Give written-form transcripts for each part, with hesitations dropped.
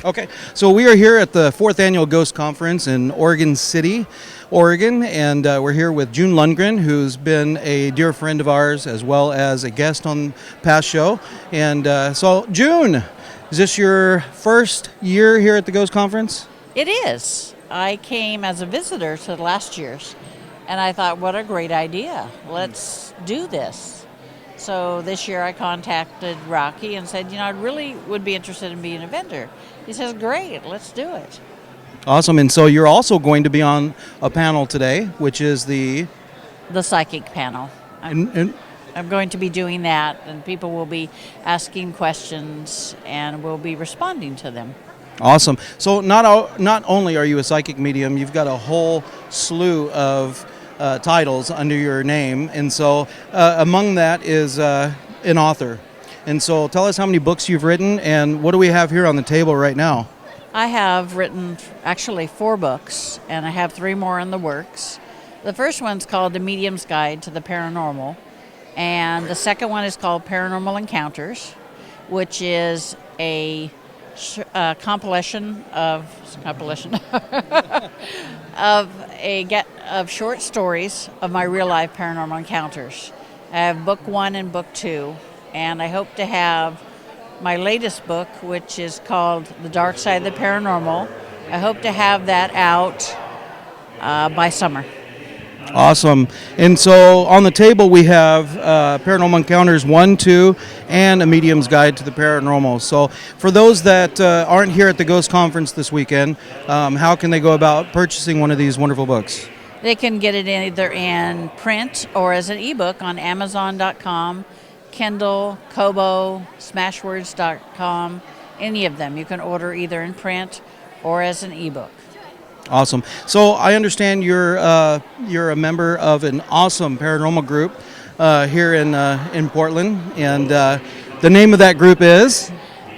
Okay, so we are here at the 4th Annual Ghost Conference in Oregon City, Oregon, and we're here with June Lundgren, who's been a dear friend of ours as well as a guest on past show. And so, June, is this your first year here at the Ghost Conference? It is. I came as a visitor to last year's, and I thought, what a great idea. Let's do this. So this year I contacted Rocky and said, I really would be interested in being a vendor. He says, great, let's do it. Awesome. And so you're also going to be on a panel today, which is the psychic panel. I'm going to be doing that, and people will be asking questions, and we'll be responding to them. Awesome. So not only are you a psychic medium, you've got a whole slew of titles under your name, and so among that is an author. And so tell us how many books you've written, and what do we have here on the table right now? I have written actually 4 books, and I have 3 more in the works. The first one's called The Medium's Guide to the Paranormal, and the second one is called Paranormal Encounters, which is a compilation of of short stories of my real life paranormal encounters. I have book 1 and book 2, and I hope to have my latest book, which is called The Dark Side of the Paranormal. I hope to have that out by summer. Awesome. And so on the table we have Paranormal Encounters 1, 2, and A Medium's Guide to the Paranormal. So for those that aren't here at the Ghost Conference this weekend, how can they go about purchasing one of these wonderful books? They can get it either in print or as an ebook on Amazon.com, Kindle, Kobo, Smashwords.com, any of them. You can order either in print or as an ebook. Awesome. So I understand you're a member of an awesome paranormal group here in Portland, and the name of that group is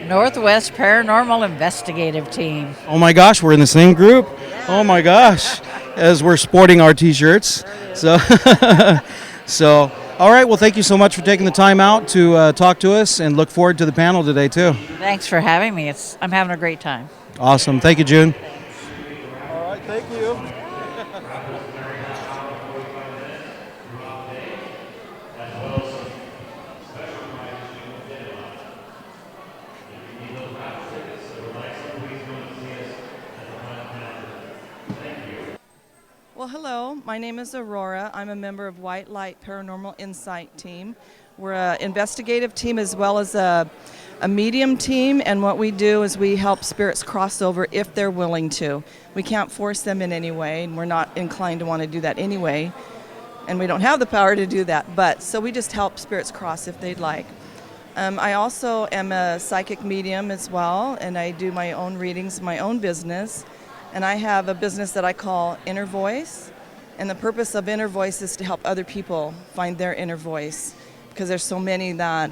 Northwest Paranormal Investigative Team. Oh my gosh, we're in the same group. Oh my gosh, as we're sporting our T-shirts. So, so all right. Well, thank you so much for taking the time out to talk to us, and look forward to the panel today too. Thanks for having me. I'm having a great time. Awesome. Thank you, June. All right. Thank you. Well, hello. My name is Aurora. I'm a member of White Light Paranormal Insight Team. We're an investigative team as well as a medium team, and what we do is we help spirits cross over if they're willing to. We can't force them in any way, and we're not inclined to want to do that anyway, and we don't have the power to do that, but so we just help spirits cross if they'd like. I also am a psychic medium as well, and I do my own readings, my own business. And I have a business that I call Inner Voice, and the purpose of Inner Voice is to help other people find their inner voice, because there's so many that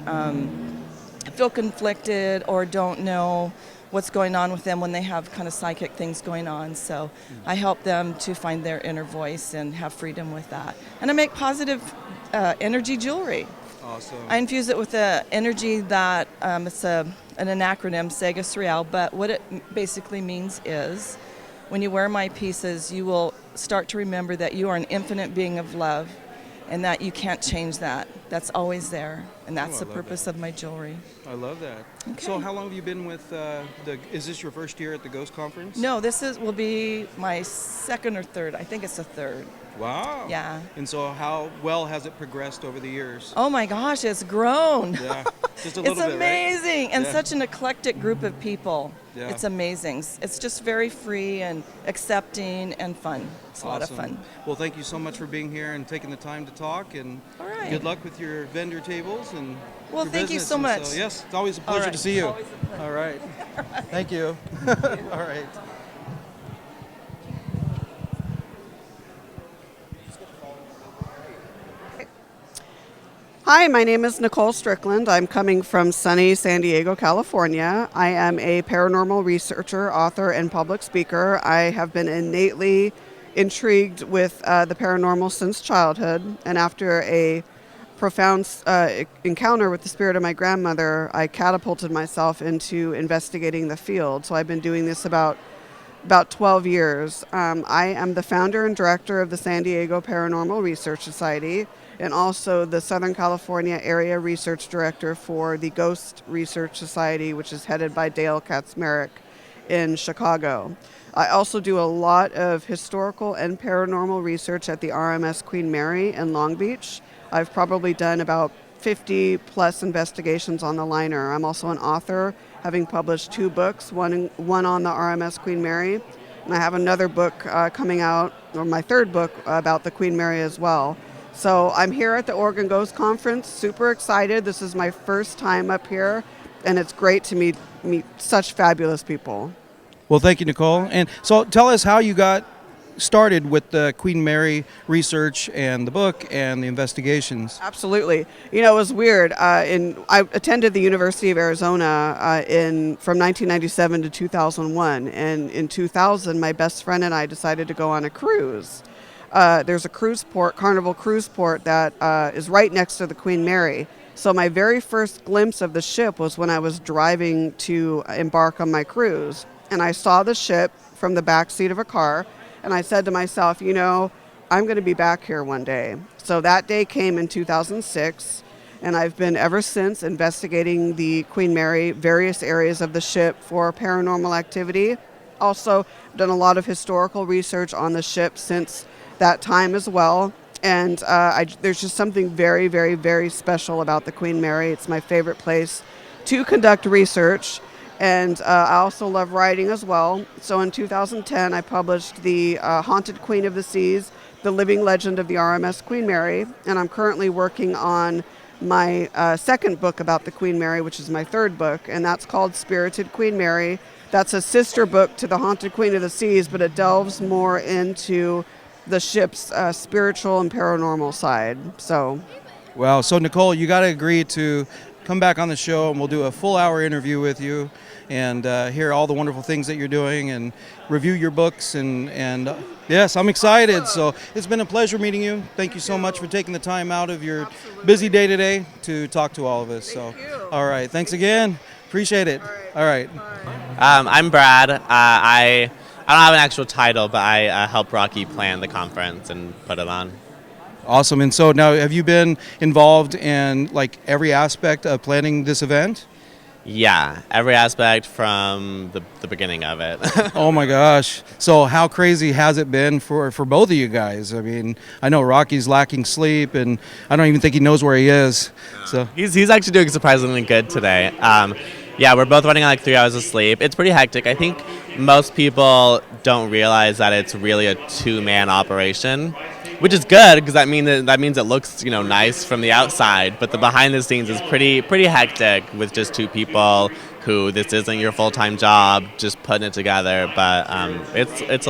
feel conflicted or don't know what's going on with them when they have kind of psychic things going on. So I help them to find their inner voice and have freedom with that. And I make positive energy jewelry. Awesome. I infuse it with the energy that it's an acronym, Sega Surreal, but what it basically means is when you wear my pieces, you will start to remember that you are an infinite being of love and that you can't change that. That's always there, and that's the purpose of my jewelry. I love that. Okay. So how long have you been with is this your first year at the Ghost Conference? No, will be my second or third. I think it's a third. Wow. Yeah. And so how well has it progressed over the years? Oh my gosh, it's grown. Yeah, just a little bit, It's amazing, right? and Yeah. such an eclectic group of people. Yeah. It's amazing. It's just very free and accepting and fun. It's a lot of fun. Well, thank you so much for being here and taking the time to talk, and All right. good luck with your vendor tables and Well, your thank you business. so And much. So, yes, it's always a All pleasure right. to see you. Always a pleasure. All right. Thank you. All right. Hi, my name is Nicole Strickland. I'm coming from sunny San Diego, California. I am a paranormal researcher, author, and public speaker. I have been innately intrigued with the paranormal since childhood, and after a profound encounter with the spirit of my grandmother, I catapulted myself into investigating the field. So I've been doing this about 12 years. I am the founder and director of the San Diego Paranormal Research Society, and also the Southern California Area Research Director for the Ghost Research Society, which is headed by Dale Kaczmarek in Chicago. I also do a lot of historical and paranormal research at the RMS Queen Mary in Long Beach. I've probably done about 50 plus investigations on the liner. I'm also an author, having published 2 books, one on the RMS Queen Mary, and I have another book coming out, or my 3rd book, about the Queen Mary as well. So I'm here at the Oregon Ghost Conference, super excited. This is my first time up here, and it's great to meet such fabulous people. Well, thank you, Nicole. And so tell us how you got started with the Queen Mary research and the book and the investigations. Absolutely. You know, it was weird. I attended the University of Arizona from 1997 to 2001. And in 2000, my best friend and I decided to go on a cruise. There's a cruise port, Carnival Cruise Port, that is right next to the Queen Mary. So my very first glimpse of the ship was when I was driving to embark on my cruise. And I saw the ship from the back seat of a car. And I said to myself, you know, I'm going to be back here one day. So that day came in 2006, and I've been ever since investigating the Queen Mary, various areas of the ship for paranormal activity. Also done a lot of historical research on the ship since that time as well. And there's just something very, very, very special about the Queen Mary. It's my favorite place to conduct research. And I also love writing as well. So in 2010, I published The Haunted Queen of the Seas, The Living Legend of the RMS Queen Mary. And I'm currently working on my 2nd book about the Queen Mary, which is my 3rd book. And that's called Spirited Queen Mary. That's a sister book to The Haunted Queen of the Seas, but it delves more into the ship's spiritual and paranormal side. So, Well, so Nicole, you got to agree to come back on the show, and we'll do a full-hour interview with you and hear all the wonderful things that you're doing and review your books. And yes, I'm excited. So it's been a pleasure meeting you. Thank you so much for taking the time out of your busy day today to talk to all of us. Thank you. All right. Thanks again. Appreciate it. All right. I'm Brad. I don't have an actual title, but I help Rocky plan the conference and put it on. Awesome. And so now, have you been involved in like every aspect of planning this event? Yeah, every aspect from the beginning of it. Oh my gosh. So how crazy has it been for both of you guys? I mean, I know Rocky's lacking sleep, and I don't even think he knows where he is. So He's actually doing surprisingly good today. Yeah, we're both running on like 3 hours of sleep. It's pretty hectic. I think most people don't realize that it's really a 2-man operation, which is good because that means it looks nice from the outside. But the behind the scenes is pretty hectic with just 2 people who this isn't your full-time job, just putting it together. But it's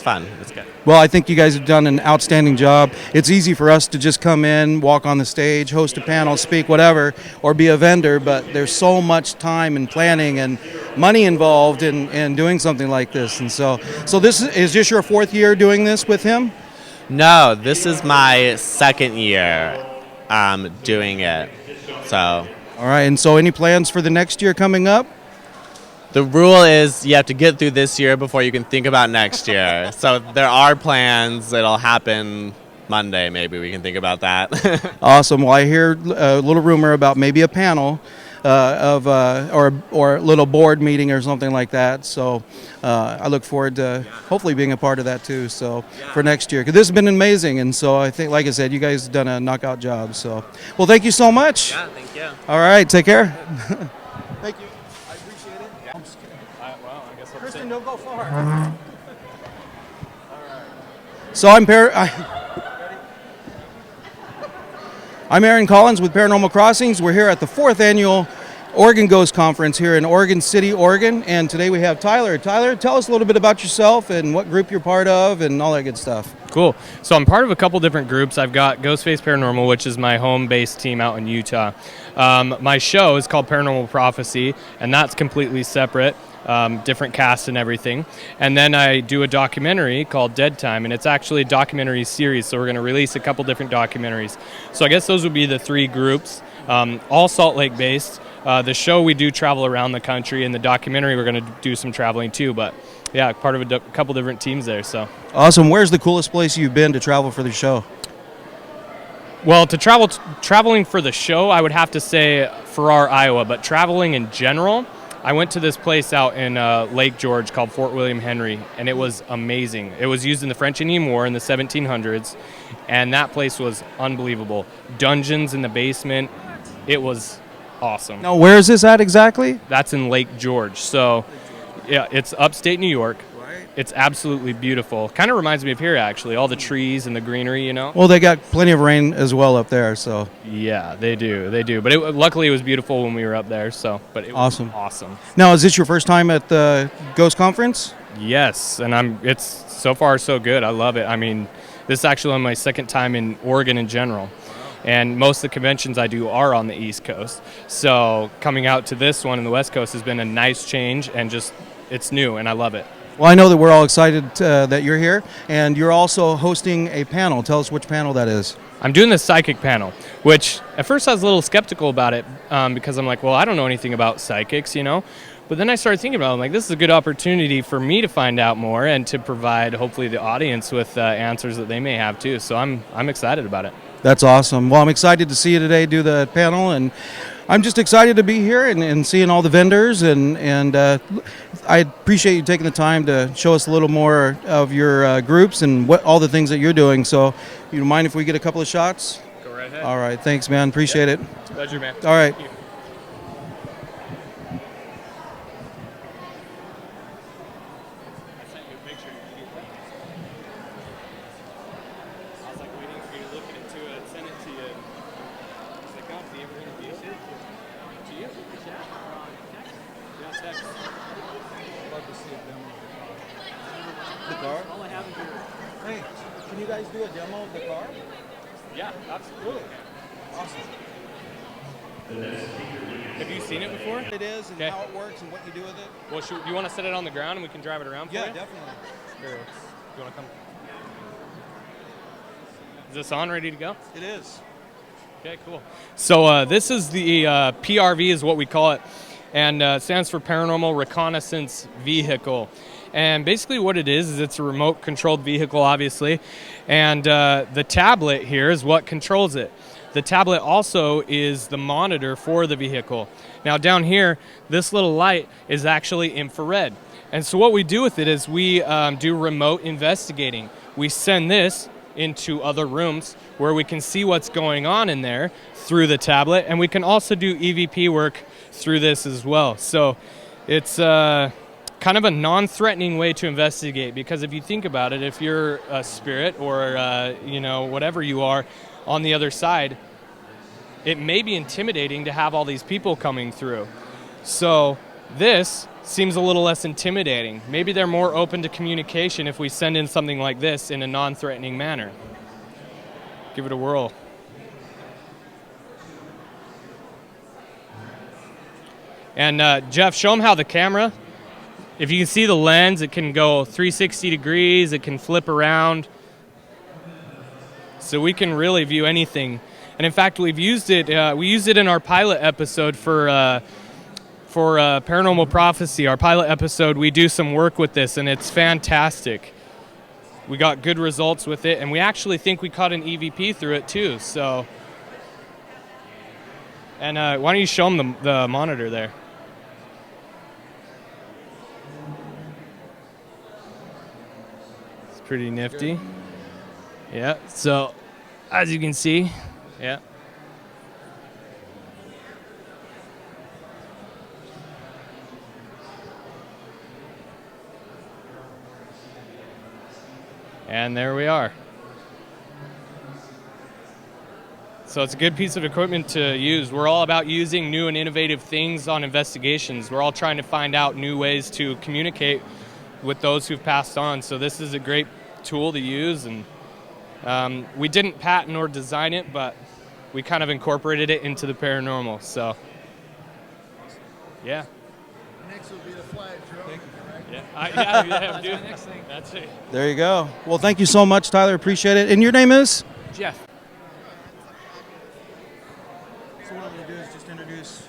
fun. It's good. Well, I think you guys have done an outstanding job. It's easy for us to just come in, walk on the stage, host a panel, speak, whatever, or be a vendor, but there's so much time and planning and money involved in doing something like this. And so this is this your 4th year doing this with him? No, this is my 2nd year doing it. So. All right, and so any plans for the next year coming up? The rule is you have to get through this year before you can think about next year. So there are plans. It'll happen Monday. Maybe we can think about that. Awesome. Well, I hear a little rumor about maybe a panel or a little board meeting or something like that. So I look forward to hopefully being a part of that too. So for next year, because this has been amazing. And so I think, like I said, you guys have done a knockout job. So, well, thank you so much. Yeah, thank you. All right, take care. Thank you. I appreciate it. Yeah. I'm just kidding. Well, I guess Kristen, don't go far. All right. So I'm Aaron Collins with Paranormal Crossings. We're here at the 4th annual Oregon Ghost Conference here in Oregon City, Oregon. And today we have Tyler. Tyler, tell us a little bit about yourself and what group you're part of and all that good stuff. Cool. So I'm part of a couple different groups. I've got Ghostface Paranormal, which is my home-based team out in Utah. My show is called Paranormal Prophecy, and that's completely separate. different cast and everything. And then I do a documentary called Dead Time, and it's actually a documentary series, so we're going to release a couple different documentaries. So I guess those would be the three groups, all Salt Lake based. The show, we do travel around the country, and the documentary, we're going to do some traveling too, but yeah, part of a couple different teams there. So Awesome. Where's the coolest place you've been to travel for the show? well, to traveling for the show, I would have to say Farrar, Iowa, but traveling in general, I went to this place out in Lake George called Fort William Henry, and it was amazing. It was used in the French Indian War in the 1700s, and that place was unbelievable. Dungeons in the basement. It was awesome. Now, where is this at exactly? That's in Lake George. So, yeah, it's upstate New York. Right. It's absolutely beautiful. Kind of reminds me of here, actually. All the trees and the greenery, you know? Well, they got plenty of rain as well up there, so. Yeah, they do. They do. But luckily, it was beautiful when we were up there. So, but it was awesome. Now, is this your first time at the Ghost Conference? Yes, and it's so far so good. I love it. I mean, this is actually my second time in Oregon in general. And most of the conventions I do are on the East Coast. So coming out to this one in the West Coast has been a nice change, and just it's new, and I love it. Well, I know that we're all excited that you're here, and you're also hosting a panel. Tell us which panel that is. I'm doing the psychic panel, which at first I was a little skeptical about it because I'm like, well, I don't know anything about psychics, you know? But then I started thinking about it. I'm like, this is a good opportunity for me to find out more and to provide, hopefully, the audience with answers that they may have, too. So I'm excited about it. That's awesome. Well, I'm excited to see you today do the panel, and I'm just excited to be here and seeing all the vendors, and I appreciate you taking the time to show us a little more of your groups and all the things that you're doing. So, you mind if we get a couple of shots? Go right ahead. All right. Thanks, man. Appreciate it. Pleasure, man. All right. Thank you. The car? Hey, can you guys do a demo of the car? Yeah, absolutely. Awesome. Have you seen it before? It is, and Okay. how it works, and what you do with it. Well, do you want to set it on the ground and we can drive it around for you? Definitely. Here, you want to come? Is this on, ready to go? It is. Okay, cool. So this is the PRV is what we call it, and it stands for Paranormal Reconnaissance Vehicle. And basically what it is it's a remote controlled vehicle, obviously, and the tablet here is what controls it. The tablet also is the monitor for the vehicle. Now down here, this little light is actually infrared. And so what we do with it is we do remote investigating. We send this into other rooms where we can see what's going on in there through the tablet, and we can also do EVP work through this as well. So it's kind of a non-threatening way to investigate, because if you think about it, if you're a spirit or whatever you are on the other side, it may be intimidating to have all these people coming through. So this seems a little less intimidating. Maybe they're more open to communication if we send in something like this in a non-threatening manner. Give it a whirl. And Jeff, show them how the camera, if you can see the lens, it can go 360 degrees, it can flip around. So we can really view anything. And in fact, we've used it, we used it in our pilot episode for Paranormal Prophecy. Our pilot episode, we do some work with this, and it's fantastic. We got good results with it, and we actually think we caught an EVP through it too. So, and why don't you show them the monitor there? It's pretty nifty. Yeah. So, as you can see, yeah. And there we are. So it's a good piece of equipment to use. We're all about using new and innovative things on investigations. We're all trying to find out new ways to communicate with those who've passed on. So this is a great tool to use, and we didn't patent or design it, but we kind of incorporated it into the paranormal. So, yeah. Yeah, dude. That's it. There you go. Well, thank you so much, Tyler. Appreciate it. And your name is? Jeff. So what I'm going to do is just introduce.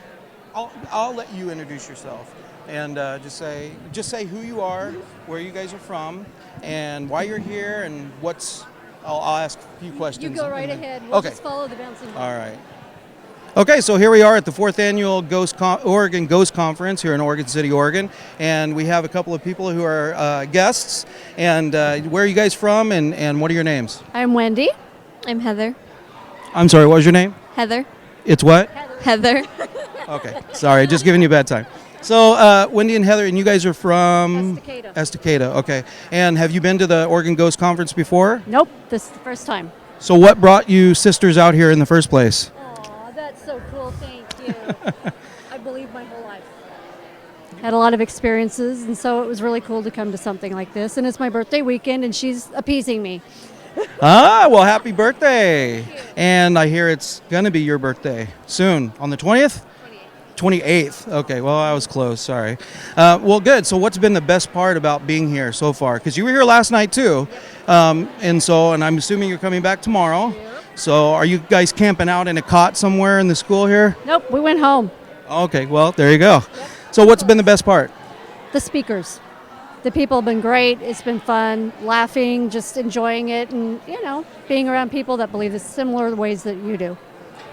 I'll let you introduce yourself, and just say who you are, where you guys are from, and why you're here, and what's. I'll ask a few questions. You go right and then- ahead. We'll Okay. just follow the bouncing ball. All right. Okay, so here we are at the 4th Annual Oregon Ghost Conference here in Oregon City, Oregon, and we have a couple of people who are guests. And where are you guys from, and what are your names? I'm Wendy. I'm Heather. I'm sorry, what was your name? Heather. It's what? Heather. Okay, sorry, just giving you a bad time. So Wendy and Heather, and you guys are from? Estacada. Estacada, okay. And have you been to the Oregon Ghost Conference before? Nope, this is the first time. So what brought you sisters out here in the first place? Aw, that's so cool. Thank you. I believe my whole life. Had a lot of experiences, and so it was really cool to come to something like this. And it's my birthday weekend, and she's appeasing me. Well, happy birthday. And I hear it's going to be your birthday soon, on the 20th? 28th. Okay, well, I was close, sorry. Well, good. So what's been the best part about being here so far? Because you were here last night, too. And I'm assuming you're coming back tomorrow. So are you guys camping out in a cot somewhere in the school here? Nope, we went home. Okay, well, there you go. So what's been the best part? The speakers. The people have been great. It's been fun, laughing, just enjoying it, and, being around people that believe the similar ways that you do.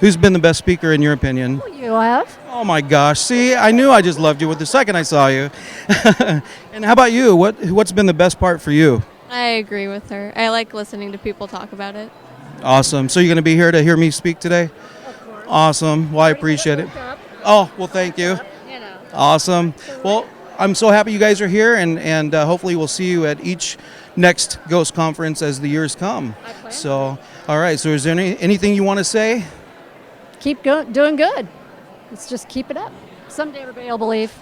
Who's been the best speaker in your opinion? You have. Oh my gosh, see, I knew I just loved you with the second I saw you. And how about you? What's been the best part for you? I agree with her. I like listening to people talk about it. Awesome. So you're going to be here to hear me speak today? Of course. Awesome. Well, I appreciate it. Oh, well, thank you. Awesome. Well, I'm so happy you guys are here, and hopefully we'll see you at each next Ghost Conference as the years come. So, all right. So is there anything you want to say? Keep doing good. Let's just keep it up. Someday everybody will believe.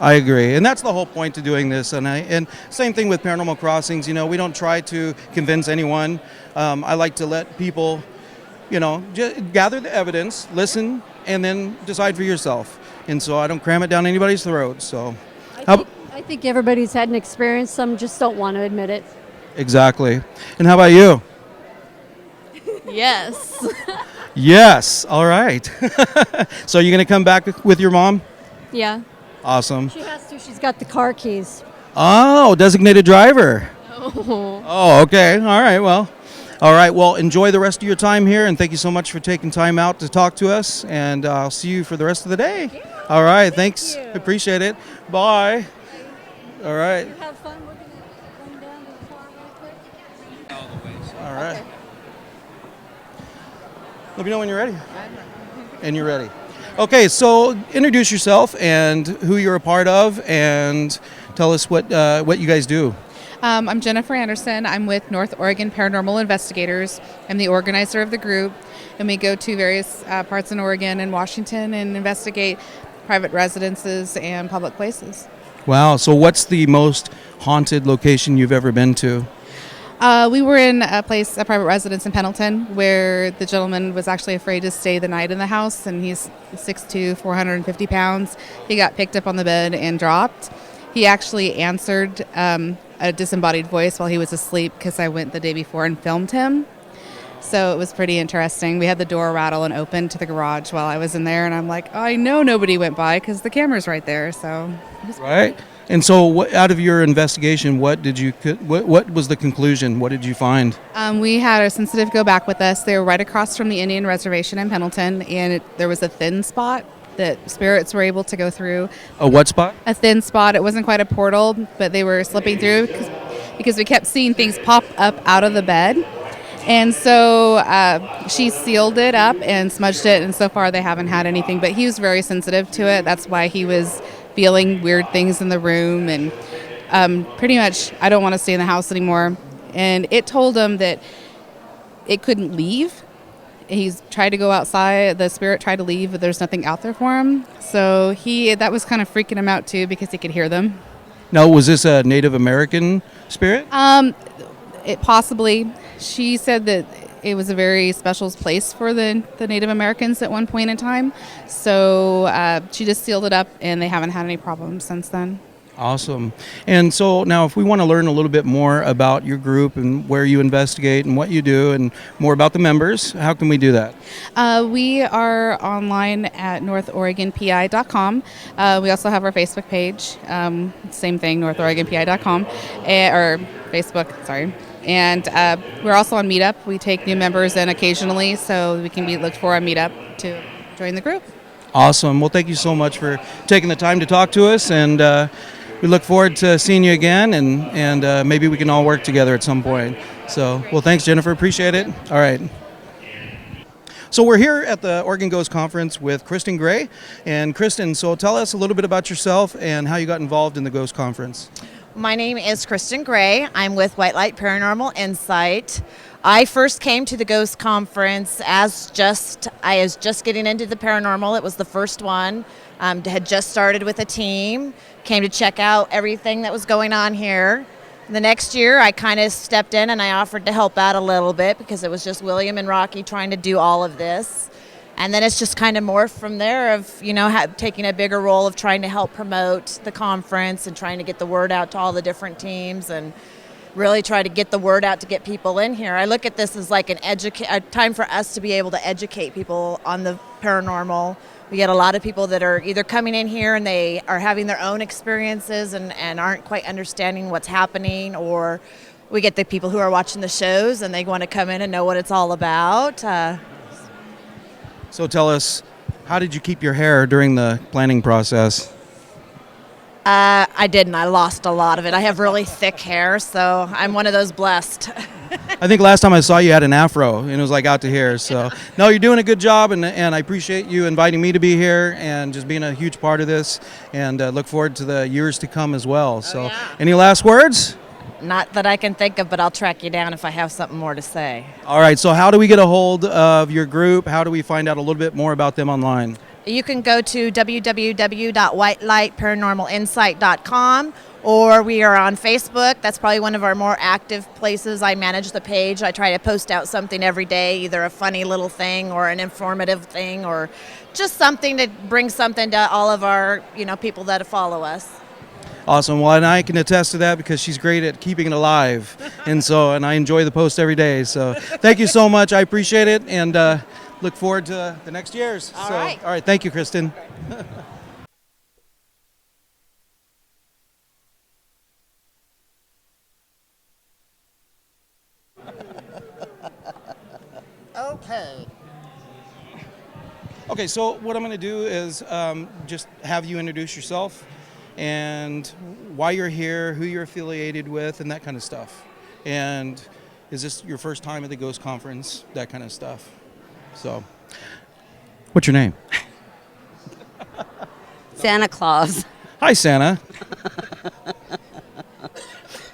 I agree, and that's the whole point to doing this. And same thing with Paranormal Crossings. We don't try to convince anyone. I like to let people, just gather the evidence, listen, and then decide for yourself. And so I don't cram it down anybody's throat. So, I think everybody's had an experience. Some just don't want to admit it. Exactly. And how about you? Yes. Yes. All right. So you're going to come back with your mom? Yeah. Awesome. She has to. She's got the car keys. Oh, designated driver. Oh. Oh, okay. All right. Well, enjoy the rest of your time here, and thank you so much for taking time out to talk to us, and I'll see you for the rest of the day. Yeah, all right. Thanks. you. Appreciate it. Bye. All right. You have fun. We're going down to the car real quick. All right. Let me know when you're ready. And you're ready. Okay, so introduce yourself and who you're a part of, and tell us what you guys do. I'm Jennifer Anderson. I'm with North Oregon Paranormal Investigators. I'm the organizer of the group, and we go to various parts in Oregon and Washington and investigate private residences and public places. Wow, so what's the most haunted location you've ever been to? We were in a private residence in Pendleton, where the gentleman was actually afraid to stay the night in the house, and he's 6'2", 450 pounds. He got picked up on the bed and dropped. He actually answered a disembodied voice while he was asleep, because I went the day before and filmed him. So it was pretty interesting. We had the door rattle and open to the garage while I was in there, and I'm like, I know nobody went by because the camera's right there. So it was Right. And so, out of your investigation, what was the conclusion? What did you find? We had a sensitive go back with us. They were right across from the Indian Reservation in Pendleton, and there was a thin spot that spirits were able to go through. A what spot? A thin spot. It wasn't quite a portal, but they were slipping through because we kept seeing things pop up out of the bed. And so she sealed it up and smudged it, and so far they haven't had anything. But he was very sensitive to it. That's why he was feeling weird things in the room, and pretty much, I don't want to stay in the house anymore. And it told him that it couldn't leave. He's tried to go outside. The spirit tried to leave, but there's nothing out there for him. So that was kind of freaking him out too, because he could hear them. Now, was this a Native American spirit? It possibly. She said that it was a very special place for the Native Americans at one point in time. So she just sealed it up, and they haven't had any problems since then. Awesome. And so now if we want to learn a little bit more about your group and where you investigate and what you do and more about the members, how can we do that? We are online at northoregonpi.com. We also have our Facebook page, same thing, northoregonpi.com, or Facebook, sorry. And we're also on Meetup. We take new members in occasionally, so we can be looked for on Meetup to join the group. Awesome. Well, thank you so much for taking the time to talk to us, and we look forward to seeing you again, and maybe we can all work together at some point. So, well, thanks, Jennifer. Appreciate it. All right. So we're here at the Oregon Ghost Conference with Kristen Gray. And Kristen, so tell us a little bit about yourself and how you got involved in the Ghost Conference. My name is Kristen Gray. I'm with White Light Paranormal Insight. I first came to the Ghost Conference I was just getting into the paranormal. It was the first one. Had just started with a team. Came to check out everything that was going on here. The next year, I kind of stepped in and I offered to help out a little bit because it was just William and Rocky trying to do all of this. And then it's just kind of morphed from there of, taking a bigger role of trying to help promote the conference and trying to get the word out to all the different teams and really try to get the word out to get people in here. I look at this as like a time for us to be able to educate people on the paranormal. We get a lot of people that are either coming in here and they are having their own experiences and aren't quite understanding what's happening, or we get the people who are watching the shows and they want to come in and know what it's all about. So tell us, how did you keep your hair during the planning process? I didn't. I lost a lot of it. I have really thick hair, so I'm one of those blessed. I think last time I saw you had an afro, and it was like out to here. So, no, you're doing a good job, and I appreciate you inviting me to be here and just being a huge part of this, and look forward to the years to come as well. So, Any last words? Not that I can think of, but I'll track you down if I have something more to say. All right, so how do we get a hold of your group? How do we find out a little bit more about them online? You can go to www.whitelightparanormalinsight.com, or we are on Facebook. That's probably one of our more active places. I manage the page. I try to post out something every day, either a funny little thing or an informative thing or just something to bring something to all of our people that follow us. Awesome. Well, and I can attest to that because she's great at keeping it alive. and I enjoy the post every day. So thank you so much. I appreciate it. And look forward to the next years. All right. All right. Thank you, Kristen. Okay. Okay, so what I'm going to do is just have you introduce yourself and why you're here, who you're affiliated with, and that kind of stuff. And is this your first time at the Ghost Conference? That kind of stuff. So, what's your name? Santa Claus. Hi, Santa.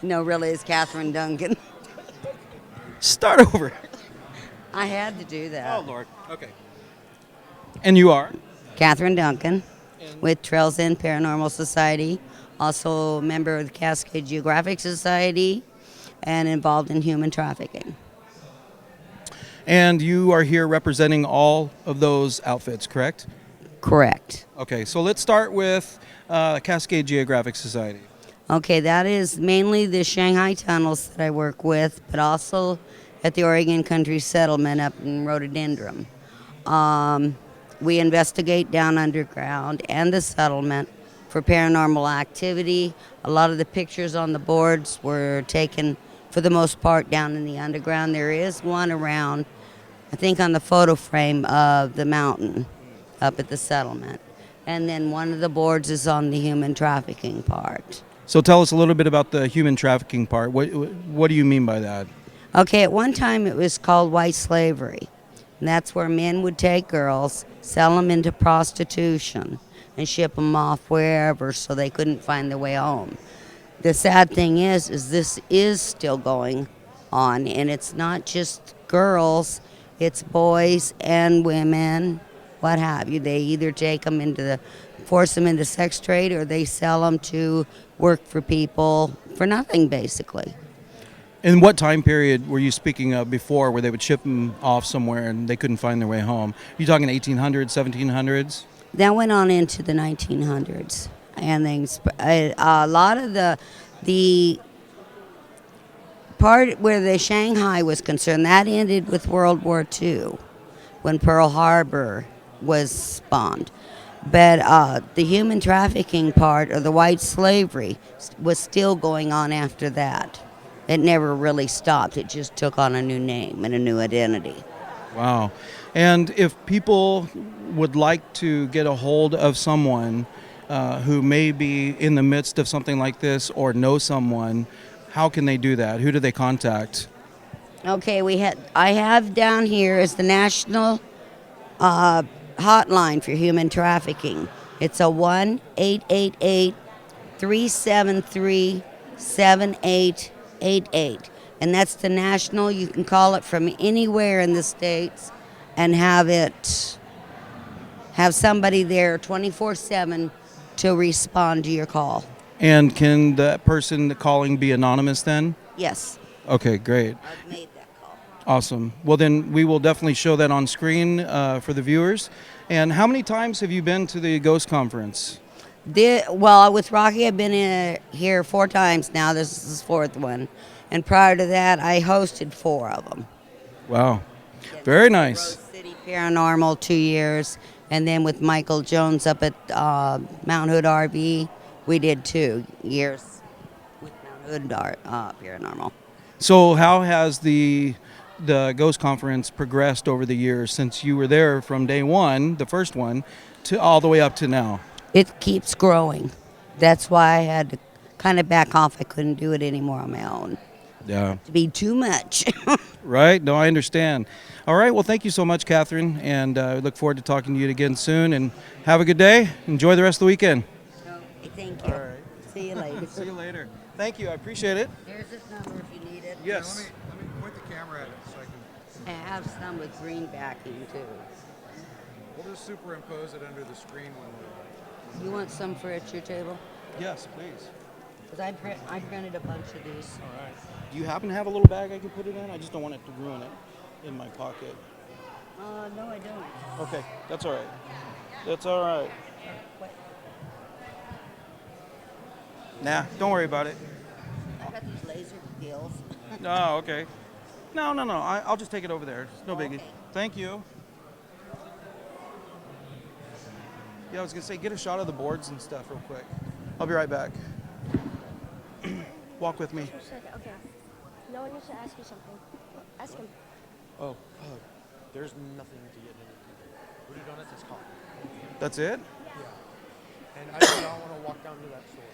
No, really, it's Catherine Duncan. Start over. I had to do that. Oh, Lord. Okay. And you are? Catherine Duncan with Trails End Paranormal Society, also a member of the Cascade Geographic Society, and involved in human trafficking. And you are here representing all of those outfits, correct? Correct. Okay, so let's start with Cascade Geographic Society. Okay, that is mainly the Shanghai tunnels that I work with, but also at the Oregon Country Settlement up in Rhododendron. We investigate down underground and the settlement for paranormal activity. A lot of the pictures on the boards were taken, for the most part, down in the underground. There is one around, I think, on the photo frame of the mountain up at the settlement. And then one of the boards is on the human trafficking part. So tell us a little bit about the human trafficking part. What do you mean by that? Okay, at one time it was called white slavery. And that's where men would take girls, sell them into prostitution, and ship them off wherever so they couldn't find their way home. The sad thing is this is still going on, and it's not just girls, it's boys and women, what have you. They either take them force them into sex trade, or they sell them to work for people for nothing, basically. And what time period were you speaking of before where they would ship them off somewhere and they couldn't find their way home? Are you talking 1800s, 1700s? That went on into the 1900s, and then a lot of the part where the Shanghai was concerned, that ended with World War II, when Pearl Harbor was spawned. But the human trafficking part, or the white slavery, was still going on after that. It never really stopped. It just took on a new name and a new identity. Wow. And if people would like to get a hold of someone who may be in the midst of something like this or know someone, how can they do that? Who do they contact? Okay, I have down here is the National Hotline for Human Trafficking. It's a 1-888-373-7888. And that's the national. You can call it from anywhere in the States and have somebody there 24/7 to respond to your call. And can the person calling be anonymous then? Yes. Okay, great. I've made that call. Awesome. Well, then we will definitely show that on screen for the viewers. And how many times have you been to the Ghost Conference? Well, with Rocky, I've been here 4 times now. This is the 4th one. And prior to that, I hosted 4 of them. Wow. Very nice. Rose City Paranormal 2 years. And then with Michael Jones up at Mount Hood RV, we did 2 years with Mount Hood Paranormal. So how has the Ghost Conference progressed over the years since you were there from day one, the first one, to all the way up to now? It keeps growing. That's why I had to kind of back off. I couldn't do it anymore on my own. Yeah. To be too much. Right? No, I understand. All right. Well, thank you so much, Catherine. And I look forward to talking to you again soon. And have a good day. Enjoy the rest of the weekend. Okay, thank you. All right. See you later. See you later. Thank you. I appreciate it. Here's this number if you need it. Yes. Let me point the camera at it so I can. I have some with green backing too. We'll just superimpose it under the screen when we're. You want some for at your table? Yes, please. Because I printed a bunch of these. All right. Do you happen to have a little bag I can put it in? I just don't want it to ruin it in my pocket. No, I don't. Okay. That's all right. That's all right. Nah, don't worry about it. I got these laser deals. Oh, okay. No. I'll just take it over there. It's no biggie. Okay. Thank you. Yeah, I was going to say, get a shot of the boards and stuff real quick. I'll be right back. Walk with me. Okay. No one needs to ask you something. Ask him. Oh, There's nothing to get into. Voodoo Donuts is coffee. that's it? Yeah. And I do not want to walk down to that store.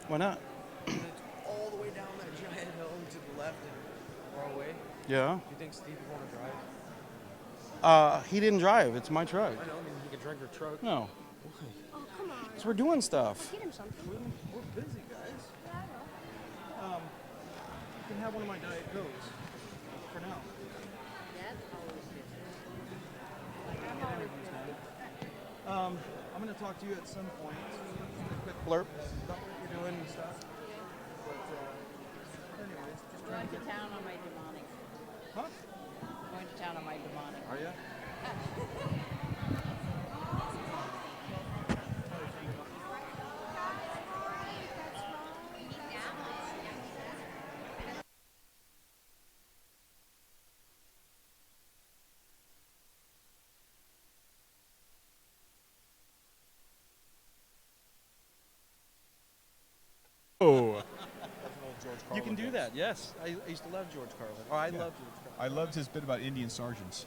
Why not? It's all the way down that giant hill to the left and far away. Yeah. Do you think Steve would want to drive? He didn't drive. It's my truck. I know. I mean, he could drive your truck. No. Oh, come on. Because we're doing stuff. Get him something. We're busy, guys. You can have one of my Diet Cokes for now. I'm going to talk to you at some point. Just a quick blurb about what you're doing and stuff. But anyways, just I'm going to town on my demonic. Huh? I'm going to town on my demonic. Are you? Oh. You can do that, yes. I used to love George Carlin. Oh, I love George Carlin. I loved his bit about Indian sergeants.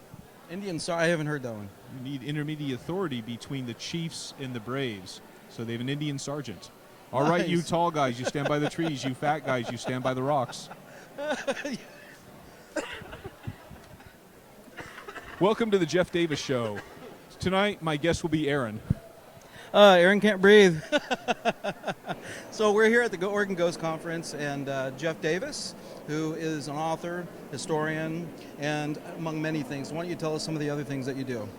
I haven't heard that one. You need intermediate authority between the chiefs and the braves. So they have an Indian sergeant. All right, you Nice. tall guys, you stand by the trees. You fat guys, you stand by the rocks. Welcome to the Jeff Davis Show. Tonight, my guest will be Aaron. Aaron can't breathe. So we're here at the Oregon Ghost Conference, and Jeff Davis, who is an author, historian, and among many things. Why don't you tell us some of the other things that you do?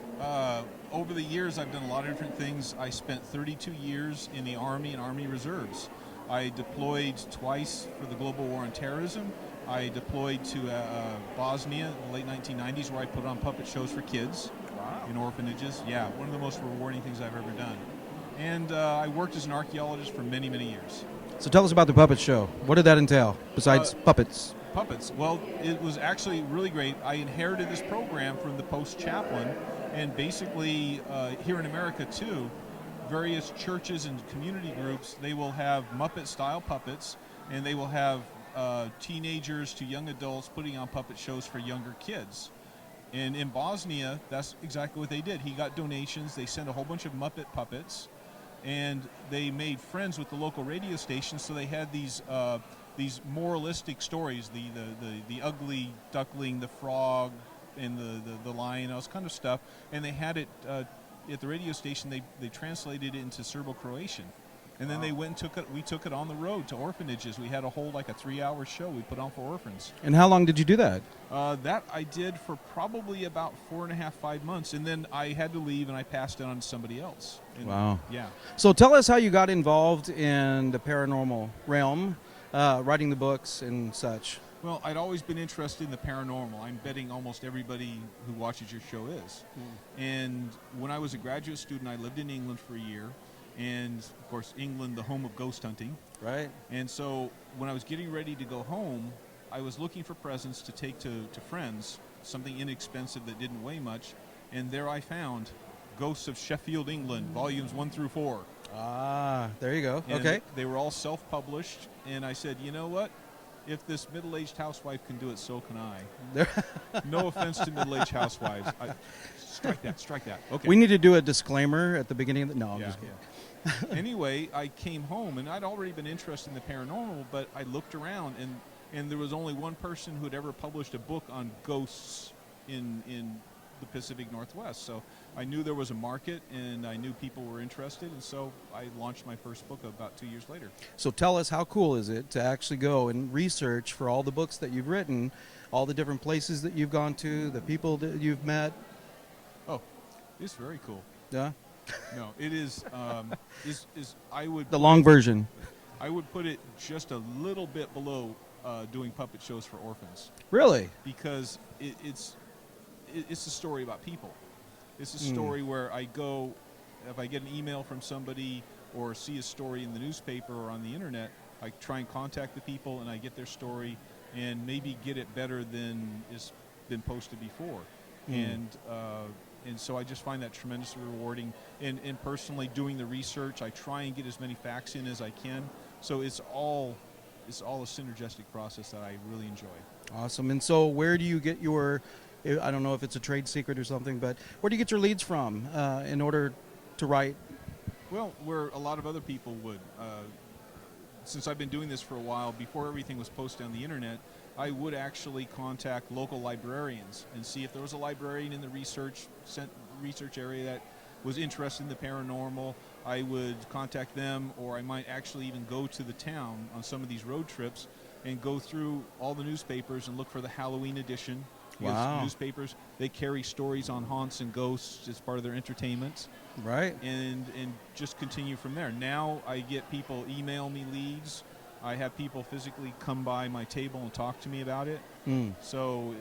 Over the years, I've done a lot of different things. I spent 32 years in the Army and Army Reserves. I deployed twice for the global war on terrorism. I deployed to Bosnia in the late 1990s, where I put on puppet shows for kids in orphanages. Yeah, one of the most rewarding things I've ever done. And I worked as an archaeologist for many, many years. So tell us about the puppet show. What did that entail besides puppets? Puppets. Well, it was actually really great. I inherited this program from the post chaplain, and basically here in America too, various churches and community groups, they will have Muppet-style puppets, and they will have teenagers to young adults putting on puppet shows for younger kids. And in Bosnia, that's exactly what they did. He got donations. They sent a whole bunch of Muppet puppets, and they made friends with the local radio station. So they had these moralistic stories: the ugly duckling, the frog, and the lion, all this kind of stuff. And they had it at the radio station. They translated it into Serbo-Croatian. And then they went and we took it on the road to orphanages. We had a whole, like a 3-hour show we put on for orphans. And how long did you do that? That I did for probably about 4.5, 5 months. And then I had to leave, and I passed it on to somebody else. And, wow. Yeah. So tell us how you got involved in the paranormal realm, writing the books and such. Well, I'd always been interested in the paranormal. I'm betting almost everybody who watches your show is. And when I was a graduate student, I lived in England for a year. And, of course, England, the home of ghost hunting. Right. And so when I was getting ready to go home, I was looking for presents to take to friends, something inexpensive that didn't weigh much. And there I found Ghosts of Sheffield, England, volumes 1 through 4. Ah, there you go. And okay. They were all self-published. And I said, you know what? If this middle-aged housewife can do it, so can I. No offense to middle-aged housewives. Strike that. Okay. We need to do a disclaimer at the beginning of the... No, I'm Yeah, just kidding. Anyway, I came home, and I'd already been interested in the paranormal, but I looked around, and there was only one person who had ever published a book on ghosts in the Pacific Northwest. So I knew there was a market, and I knew people were interested, and so I launched my first book about 2 years later. So tell us, how cool is it to actually go and research for all the books that you've written, all the different places that you've gone to, the people that you've met? Oh, it's very cool. Yeah? No, it is. I would The long version. I would put it just a little bit below doing puppet shows for orphans. Really? Because it's a story about people. It's a story where I go, if I get an email from somebody or see a story in the newspaper or on the internet, I try and contact the people and I get their story and maybe get it better than has been posted before. And so I just find that tremendously rewarding. And personally, doing the research, I try and get as many facts in as I can. So it's all a synergistic process that I really enjoy. Awesome. And so where do you get your, I don't know if it's a trade secret or something, but where do you get your leads from in order to write? Well, where a lot of other people would. Since I've been doing this for a while, before everything was posted on the internet, I would actually contact local librarians and see if there was a librarian in the research area that was interested in the paranormal. I would contact them, or I might actually even go to the town on some of these road trips and go through all the newspapers and look for the Halloween edition. Because Wow. newspapers, they carry stories on haunts and ghosts as part of their entertainment. Right. And just continue from there. Now I get people email me leads. I have people physically come by my table and talk to me about it. So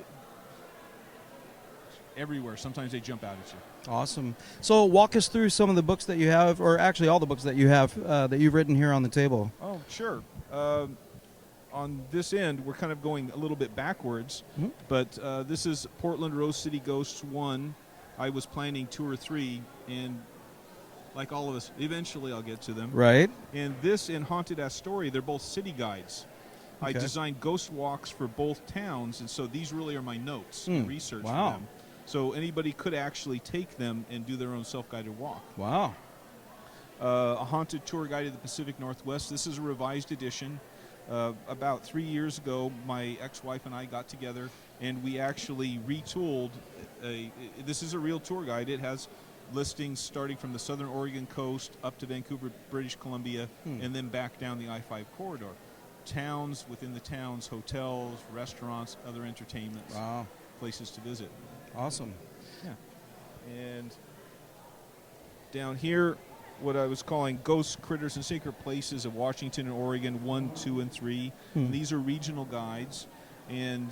everywhere. Sometimes they jump out at you. Awesome. So walk us through some of the books that you have, or actually all the books that you have that you've written here on the table. Oh, sure. On this end, we're kind of going a little bit backwards, but this is Portland Rose City Ghosts 1. I was planning 2 or 3, and like all of us, eventually I'll get to them. Right. And this and Haunted Astoria, they're both city guides. I Okay. designed ghost walks for both towns, and so these really are my notes and research Wow. for them. So anybody could actually take them and do their own self-guided walk. Wow. A haunted tour guide of the Pacific Northwest. This is a revised edition. About 3 years ago, my ex-wife and I got together, and we actually retooled. This is a real tour guide. It has listings starting from the southern Oregon coast up to Vancouver, British Columbia, and then back down the I-5 corridor. Towns within the towns, hotels, restaurants, other entertainments, places to visit. Awesome. Yeah. And down here, what I was calling Ghost Critters and Sacred Places of Washington and Oregon 1, 2, and 3. These are regional guides, and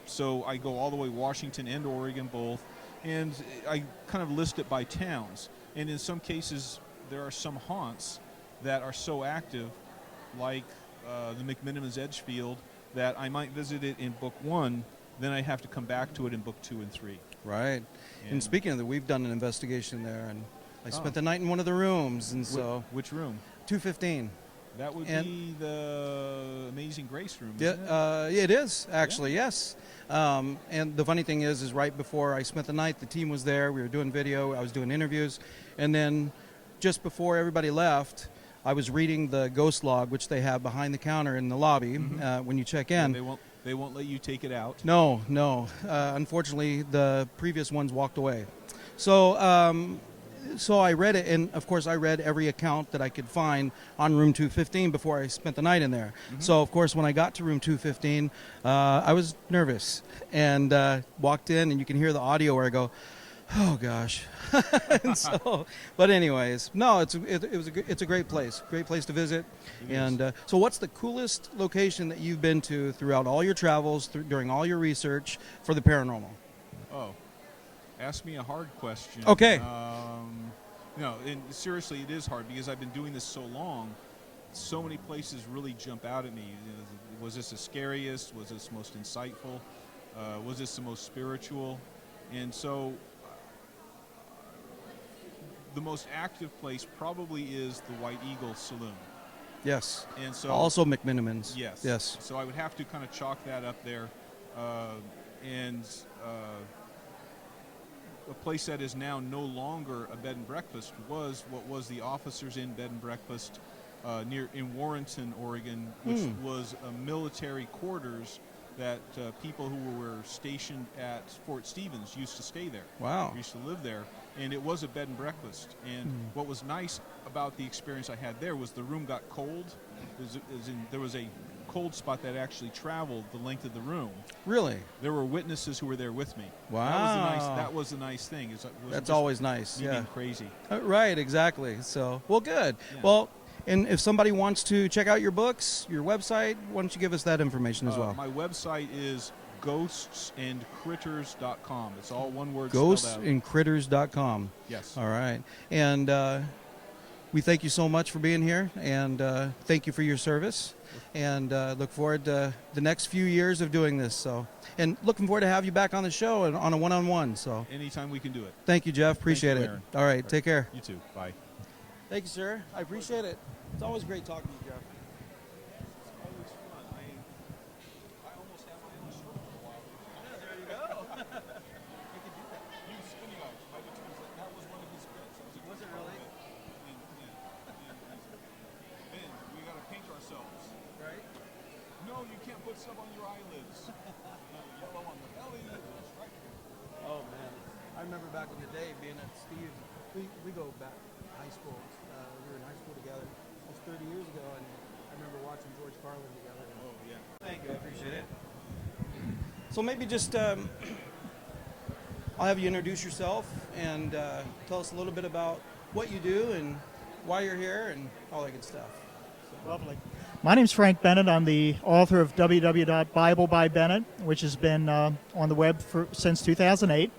so I go all the way Washington and Oregon both, and I kind of list it by towns. And in some cases, there are some haunts that are so active, like the McMinimans Edgefield, that I might visit it in book 1, then I have to come back to it in book 2 and 3. Right. And speaking of that, we've done an investigation there, and I spent the night in one of the rooms, and so which room? 215. That would be the Amazing Grace room, Yeah, isn't it? it is actually, yes. And the funny thing is right before I spent the night, the team was there. We were doing video. I was doing interviews, and then just before everybody left, I was reading the ghost log, which they have behind the counter in the lobby when you check in. Yeah, they won't let you take it out. No. Unfortunately, the previous ones walked away. So I read it, and of course I read every account that I could find on room 215 before I spent the night in there. So of course when I got to room 215, I was nervous and walked in, and you can hear the audio where I go, oh gosh. And so, but anyways, no, it's a great place to visit. And so what's the coolest location that you've been to throughout all your travels, during all your research for the paranormal? Oh, ask me a hard question. Okay. No, and seriously, it is hard because I've been doing this so long. So many places really jump out at me. Was this the scariest? Was this most insightful? Was this the most spiritual? And so the most active place probably is the White Eagle Saloon. Yes. And so also McMinimans. Yes. So I would have to kind of chalk that up there. A place that is now no longer a bed and breakfast was what was the Officers Inn Bed and Breakfast near in Warrenton, Oregon, which was a military quarters that people who were stationed at Fort Stevens used to stay there. Wow. Used to live there. And it was a bed and breakfast. And what was nice about the experience I had there was the room got cold. There was a cold spot that actually traveled the length of the room. Really? There were witnesses who were there with me. Wow. That was the nice thing. That's always nice. Me Yeah. being crazy. Right, exactly. So, well, good. Yeah. Well, and if somebody wants to check out your books, your website, why don't you give us that information as well? My website is ghostsandcritters.com. It's all one word spelled out. Ghostsandcritters.com. Yes. All right. And we thank you so much for being here, and thank you for your service, and look forward to the next few years of doing this. So, and looking forward to have you back on the show and on a one-on-one. So, anytime we can do it. Thank you, Jeff. Appreciate it. Aaron. All right. Take care. You too. Bye. Thank you, sir. I appreciate it. It's always great talking to you, Jeff. Stuff on your eyelids. Yellow on the belly. Oh man, I remember back in the day being at Steve's. We go back to high school. We were in high school together almost 30 years ago, and I remember watching George Carlin together. Oh yeah. Thank you, I appreciate it. So maybe just I'll have you introduce yourself and tell us a little bit about what you do and why you're here and all that good stuff. So. Lovely. My name's Frank Bennett. I'm the author of www.bible by Bennett, which has been on the web since 2008.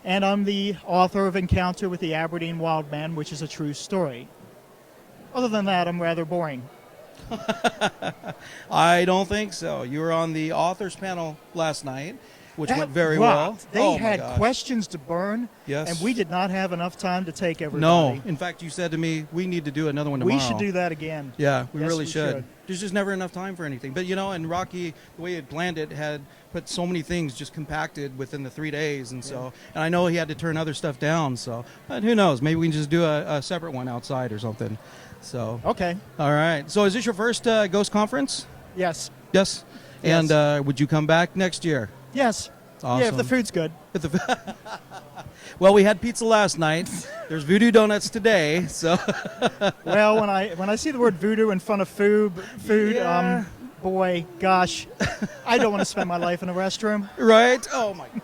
And I'm the author of Encounter with the Aberdeen Wild Man, which is a true story. Other than that, I'm rather boring. I don't think so. You were on the authors panel last night, which went very well. They had questions to burn, yes, and we did not have enough time to take everybody. No. In fact, you said to me, we need to do another one tomorrow. We should do that again. Yeah, we Yes, really we should. There's just never enough time for anything. But, and Rocky, the way it planned it, had put so many things just compacted within the 3 days. And so, and I know he had to turn other stuff down. So, but who knows? Maybe we can just do a separate one outside or something. So. Okay. All right. So is this your first Ghost Conference? Yes. Yes? Yes. And would you come back next year? Yes. Awesome. Yeah, if the food's good. Well, we had pizza last night. There's voodoo donuts today. So. Well, when I see the word voodoo in front of food, Yeah. Boy, gosh, I don't want to spend my life in a restroom. Right? Oh my God.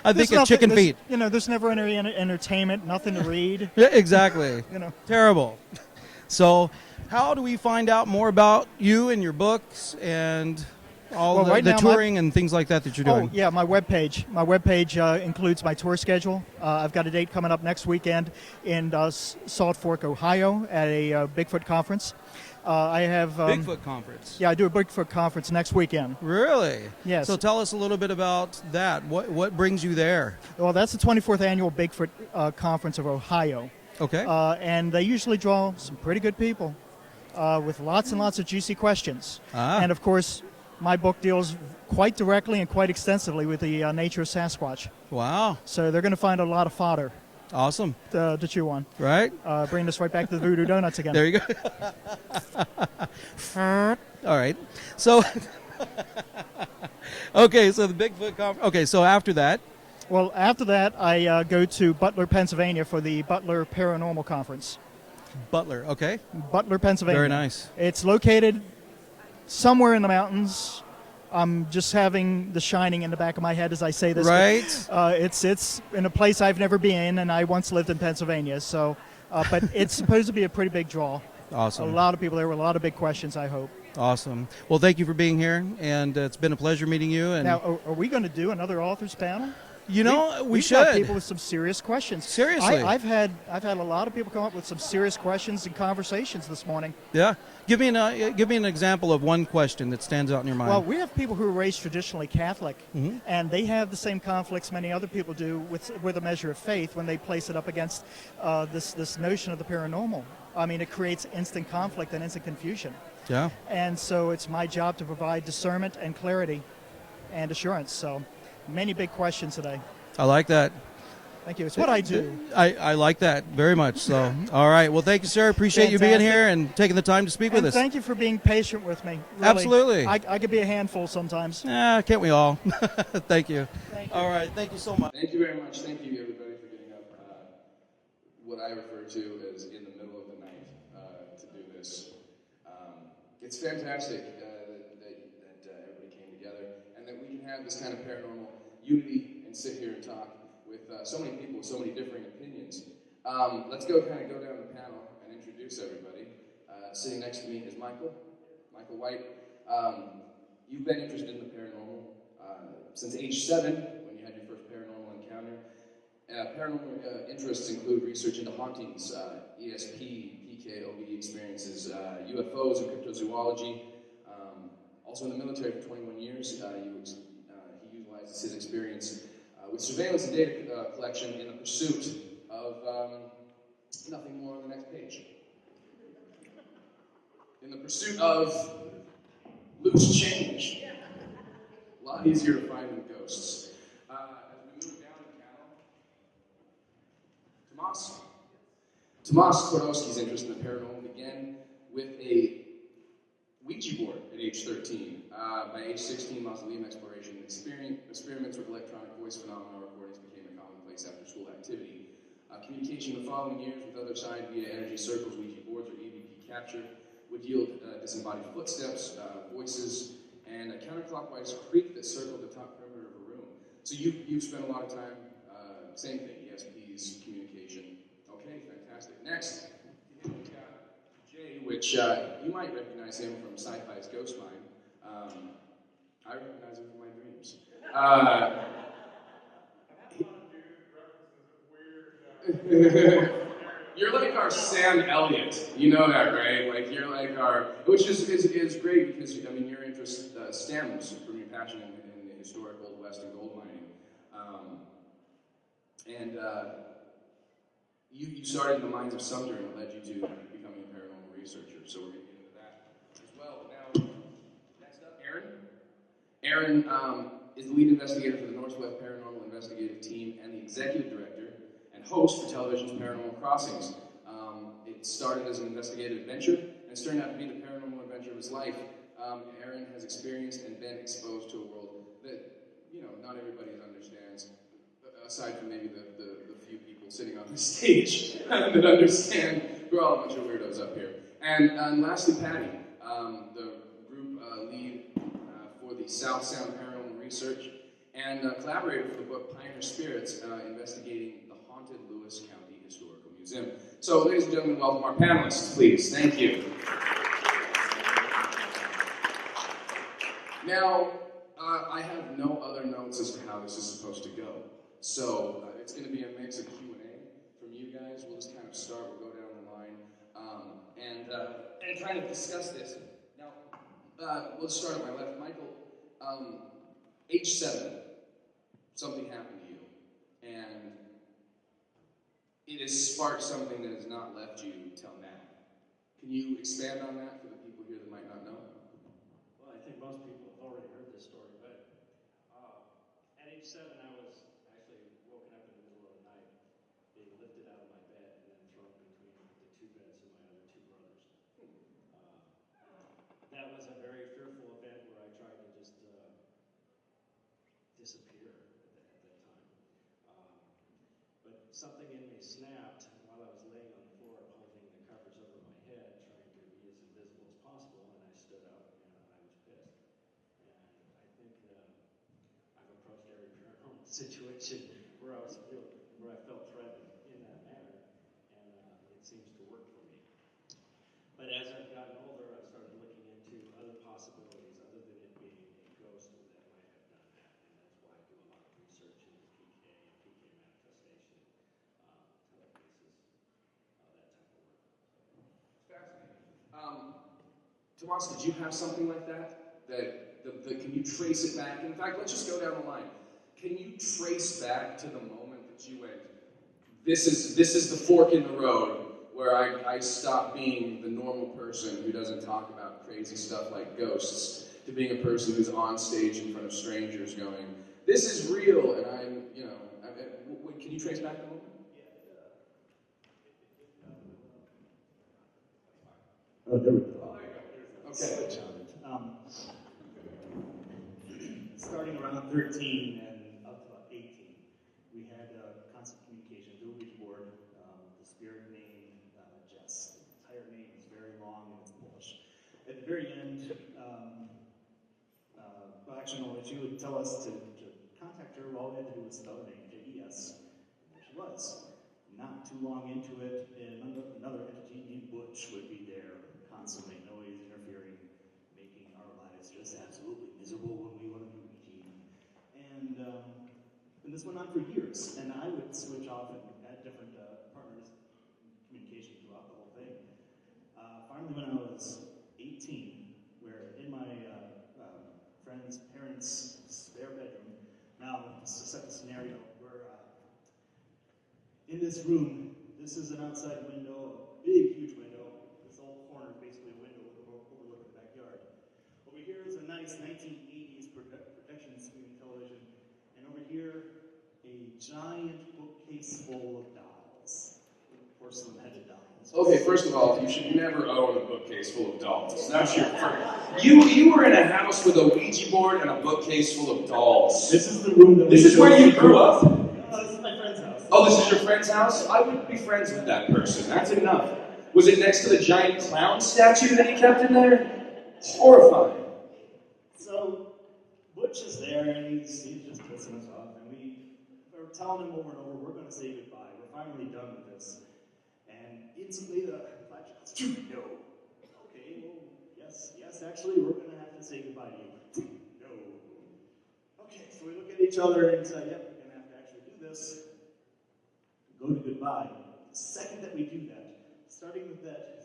I think of chicken feet. There's never any entertainment, nothing to read. Yeah, exactly. You know. Terrible. So, how do we find out more about you and your books and all Well, the, right the now, touring and things like that you're doing? Oh, yeah, my webpage. My webpage includes my tour schedule. I've got a date coming up next weekend in Salt Fork, Ohio at a Bigfoot conference. I have Bigfoot conference. Yeah, I do a Bigfoot conference next weekend. Really? Yes. So tell us a little bit about that. What brings you there? Well, that's the 24th annual Bigfoot conference of Ohio. Okay. And they usually draw some pretty good people with lots and lots of juicy questions. And of course, my book deals quite directly and quite extensively with the nature of Sasquatch. Wow. So they're going to find a lot of fodder. Awesome. To chew on. Right. Bring this right back to the Voodoo Donuts again. There you go. All right. So, okay, so the Bigfoot conference. Okay, so after that? Well, after that, I go to Butler, Pennsylvania for the Butler Paranormal Conference. Butler, okay. Butler, Pennsylvania. Very nice. It's located somewhere in the mountains. I'm just having The Shining in the back of my head as I say this. Right. It's in a place I've never been, and I once lived in Pennsylvania. So, but it's supposed to be a pretty big draw. Awesome. A lot of people there with a lot of big questions, I hope. Awesome. Well, thank you for being here, and it's been a pleasure meeting you. And now, are we going to do another authors panel? We should. Got should. people with some serious questions. Seriously. I've had a lot of people come up with some serious questions and conversations this morning. Yeah. Give me an example of one question that stands out in your mind. Well, we have people who are raised traditionally Catholic, and they have the same conflicts many other people do with a measure of faith when they place it up against this notion of the paranormal. I mean, it creates instant conflict and instant confusion. Yeah. And so it's my job to provide discernment and clarity and assurance. So many big questions today. I like that. Thank you. It's what I do. I like that very much. So, all right. Well, thank you, sir. Appreciate you being here and taking the time to speak with us. Thank you for being patient with me. Really. Absolutely. I could be a handful sometimes. Yeah, can't we all? Thank you. All right. Thank you so much. Thank you very much. Thank you, everybody, for getting up. What I refer to as in the middle of the night to do this. It's fantastic that everybody came together and that we can have this kind of paranormal unity and sit here and talk with so many people with so many differing opinions. Let's go down the panel and introduce everybody. Sitting next to me is Michael White. You've been interested in the paranormal since age 7 when you had your first paranormal encounter. Paranormal interests include research into hauntings, ESP, PK, OBE experiences, UFOs, and cryptozoology. Also in the military for 21 years, he utilizes his experience with surveillance and data collection in the pursuit of nothing more on the next page. In the pursuit of loose change. A lot easier to find than ghosts. As we move down the panel, Tomas Skorowski's interest in the paranormal began with a Ouija board at age 13. By age 16, mausoleum exploration experiments with electronic voice phenomena recordings became a commonplace after-school activity. Communication the following years with other side via energy circles, Ouija boards, or EVP capture would yield disembodied footsteps, voices, and a counterclockwise creak that circled the top perimeter of a room. So you've spent a lot of time, same thing, ESPs, communication. Okay, fantastic. Next, we've got Jay, which you might recognize him from Sci-Fi's Ghost Mine. I recognize him from my dreams. You're like our Sam Elliott, you know that, right? Like you're like our, which is great because I mean your interest stems from your passion in the historic Old West and gold mining, and you started in the mines of Sumter and it led you to becoming a paranormal researcher. So we're going to get into that as well. Now, next up, Aaron. Aaron is the lead investigator for the Northwest Paranormal Investigative Team and the executive director and host for television's Paranormal Crossings. It started as an investigative adventure, and it's turned out to be the paranormal adventure of his life. Aaron has experienced and been exposed to a world that, not everybody understands, aside from maybe the few people sitting on the stage that understand. We're all a bunch of weirdos up here. And lastly, Patty, the group lead for the South Sound Paranormal Research and collaborator for the book Pioneer Spirits, investigating the haunted Lewis County Historical Museum. So, ladies and gentlemen, welcome our panelists, please. Thank you. Now, I have no other notes as to how this is supposed to go. So, it's going to be a mix of Q&A from you guys. We'll just kind of start, we'll go down the line, and kind of discuss this. Now, let's start at my left. Michael, age 7, something happened to you, and it has sparked something that has not left you till now. Can you expand on that for the people here that might not know? Well, I think most people have already heard this story, but at age 7, I was actually woken up in the middle of the night, being lifted out of my bed and then thrown between the 2 beds of my other 2 brothers. That was a very fearful event where I tried to just disappear at that time. But something in me snapped while I was laying on the floor, holding the covers over my head, trying to be as invisible as possible, and I stood up and I was pissed. And I think I've approached every paranormal situation where I felt threatened in that manner, and it seems to work for me. But as I've gotten older, I've started looking into other possibilities other than it being a ghost that might have done that, and that's why I do a lot of research into PK and PK manifestation, telekinesis, that type of work. Fascinating. Tomas, did you have something like that? Can you trace it back? In fact, let's just go down the line. Can you trace back to the moment that you went, this is the fork in the road where I stopped being the normal person who doesn't talk about crazy stuff like ghosts, to being a person who's on stage in front of strangers going, this is real, and can you trace back the moment? Oh, there we go. Oh, there you go. Okay. Switch on it. Starting around 13 and up to about 18, we had constant communication through a Ouija board. The spirit named Jess. The entire name is very long and it's Polish. At the very end, she would tell us to contact her. All we had to do was spell her name, J-E-S, and there she was. Not too long into it, another entity named Butch would be there, constantly noise, interfering, making our lives just absolutely miserable when we went to Ouija. And this went on for years, and I would switch off and add different partners in communication throughout the whole thing. Finally, when I was 18, where in my friend's parents' spare bedroom, now just to set the scenario, we're in this room. This is an outside window, a big, huge window. This whole corner is basically a window overlooking the backyard. Over here is a nice 1980s projection screen television, and over here, a giant bookcase full of dolls, porcelain-headed dolls. Okay, first of all, you should never own a bookcase full of dolls. That's your first. You were in a house with a Ouija board and a bookcase full of dolls. This is the room that This is where you grew up? This is my friend's house. Oh, this is your friend's house? I wouldn't be friends with that person. That's enough. Was it next to the giant clown statue that he kept in there? Horrifying. So, Butch is there, and he's just pissing us off, and we're telling him over and over, we're going to say goodbye. We're finally done with this. And instantly the flash goes, no. Okay, well, yes, actually, we're going to have to say goodbye to you. No. Okay, so we look at each other and say, yep, we're going to have to actually do this. Go to goodbye. The second that we do that, starting with that,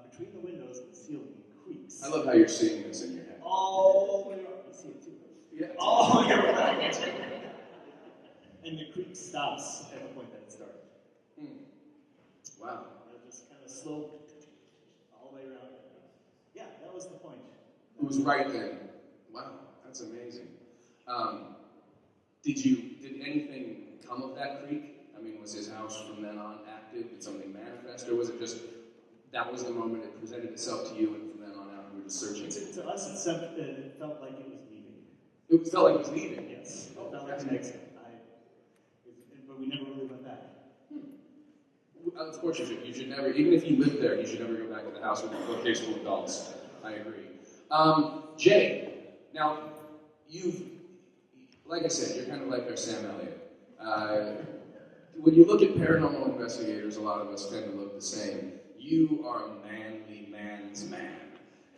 between the windows and the ceiling creaks. I love how you're seeing this in your head. All the way up. You see it too. Yeah. All the way around. And the creek stops at the point that it started. Wow. It just kind of slowed all the way around. Yeah, that was the point. It was right then. Wow, that's amazing. Did anything come of that creek? I mean, was his house from then on active? Did something manifest? Or was it just, that was the moment it presented itself to you, and from then on out you were just searching? To us, it felt like it was leaving. It felt like it was leaving? Yes. It felt like an exit. But we never really went back. Of course you should never, even if you lived there, you should never go back to the house with a bookcase full of dolls. I agree. Jay, now, like I said, you're kind of like our Sam Elliott. When you look at paranormal investigators, a lot of us tend to look the same. You are a manly man's man.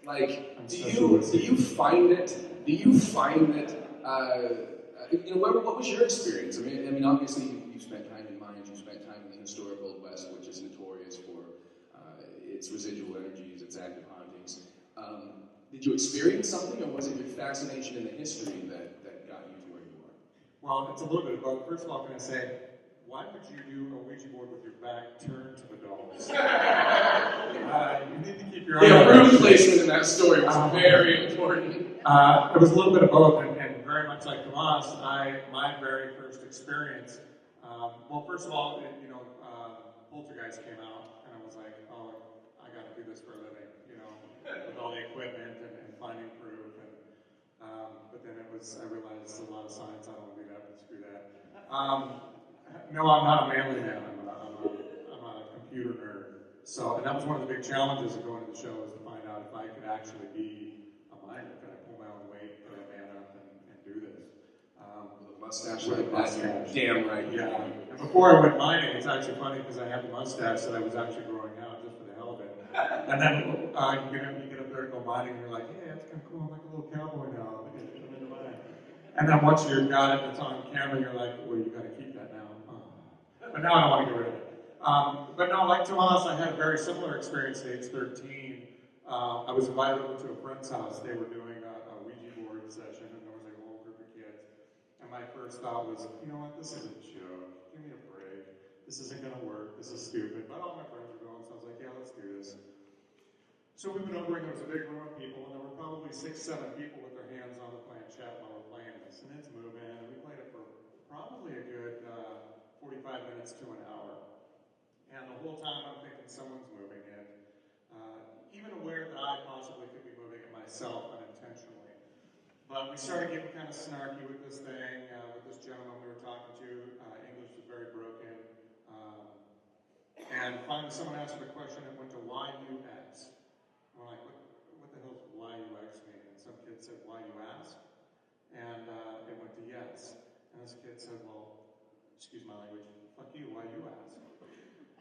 Like, do you find it? Do you find that? What was your experience? I mean, obviously you spent time in mines. You spent time in the historical West, which is notorious for its residual energies, its active hauntings. Did you experience something, or was it your fascination in the history that got you to where you are? Well, it's a little bit of both. First of all, can I say, why would you do a Ouija board with your back turned to the dolls? You need to keep your eye on room placement in that story was very important. It was a little bit of both, and very much like Tomas, my very first experience. Well, first of all, Poltergeist came out, and I was like, oh, I got to do this for a living, with all the equipment and finding proof. But then I realized a lot of science. I don't want to do that, but screw that. No, I'm not a manly man. I'm a computer nerd. So, and that was one of the big challenges of going to the show, was to find out if I could actually be a miner. Could I pull my own weight? Could I man up and do this? With a mustache like that, you're damn right. Yeah. And before I went mining, it's actually funny because I had the mustache that I was actually growing out just for the hell of it. And then you get up there and go mining, and you're like, hey, that's kind of cool. I'm like a little cowboy now. I'm into mining. And then once you've got it, it's on camera, you're like, well, you got to keep that now. But now I don't want to get rid of it. But no, like Tomas, I had a very similar experience at age 13. I was invited over to a friend's house. They were doing a Ouija board session, and there was a whole group of kids. And my first thought was, you know what, this is a joke. Give me a break. This isn't going to work. This is stupid. But all my friends were going, so I was like, yeah, let's do this. So we went over, and there was a big room of people, and there were probably 6, 7 people with their hands on the planchette while we're playing this. And it's moving, and we played it for probably a good 45 minutes to an hour. And the whole time I'm thinking someone's moving it. Even aware that I possibly could be moving it myself unintentionally. But we started getting kind of snarky with this thing, with this gentleman we were talking to. English was very broken. And finally someone asked me a question that went to why you ask? I'm like, what the hell does why you ask mean? And some kid said, why you ask? And it went to yes. And this kid said, well, excuse my language, fuck you, why you ask?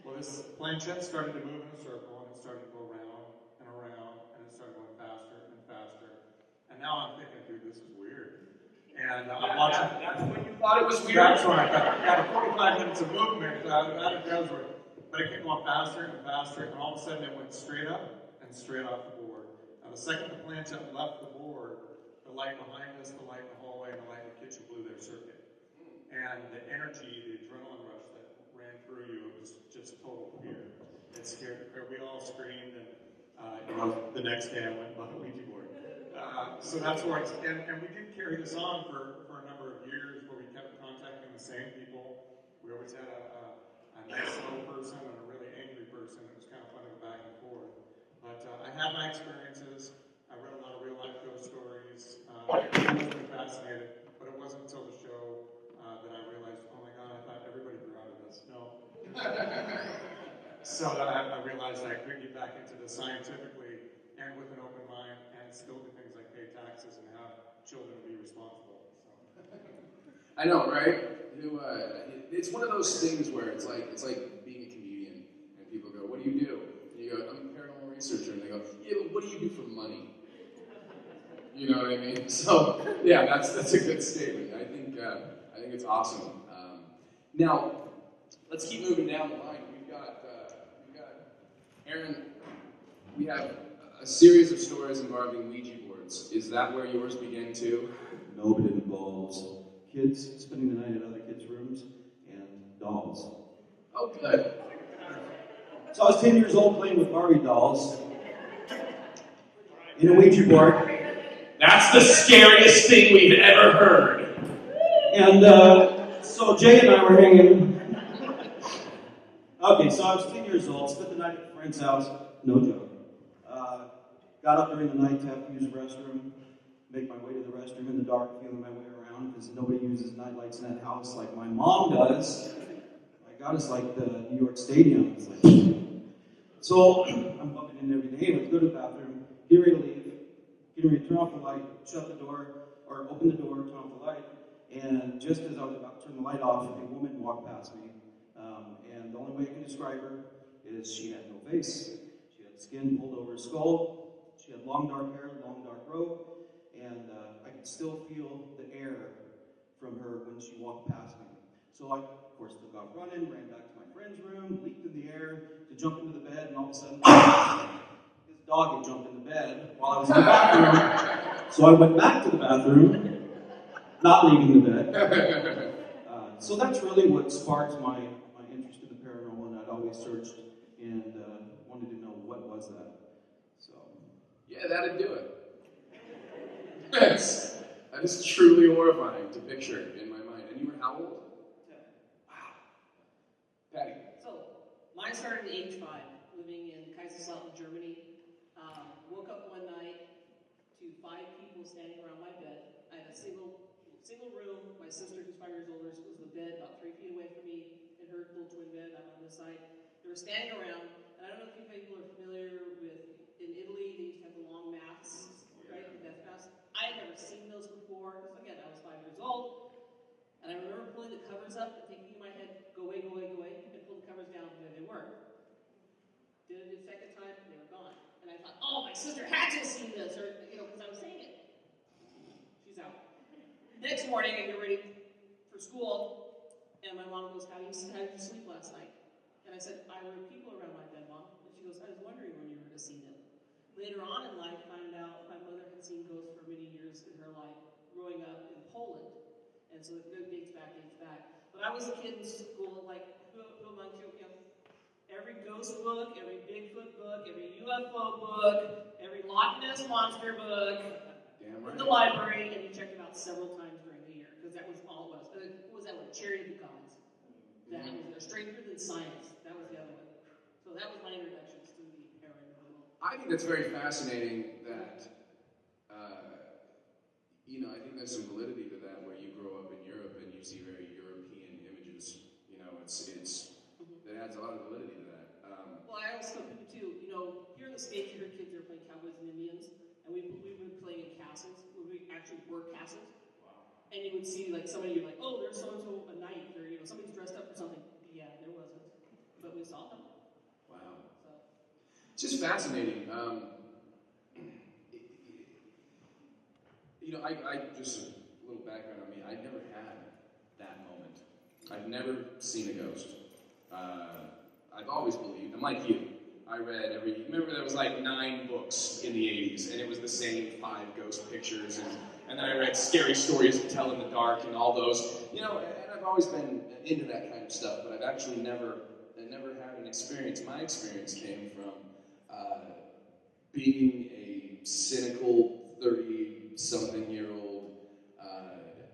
Well, this planchette started to move in a circle, and it started to go around and around, and it started going faster and faster. And now I'm thinking, dude, this is weird. And I'm watching. That's when you thought it was weird? That's when I got 45 minutes of movement out of Desert. But it kept going faster and faster, and all of a sudden it went straight up and straight off the board. Now, the second the planchette left the board, the light behind us, the light in the hallway, and the light in the kitchen blew their circuit. And the energy, the adrenaline rush that ran through you, it was just total fear. It scared the crap. We all screamed, and the next day I went and bought a Ouija board. So that's where it's, and we did carry this on for a number of years, where we kept contacting the same people. We always had a nice little person and a really angry person. It was kind of fun to go back and forth. But I had my experiences. I read a lot of real life ghost stories. I was really fascinated, but it wasn't until the show that I realized, oh my God, I thought everybody grew out of this. No. So I realized I could get back into this scientifically and with an open mind and still do things like pay taxes and have children and be responsible. So. I know, right? It's one of those things where it's like being a comedian, and people go, "What do you do?" And you go, "I'm a paranormal researcher," and they go, "Yeah, but what do you do for money?" You know what I mean? So yeah, that's a good statement. I think it's awesome. Now, let's keep moving down the line. We've got Aaron. We have a series of stories involving Ouija boards. Is that where yours began too? No, but it involves kids spending the night at other kids' rooms and dolls. Oh, good. So I was 10 years old playing with Barbie dolls in a Ouija board. That's the scariest thing we've ever heard. And so Jay and I were hanging. Okay, so I was 10 years old, spent the night at a friend's house, no joke. Got up during the night to have to use the restroom, make my way to the restroom in the dark, feeling my way around, because nobody uses nightlights in that house like my mom does. My God, it's like the New York Stadium. It's like, so I'm bumping in every day, let's go to the bathroom, get ready to leave, get ready to turn off the light, shut the door, or open the door, turn off the light, And just as I was about to turn the light off, a woman walked past me. And the only way I can describe her is she had no face. She had skin pulled over her skull. She had long dark hair, long dark robe. And I could still feel the air from her when she walked past me. So I, of course, took off running, ran back to my friend's room, leaped in the air to jump into the bed, and all of a sudden, his dog had jumped in the bed while I was in the bathroom. So I went back to the bathroom, not leaving the bed. So that's really what sparked my interest in the paranormal, and I'd always searched and wanted to know what was that. So Yeah, that'd do it. That is truly horrifying to picture in my mind. And you were how old? 10. Wow. Patty. So, mine started at age 5, living in Kaiserslautern, Germany. Woke up one night to 5 people standing around my bed. I had a single room. My sister, who's 5 years older, was in the bed about 3 feet away from me in her little twin bed. I'm on this side. They were standing around, and I don't know if you people are familiar with, in Italy, they used to have the long masks, right? The death masks. I had never seen those before, because again, I was 5 years old. And I remember pulling the covers up and thinking in my head, go away, go away, go away, and pull the covers down, and there they were. Did it a second time, they were gone. And I thought, oh, my sister had to have seen this, or, because I was saying it. She's out. Next morning, I get ready for school, and my mom goes, how did you sleep last night? And I said, there were people around my bed, Mom. And she goes, I was wondering when you were going to see them. Later on in life, found out my mother had seen ghosts for many years in her life, growing up in Poland. And so it dates back. But I was a kid in school, like, who among you, every ghost book, every Bigfoot book, every UFO book, every Loch Ness Monster book, in the library, and you checked them out several times during the year, because that was all it was. What was that one? Charity of the Gods. That was it. Stranger Than Science. That was the other one. So that was my introductions to the paranormal. I think that's very fascinating that, I think there's some validity to that where you grow up in Europe and you see very European images. That adds a lot of validity to that. Well, I always tell people too, here in the States, you hear kids are playing cowboys and Indians, and we've been playing in castles, where we actually were castles. Wow. And you would see, like, somebody, you're like, oh, there's so-and-so a knight, or, somebody's dressed up for something. Yeah, there wasn't. But we saw them. Wow. So. It's just fascinating. I just a little background on me. I never had that moment. I've never seen a ghost. I've always believed, and like you, I read remember there was like 9 books in the 80s, and it was the same 5 ghost pictures, and then I read Scary Stories to Tell in the Dark and all those, and I've always been into that kind of stuff, but I've actually never had an experience. My experience came from being a cynical 30-something-year-old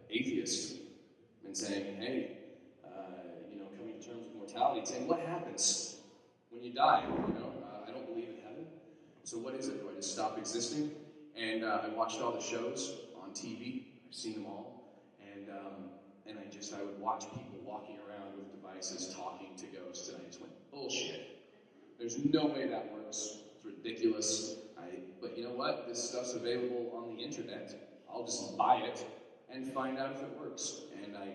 atheist and saying, hey, coming to terms with mortality, saying, what happens when you die? I don't believe in heaven. So what is it? Do I just stop existing? And I watched all the shows on TV. I've seen them all. And I would watch people walking around with devices talking to ghosts, and I just went, bullshit. There's no way that works. It's ridiculous. But you know what? This stuff's available on the internet. I'll just buy it and find out if it works. And I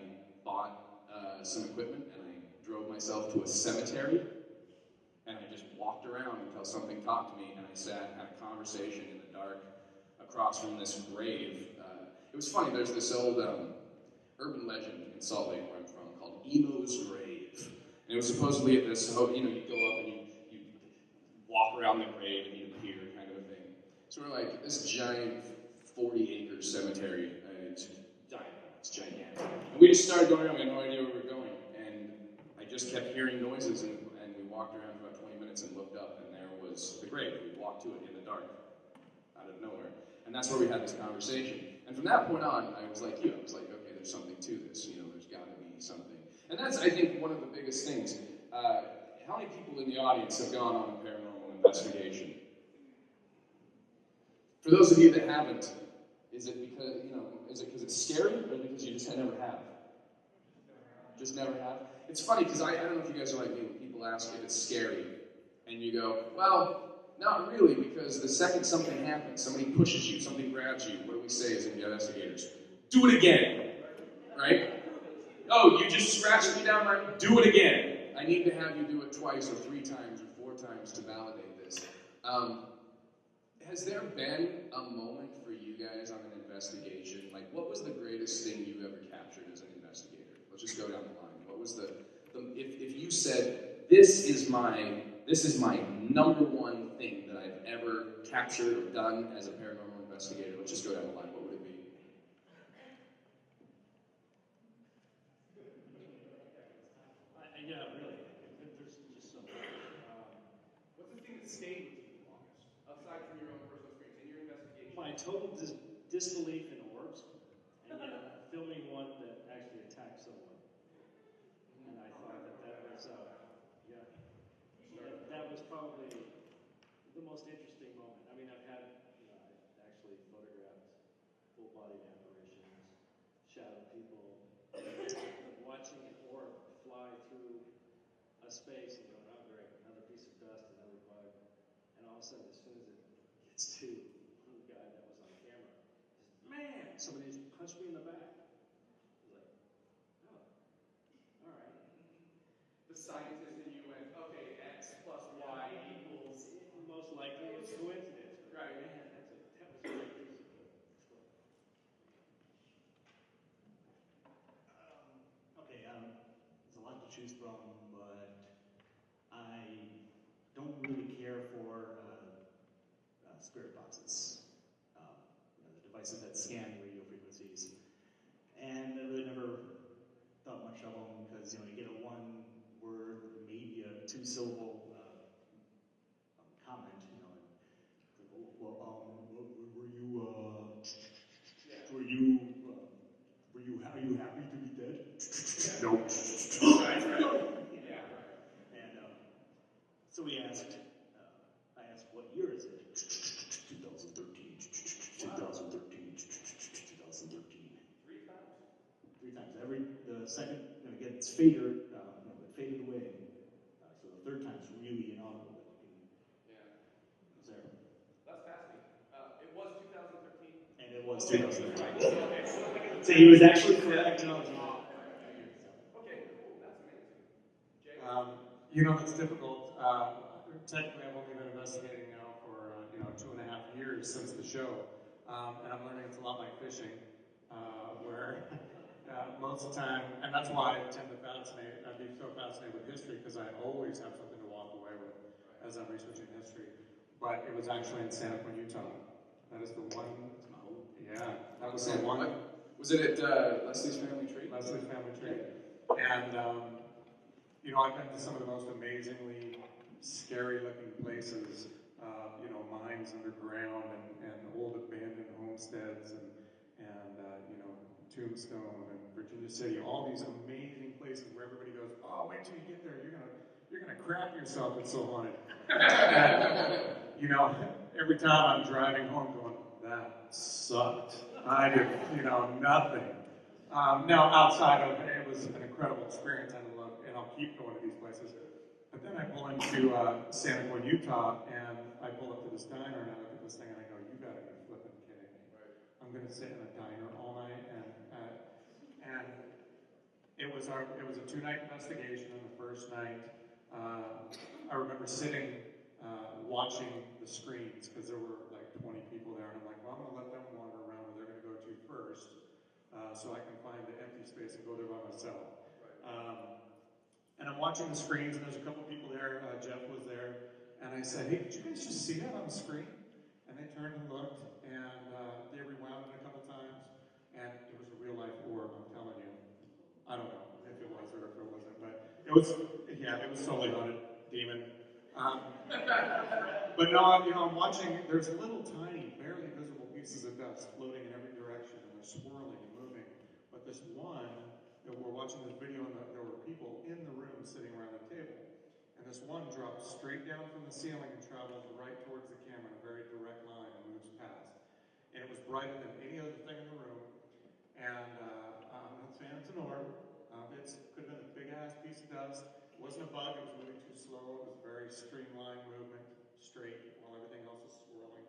bought some equipment, and I drove myself to a cemetery, and I just walked around until something talked to me, and I sat and had a conversation in the dark across from this grave. It was funny, there's this old urban legend in Salt Lake, where I'm from, called Emo's Grave. And it was supposedly at this, you go up and you walk around the grave and you appear, kind of a thing. So we're like, this giant 40-acre cemetery, it's gigantic. And we just started going around, we had no idea where we were going. And I just kept hearing noises, and we walked around for about 20 minutes and looked up, and there was the grave. We walked to it in the dark, out of nowhere. And that's where we had this conversation. And from that point on, I was like you. I was like, okay, there's something to this. There's got to be something. And that's, I think, one of the biggest things. How many people in the audience have gone on a paranormal investigation? For those of you that haven't, is it because it's scary, or because you just never have? Just never have? It's funny, because I don't know if you guys are like me, when people ask if it's scary, and you go, well, not really, because the second something happens, somebody pushes you, something grabs you, what do we say as investigators? Do it again! right? Oh, you just scratched me down my. Do it again. I need to have you do it twice or 3 times or 4 times to validate this. Has there been a moment for you guys on an investigation? Like, what was the greatest thing you've ever captured as an investigator? Let's just go down the line. What was the if you said this is my number one thing that I've ever captured or done as a paranormal investigator? Let's just go down the line. What would it be? Yeah, really. There's just so much. What's the thing that stayed with you the longest, aside from your own personal experience in your investigation? My total disbelief in orbs, and then filming one that actually attacked someone. And I thought that was, that was probably the most interesting moment. I mean, I've had, I've actually photographed full-body apparitions, shadow people, watching an orb fly through a space and going, oh great, another piece of dust, another bug. And all of a sudden, as soon as it gets to the guy that was on camera, just, man, somebody just punched me in the back. I was like, oh, all right. The scientist and you went, okay, X plus Y equals. Most likely it's coincidence. Right. Man, that was a great piece of Okay, there's a lot to choose from, but I don't really care for spirit boxes, the devices that scan radio frequencies. And I really never thought much of them because, you get a one-word, maybe a two-syllable comment, and it's like, oh, well, are you happy to be dead? No. And so we asked, I asked, what year is it? 2013, 2013, 2013. 3 times. 3 times. The second, again, it's faded, it faded away. So the third time's really inaudible. Yeah. It was there. That's fascinating. It was 2013. And it was 2013. So he was actually correct. Okay, cool. That's amazing. Jay? It's difficult. Technically, I've only been investigating now for 2.5 years since the show, and I'm learning it's a lot like fishing, where most of the time, and that's why I tend to I'd be so fascinated with history because I always have something to walk away with as I'm researching history. But it was actually in Santa Cruz, Utah. That is the one. Yeah, that was the one. Was it at Leslie's Family Tree? Leslie's Family Tree. And, I've been to some of the most amazingly scary-looking places, mines underground and old abandoned homesteads and Tombstone and Virginia City, all these amazing places where everybody goes, oh, wait till you get there, you're gonna crap yourself, it's so haunted. And, every time I'm driving home going, that sucked. I did, nothing. Now, outside of it was an incredible experience, and I'll keep going to these places. But then I pull into Santa Cruz, Utah, and I pull up to this diner, and I look at this thing, and I go, you gotta be flipping kidding me. Right. I'm gonna sit in a diner all night, and it was a 2-night investigation. On the first night, I remember sitting, watching the screens, because there were like 20 people there, and I'm like, well, I'm gonna let them wander around where they're gonna go to first, so I can find the empty space and go there by myself. Right. And I'm watching the screens, and there's a couple people there. Jeff was there, and I said, hey, did you guys just see that on the screen? And they turned and looked, and they rewound it a couple times, and it was a real-life orb, I'm telling you. I don't know if it was or if it wasn't, but it was totally haunted, demon. But no, I'm watching, there's little tiny, barely visible pieces of dust floating in every direction, and they're swirling and moving. But this one, we're watching this video, and there were people in the room sitting around the table. And this one drops straight down from the ceiling and travels right towards the camera in a very direct line and moves past. And it was brighter than any other thing in the room. And I'm not saying it's an orb. It could have been a big-ass piece of dust. It wasn't a bug. It was moving too slow. It was a very streamlined movement, straight, while everything else was swirling.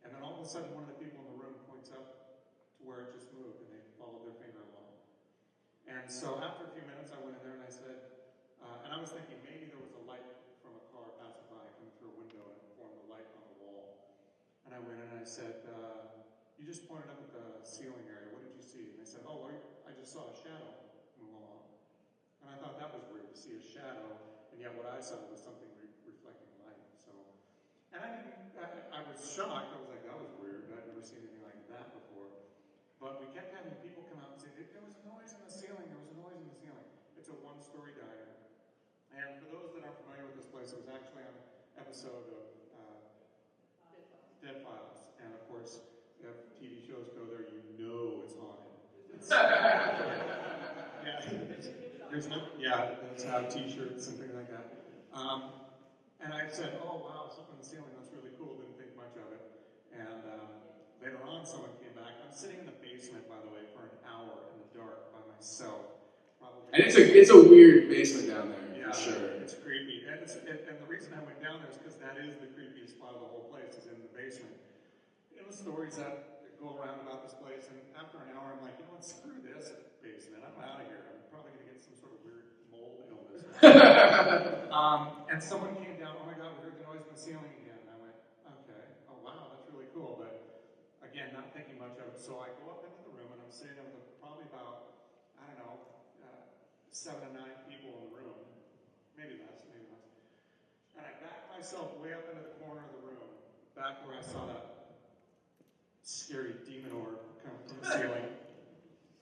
And then all of a sudden, one of the people in the room points up to where it just moved, and they followed their finger along. And so after a few minutes, I went in there and I said, and I was thinking maybe there was a light from a car passing by coming through a window and it formed a light on the wall. And I went in and I said, you just pointed up at the ceiling area. What did you see? And they said, oh, I just saw a shadow move along. And I thought that was weird to see a shadow, and yet what I saw was something reflecting light. So, and I was shocked. I was like, that was weird. I'd never seen anything like that before. But we kept having people come out and say, there was a noise in the ceiling. There was a noise in the ceiling. It's a one-story diner. And for those that aren't familiar with this place, it was actually on an episode of Dead Files. And of course, if TV shows go there, you know it's haunted. Let's have T-shirts and things like that. And I said, oh wow, something in the ceiling, that's really cool. Didn't think much of it. And later on, someone came back. I'm sitting in the basement, by the way, for an hour in the dark by myself. Probably. And it's a weird basement down there, Yeah, for sure. It's creepy. And the reason I went down there is because that is the creepiest spot of the whole place, is in the basement. It was stories that go around about this place, and after an hour, I'm like, you know what, screw this basement. I'm out of here. I'm probably going to get some sort of weird mold illness. And someone came down, oh my God, we heard the noise in the ceiling again. And I went, okay, oh wow, that's really cool. But again, not thinking much of it. So I go up into the room, and I'm sitting there with probably about, I don't know, 7 to 9 people in the room. Maybe less. And I back myself way up into the corner of the room, back where I saw that scary demon orb come from the ceiling.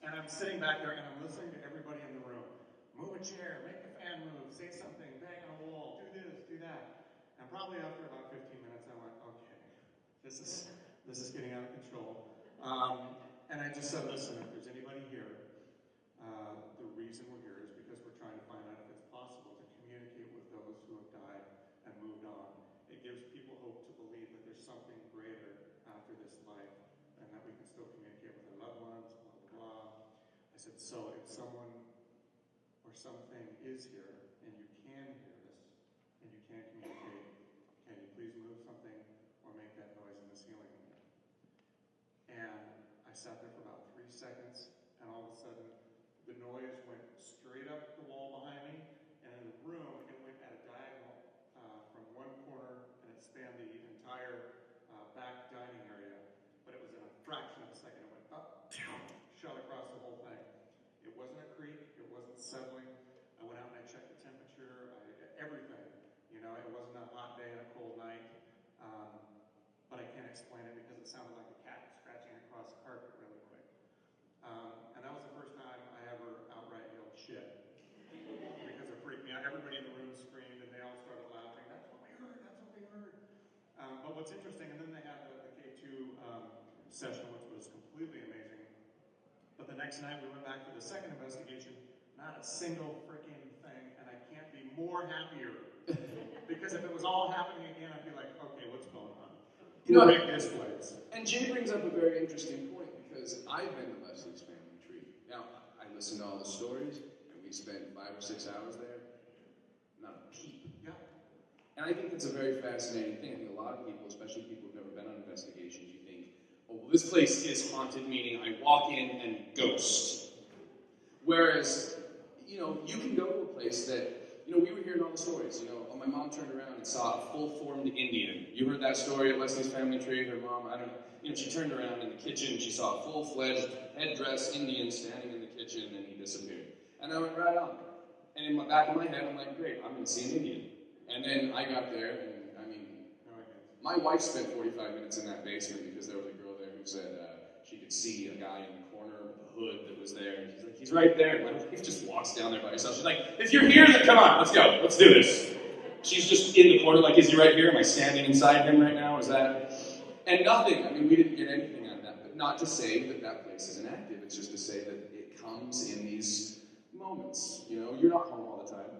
And I'm sitting back there and I'm listening to everybody in the room. Move a chair, make the fan move, say something, bang on a wall, do this, do that. And probably after about 15 minutes, I went, okay, this is getting out of control. And I just said, listen, if there's anybody here, the reason we're here is because we're trying to find out if it's possible to communicate with those who have died and moved on. It gives people hope to believe that there's something greater after this life and that we can still communicate with our loved ones, blah, blah, blah. I said, so if someone or something is here and you can hear this and you can communicate, can you please move something or make that noise in the ceiling again? And I sat there for about 3 seconds, and all of a sudden the noise went straight up the wall behind me, and in the room it went at a diagonal from one corner, and it spanned the entire back dining area, but it was in a fraction of a second. It went up, shot across the whole thing. It wasn't a creak, it wasn't settling. I went out and I checked the temperature, everything. You know, it wasn't a hot day and a cold night, but I can't explain it because it sounded like a cat scratching across the carpet really quick. And that was the first time I ever outright yelled shit because it freaked me out. Everybody in the room screamed and they all started laughing. That's what we heard, that's what we heard. But what's interesting, and then they had the K2 session, which was completely amazing. But the next night we went back for the second investigation, not a single freaking thing, and I can't be more happier. Because if it was all happening again, I'd be like, okay, what's going on? You know, Break this place. And Jay brings up a very interesting point, because I've been to Leslie's family tree. Now, I listened to all the stories, and we spent 5 or 6 hours there. Not a peep. Yeah. And I think it's a very fascinating thing. I think a lot of people, especially people who've never been on investigations, you think, oh, well, this place is haunted, meaning I walk in and ghost. Whereas, you know, you can go to a place that, you know, we were hearing all the stories. You know, my mom turned around and saw a full-formed Indian. You heard that story at Leslie's family tree? Her mom, I don't know. You know, she turned around in the kitchen and she saw a full-fledged headdress Indian standing in the kitchen, and he disappeared. And I went right on. And in the back of my head, I'm like, great, I'm going to see an Indian. And then I got there, and I mean, my wife spent 45 minutes in that basement because there was a girl there who said she could see a guy in the corner with a hood that was there. And she's like, he's right there. And my wife just walks down there by herself. She's like, if you're here, then come on, let's go. Let's do this. She's just in the corner, like, is he right here? Am I standing inside him right now? Is that? And nothing. I mean, we didn't get anything on that. But not to say that that place isn't active. It's just to say that it comes in these moments. You know, you're not home all the time,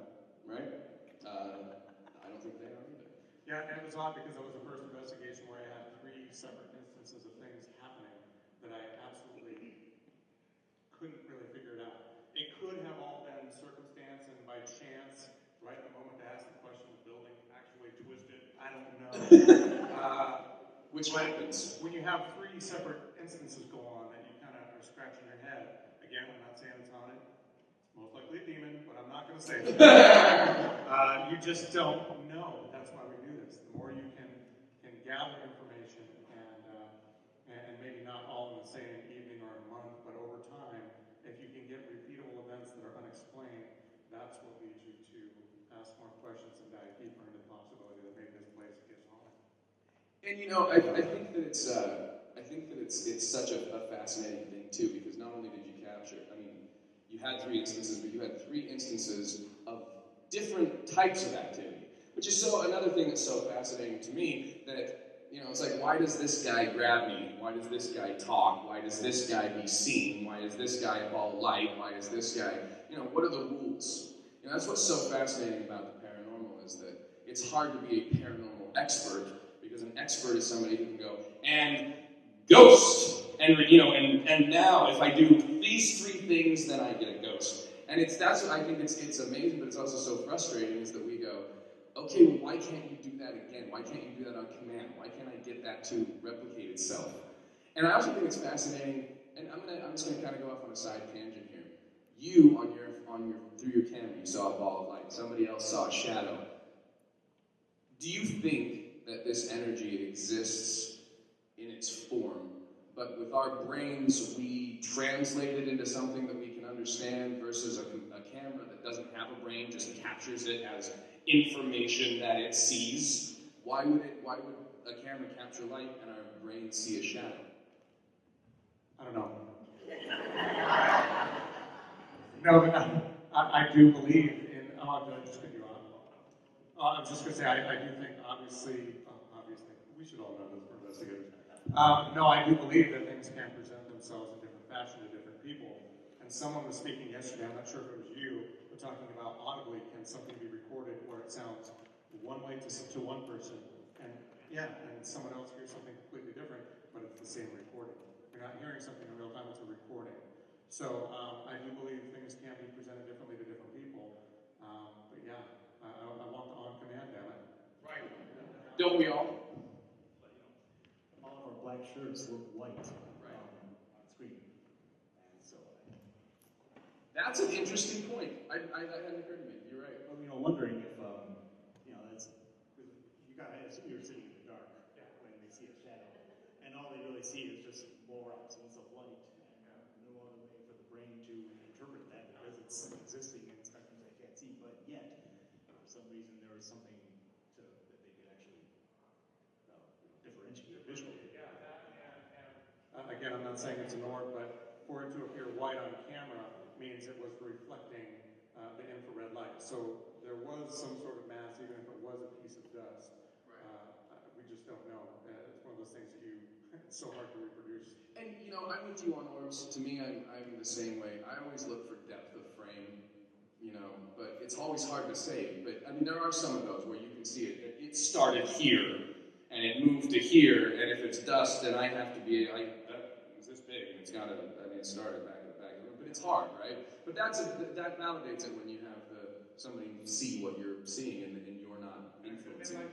right? I don't think they are either. Yeah, and it was odd because it was the first investigation where I had 3 separate instances of things happening that I absolutely couldn't really figure it out. It could have all been circumstance and by chance, right in the moment to ask the question, the building actually twisted. I don't know. Which happens. When you have 3 separate instances go on and you kind of are scratching your head, again, I'm not saying it's haunted, most likely a demon, but I'm not going to say that. You just don't know. That's why we do this. The more you can gather information and maybe not all in the same evening or a month, but over time, if you can get repeatable events that are unexplained, that's what leads you to ask more questions and dive deeper into the possibility that maybe this place is home. And I think that it's such a fascinating thing too, because not only did you capture, you had 3 instances, but you had 3 instances of different types of activity, which is another thing that's so fascinating to me that, it's like, why does this guy grab me? Why does this guy talk? Why does this guy be seen? Why does this guy ball light? Why does this guy, what are the rules? That's what's so fascinating about the paranormal, is that it's hard to be a paranormal expert, because an expert is somebody who can go, and ghost! And now if I do these 3 things, then I get a ghost. And that's what I think it's amazing, but it's also so frustrating, is that we go, okay, well, why can't you do that again? Why can't you do that on command? Why can't I get that to replicate itself? And I also think it's fascinating, and I'm just gonna kind of go off on a side tangent here. You through your camera, you saw a ball of light. Somebody else saw a shadow. Do you think that this energy exists in its form, but with our brains we translate it into something that we can understand, versus a camera that doesn't have a brain, just captures it as information that it sees? Why would a camera capture light and our brains see a shadow? I don't know. No, but I do believe in. Oh, I'm just going to go on. I was just going to say, I do think, obviously, we should all know this, we're investigators. No, I do believe that things can present themselves in different fashion to different people. And someone was speaking yesterday, I'm not sure if it was you, but talking about audibly, can something be recorded where it sounds one way to one person, and someone else hears something completely different, but it's the same recording. You're not hearing something in real time, it's a recording. So I do believe things can be presented differently to different people. But yeah, I want the on-command, damn it. Right. Don't we all? All of our black shirts look white on screen. And so that's an interesting point. I hadn't occurred to me. You're right. I'm wondering if that's, you guys, you're sitting in the dark when they see a shadow, and all they really see is just more absence of light, and no other way for the brain to interpret that, because it's existing in spectrums they can't see. But yet, for some reason, there is something that they could actually differentiate visually. Again, I'm not saying it's an orb, but for it to appear white on camera means it was reflecting the infrared light. So there was some sort of mass, even if it was a piece of dust. We just don't know. It's one of those things it's so hard to reproduce. And I'm with you on orbs. To me, I'm the same way. I always look for depth of frame, but it's always hard to say. But there are some of those where you can see it. It started here, and it moved to here, and if it's dust, then I have to be it's this big, and it's got to. It started back in the back of the room. But it's hard, right? But that validates it when you have somebody see what you're seeing, and you're not influencing it.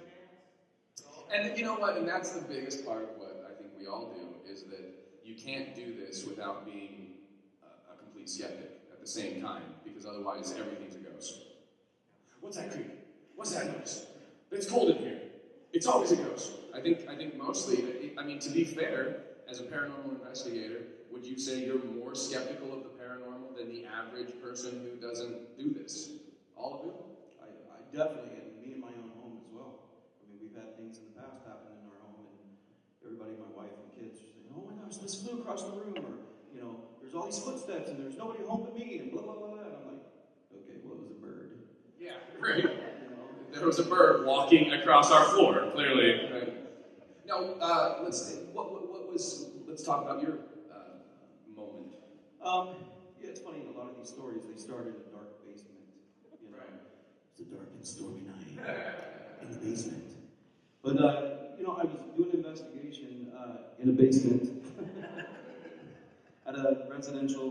And you know what? And that's the biggest part of what I think we all do, is that you can't do this without being a complete skeptic at the same time, because otherwise everything's a ghost. What's that creak? What's that noise? It's cold in here. It's always a ghost. I think mostly, to be fair, as a paranormal investigator, would you say you're more skeptical of the paranormal than the average person who doesn't do this? All of you? I definitely, and me in my own home as well. We've had things in the past happen in our home, and everybody, my wife and kids, are saying, "Oh my gosh, this flew across the room," or there's all these footsteps, and there's nobody home but me, and blah blah blah. And I'm like, okay, well, it was a bird. Yeah, right. There was a bird walking across our floor, clearly. Right. Now, let's see. Let's talk about your moment. Yeah, it's funny. A lot of these stories, they start in a dark basement. Right. It's a dark and stormy night in the basement. But I was doing an investigation in a basement at a residential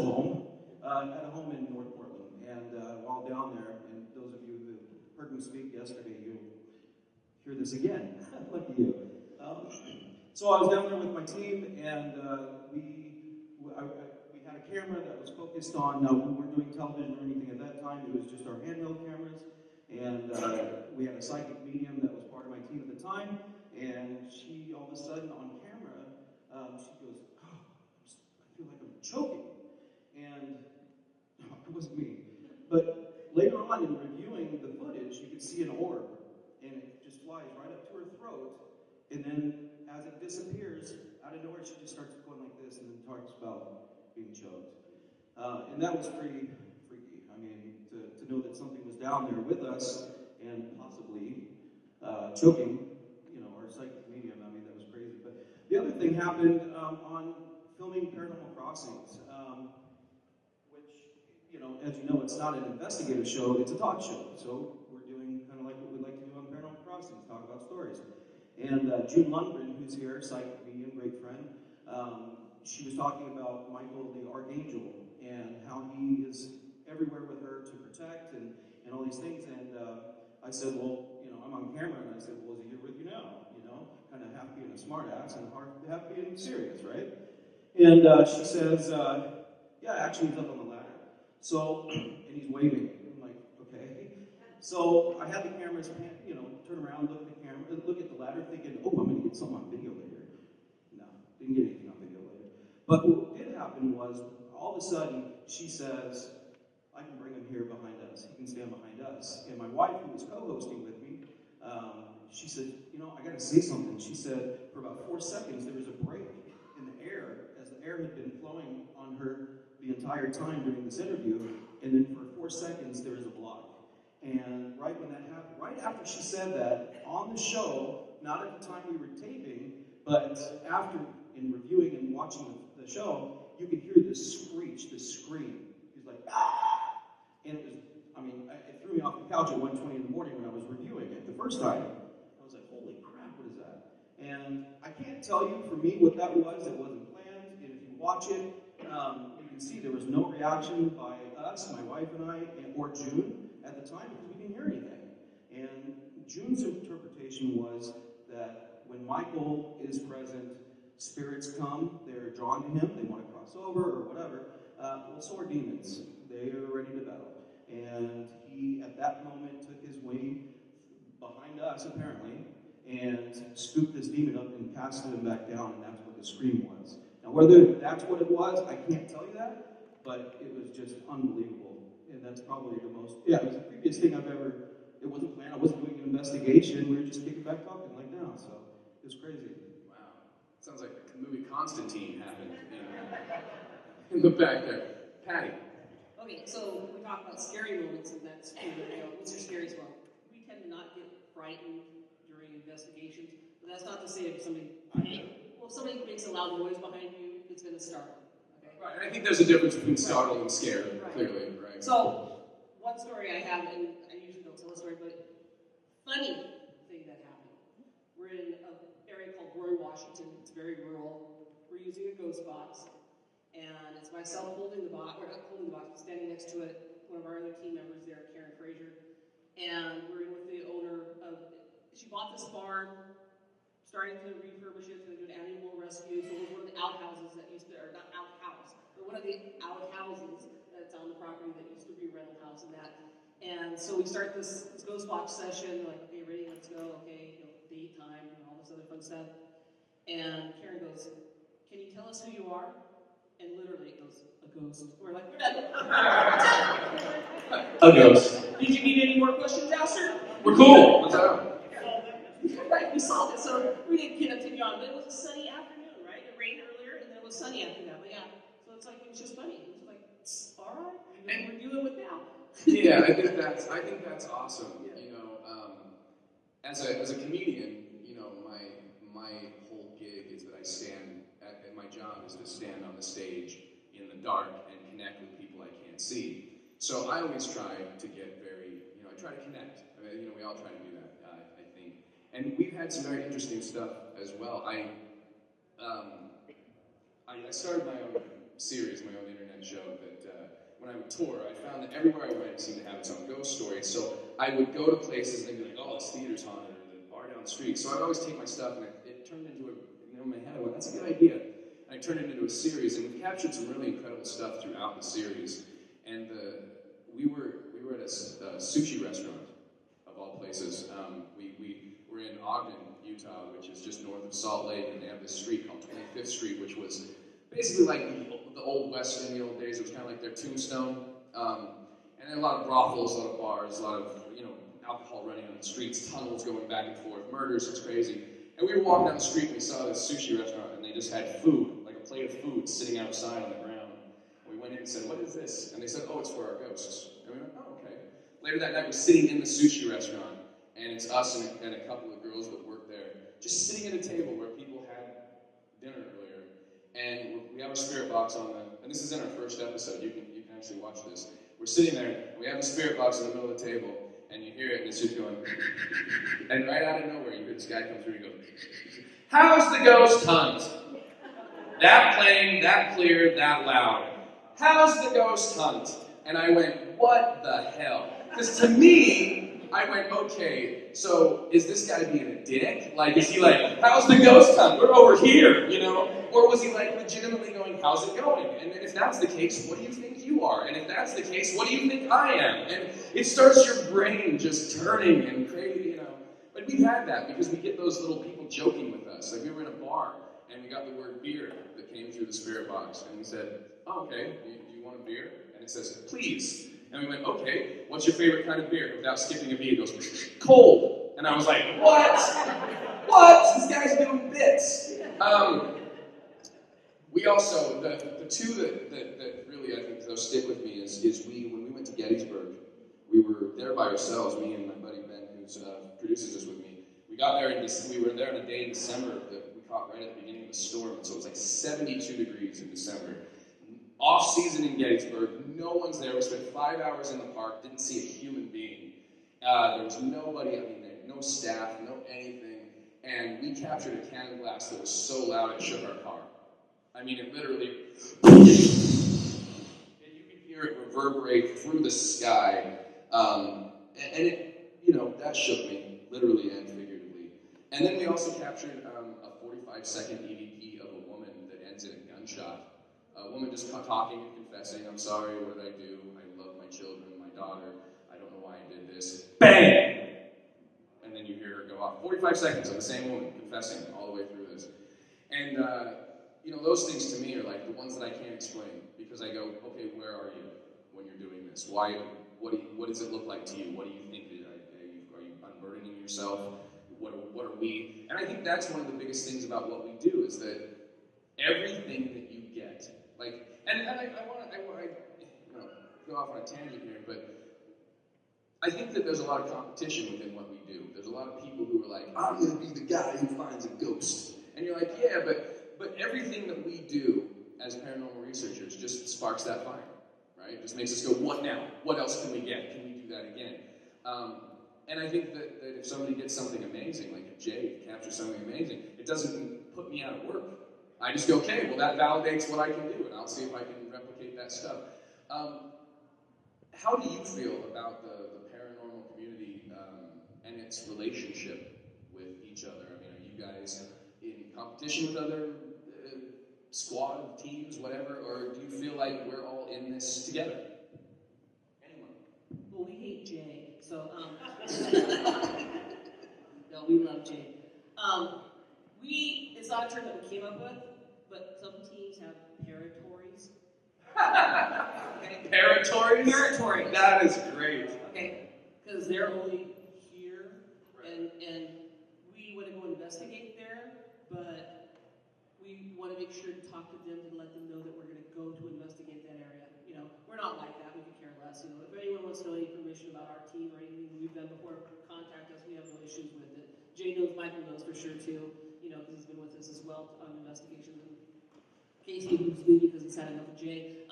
home, at a home in North Portland. And while down there, and those of you who heard me speak yesterday, you'll hear this again. Lucky you. So I was down there with my team, and we had had a camera that was focused on, we weren't doing television or anything at that time, it was just our handheld cameras. And we had a psychic medium that was part of my team at the time. And she, all of a sudden on camera, she goes, oh, I feel like I'm choking. And no, it wasn't me. But later on in reviewing the footage, you could see an orb. And it just flies right up to her throat. And then as it disappears, out of nowhere, she just starts going like this and then talks about being choked. And that was pretty freaky. I mean, to know that something was down there with us and possibly choking, our psychic medium, I mean, that was crazy. But the other thing happened on filming Paranormal Crossings, which, as you know, it's not an investigative show, it's a talk show. So we're doing kind of like what we like to do on Paranormal Crossings, talk about stories. And June Lundgren, who's here, psychic medium, great friend, she was talking about Michael the Archangel and how he is everywhere with her to protect and all these things. And I said, well, I'm on camera, and I said, well, is he here with you now? Kind of half being a smart ass and half being serious, right? And she says, yeah, actually he's up on the ladder. So, and he's waving. I'm like, okay. So I had the cameras, turn around, look at the camera, look at the ladder, thinking, oh, I'm going to get something on video later. No, didn't get anything on video later. But what did happen was, all of a sudden, she says, I can bring him here behind us. He can stand behind us. And my wife, who was co-hosting with me, she said, I got to say something. She said, for about 4 seconds, there was a break in the air, as the air had been flowing on her the entire time during this interview. And then for 4 seconds, there was a block. And right when that happened, right after she said that, on the show, not at the time we were taping, but after, in reviewing and watching the show, you could hear this screech, this scream. He was like, ah! And it was, it threw me off the couch at 1:20 in the morning when I was reviewing it the first time. I was like, holy crap, what is that? And I can't tell you, for me, what that was. It wasn't planned. And if you watch it, you can see there was no reaction by us, my wife and I, or June at the time, because we didn't hear anything. And June's interpretation was that when Michael is present, spirits come, they're drawn to him, they want to cross over or whatever. Well, so are demons. They are ready to battle. And he, at that moment, took his wing behind us, apparently, and scooped this demon up and casted him back down, and that's what the scream was. Now, whether that's what it was, I can't tell you that, but it was just unbelievable. And that's probably the most, it was the creepiest thing I've ever, it wasn't planned, I wasn't doing an investigation, we were just kicking back talking like now, so it was crazy. Wow. Sounds like the movie Constantine happened in the back there. Patty. Okay, so we talk about scary moments, and that's, what's your scariest moment? We tend to not get frightened during investigations, but that's not to say if somebody makes a loud noise behind you, it's going to startle. Okay? Right, and I think there's a difference between startled and scared, clearly, right? So, one story I have, and I usually don't tell a story, but funny thing that happened. We're in an area called Roy, Washington. It's very rural. We're using a ghost box. And it's myself holding the box, or not holding the box, but standing next to it. One of our other team members there, Karen Frazier. And we're in with the owner of, she bought this farm, starting to refurbish it, to do an animal rescue. So it was one of the outhouses that used to, or not outhouse, but one of the outhouses that's on the property that used to be a rental house and that. And so we start this ghost box session, like, okay, ready, let's go, okay, date time, and all this other fun stuff. And Karen goes, can you tell us who you are? And literally it goes, a ghost. We're like, we're done. A ghost. Did you need any more questions answered? We're cool. What's up? Right, we solved it. So we didn't continue on. But it was a sunny afternoon, right? It rained earlier, and then it was sunny after that. But yeah, so it's like, it was just funny. It was like, all right, and we're dealing with now. Yeah, I think that's awesome. As a comedian, my whole gig is that I stand and my job is to stand on the stage in the dark and connect with people I can't see. So I always try to get very, I try to connect. I mean, we all try to do that, I think. And we've had some very interesting stuff as well. I started my own series, my own internet show that when I would tour, I found that everywhere I went seemed to have its own ghost story. So I would go to places and they'd be like, oh, this theater's haunted, or the bar down the street. So I'd always take my stuff and it turned into in my head, I went, that's a good idea. And I turned it into a series, and we captured some really incredible stuff throughout the series. And we were at a sushi restaurant, of all places. We were in Ogden, Utah, which is just north of Salt Lake, and they have this street called 25th Street, which was basically like the old West in the old days. It was kind of like their tombstone. And then a lot of brothels, a lot of bars, a lot of, alcohol running on the streets, tunnels going back and forth, murders, it's crazy. And we were walking down the street and we saw this sushi restaurant, and they just had food, like a plate of food sitting outside on the ground. And we went in and said, "What is this?" And they said, "Oh, it's for our ghosts." And we went, "Oh, okay." Later that night, we're sitting in the sushi restaurant, and it's us and a couple of girls that work there, just sitting at a table where people had dinner earlier. And we have a spirit box on and this is in our first episode, you can actually watch this. We're sitting there, and we have the spirit box in the middle of the table, and you hear it, and it's just going, and right out of nowhere, you hear this guy come through, and he goes, "How's the ghost hunt?" That plain, that clear, that loud. "How's the ghost hunt?" And I went, "What the hell?" Because to me, I went, okay, so is this guy being a dick? Like, is he like, "How's the ghost hunt? We're over here," Or was he like legitimately going, "How's it going?" And if that's the case, what do you think you are? And if that's the case, what do you think I am? And it starts your brain just turning and crazy, But we've had that because we get those little people joking with us. Like we were in a bar and we got the word beer that came through the spirit box. And we said, "Oh, okay, do you want a beer?" And it says, "Please." And we went, "Okay, what's your favorite kind of beer?" Without skipping a beat, it goes, "Cold." And I was like, what? What? This guy's doing bits. We also, the two that really, I think, they'll stick with me is when we went to Gettysburg, we were there by ourselves, me and my buddy Ben, who produces this with me. We got there, we were there on a day in December that we caught right at the beginning of the storm, so it was like 72 degrees in December. Off-season in Gettysburg, no one's there. We spent 5 hours in the park, didn't see a human being. There was nobody, no staff, no anything. And we captured a cannon blast that was so loud it shook our car. It literally, and you could hear it reverberate through the sky. And it, that shook me, literally and figuratively. And then we also captured a 45-second EVP of a woman that ends in a gunshot. A woman just talking and confessing, "I'm sorry, what did I do? I love my children, my daughter. I don't know why I did this." Bang! And then you hear her go off. 45 seconds of the same woman confessing all the way through this. And, those things to me are like the ones that I can't explain. Because I go, okay, where are you when you're doing this? What does it look like to you? What do you think? Are you unburdening yourself? What are we? And I think that's one of the biggest things about what we do is that everything that you get, and I want to go off on a tangent here, but I think that there's a lot of competition within what we do. There's a lot of people who are like, "I'm going to be the guy who finds a ghost," and you're like, yeah, but everything that we do as paranormal researchers just sparks that fire, right? It just makes us go, "What now? What else can we get? Can we do that again?" And I think that if somebody gets something amazing, like if Jay captures something amazing, it doesn't put me out of work. I just go, okay, well that validates what I can do, and I'll see if I can replicate that stuff. How do you feel about the paranormal community and its relationship with each other? Are you guys in competition with other squad, teams, whatever, or do you feel like we're all in this together? Anyone? Well, we hate Jay, so no, we love Jay. It's not a term that we came up with, but some teams have paratories. Okay. Paratories? Paratories. That is great. Okay, because they're only here, and we want to go investigate there, but we want to make sure to talk to them to let them know that we're going to go to investigate that area. We're not like that. We could care less. If anyone wants to know any information about our team or anything we've done before, contact us. We have no issues with it. Jay knows, Michael knows for sure too. Because he's been with us as well on investigations. And Casey, who's leaving because he's had enough of Jay.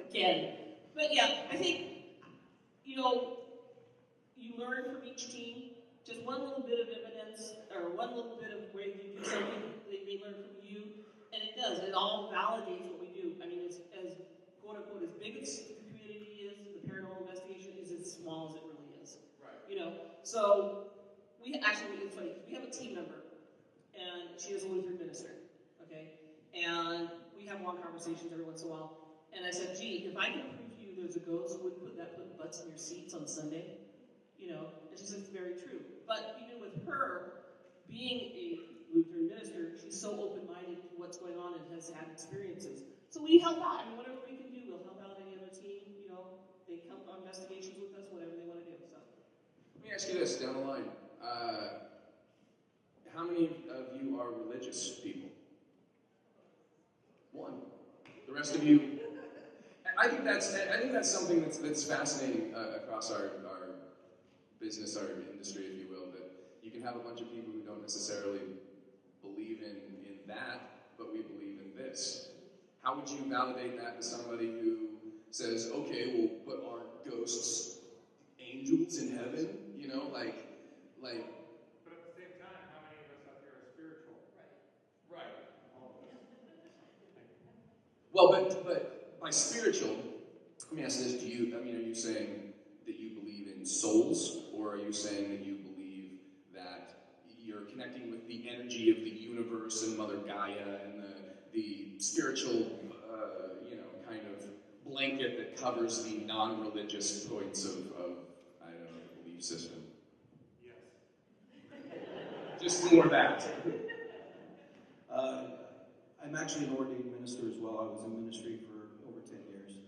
Again. But yeah, I think, you learn from each team. Just one little bit of evidence, or one little bit of way you do something, they learn from you. And it does. It all validates what we do. It's as, quote unquote, as big as the community is, the paranormal investigation is as small as it really is. Right. So, it's funny, we have a team member, and she is a Lutheran minister, okay? And we have long conversations every once in a while. And I said, gee, if I can prove to you there's a ghost, would that put butts in your seats on Sunday? You know? And she said, it's very true. But even with her, being a Lutheran minister, she's so open-minded to what's going on and has had experiences. So we help out. I mean, whatever we can do, we'll help out any other team. You know, they help on investigations with us, whatever they want to do. So. Let me ask you this down the line. How many of you are religious people? One. The rest of you. I think that's something that's fascinating across our business, our industry, if you will. That you can have a bunch of people who don't necessarily believe in that, but we believe in this. How would you validate that to somebody who says, okay, we'll put our ghosts, angels in heaven, you know, like. But at the same time, how many of us up here are spiritual? Right. All of us. Well, but by spiritual, let me ask this: are you saying that you believe in souls, or are you saying that you believe that you're connecting with the energy of the universe and Mother Gaia and the spiritual, kind of blanket that covers the non-religious points of I don't know, the belief system? Just more that. I'm actually an ordained minister as well. I was in ministry for over 10 years.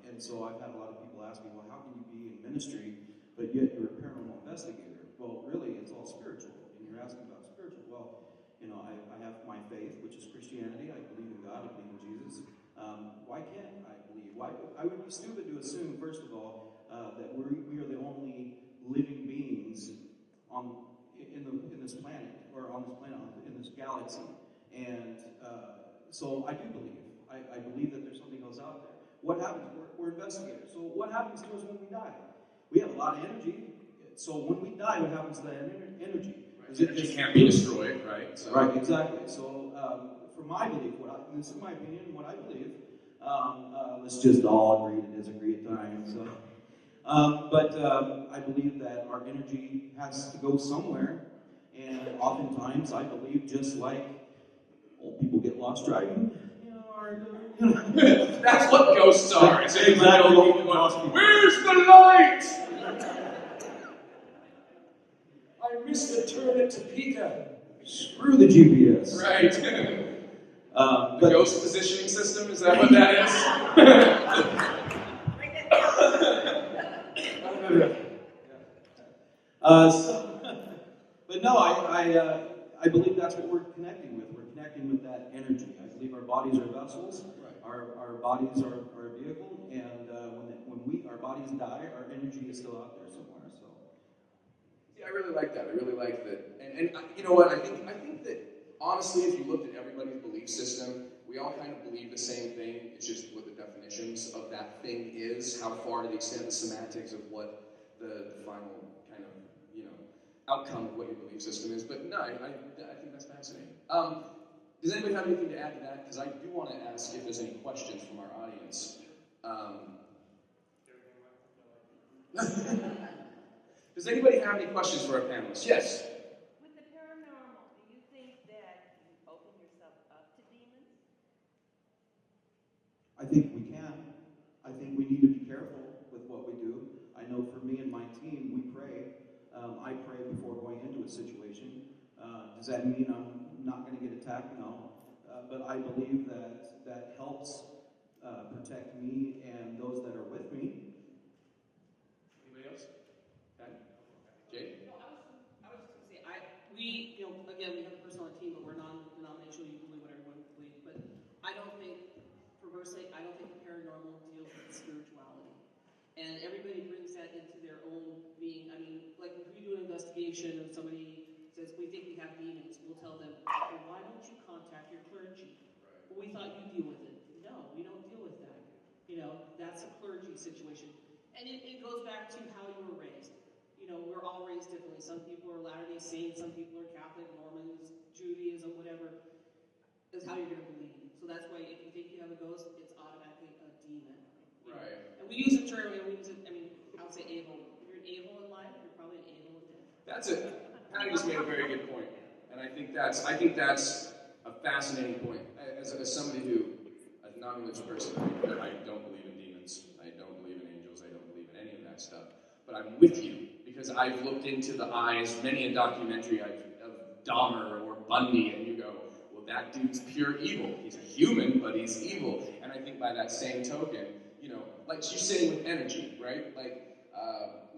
And so I've had a lot of people ask me, well, how can you be in ministry, but yet you're a paranormal investigator? Well, really, it's all spiritual. And you're asking about spiritual. Well, I have my faith, which is Christianity. I believe in God. I believe in Jesus. Why can't I believe? I would be stupid to assume, first of all, that we are the only living beings in this planet, or on this planet, in this galaxy. And so I do believe. I believe that there's something else out there. What happens? We're investigators. So what happens to us when we die? We have a lot of energy. So when we die, what happens to that energy? Right. Energy can't be destroyed, right? So. Right, exactly. So for my belief, and this is my opinion, what I believe, let's just all agree to disagree at times. So. But I believe that our energy has to go somewhere, and oftentimes I believe just like old people get lost driving, That's what ghosts are. Exactly. Where's the light? I missed a turn at Topeka. Screw the GPS. Right. The ghost positioning system, is that what that is? But no, I believe that's what we're connecting with. We're connecting with that energy. I believe our bodies are vessels. Right. Our bodies are a vehicle, and when our bodies die, our energy is still out there somewhere. So. Yeah, I really like that. I really like that. And you know what? I think that honestly, if you looked at everybody's belief system, we all kind of believe the same thing. It's just what the definitions of that thing is, how far to the extent the semantics of what the final kind of, outcome of what your belief system is. But no, I think that's fascinating. Does anybody have anything to add to that? Because I do want to ask if there's any questions from our audience. Does anybody have any questions for our panelists? Yes? With the paranormal, do you think that you open yourself up to demons? I think we can. I think we need to be careful with what we do. I know for me and my team, we pray. I pray before going into a situation. Does that mean I'm not going to get attacked? No. But I believe that helps protect me and those that are with me. Anybody else? Okay. Jay? No, I was just going to say, we have a person on the team, but we're non-denominational. You believe what everyone believes. But I don't think, for her sake, I don't think the paranormal deals with spirituality. And everybody brings that into their own being. I mean, like if we do an investigation and somebody says, we think we have demons, we'll tell them, well, why don't you contact your clergy? Right. Well, we thought you deal with it. No, we don't deal with that. That's a clergy situation. And it goes back to how you were raised. We're all raised differently. Some people are Latter-day Saints, some people are Catholic, Mormons, Judaism, whatever. Is how you're going to believe. So that's why if you think you have a ghost, it's automatically a demon. Right. And we use the term, I would say evil. If you're an evil in life, you're probably an evil in death. That's it. Patty just made a very good point. And I think that's a fascinating point. As somebody who, as a non-religious person, I don't believe in demons. I don't believe in angels. I don't believe in any of that stuff. But I'm with you because I've looked into the eyes, many a documentary of Dahmer or Bundy, and you go, well, that dude's pure evil. He's a human, but he's evil. And I think by that same token, like you're saying with energy, right? Like,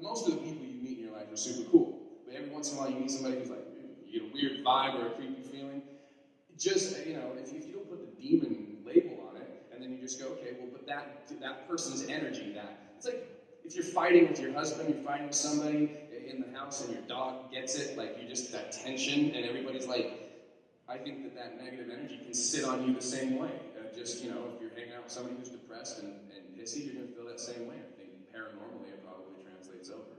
most of the people you meet in your life are super cool. But every once in a while you meet somebody who's like, you get a weird vibe or a creepy feeling. Just, if you don't put the demon label on it, and then you just go, okay, well, but that person's energy, it's like, if you're fighting with your husband, you're fighting with somebody in the house, and your dog gets it, like, you just, that tension, and everybody's like, I think that negative energy can sit on you the same way. If you're hanging out with somebody who's depressed and pissy, you're going to feel that same way. I think paranormally it probably translates over.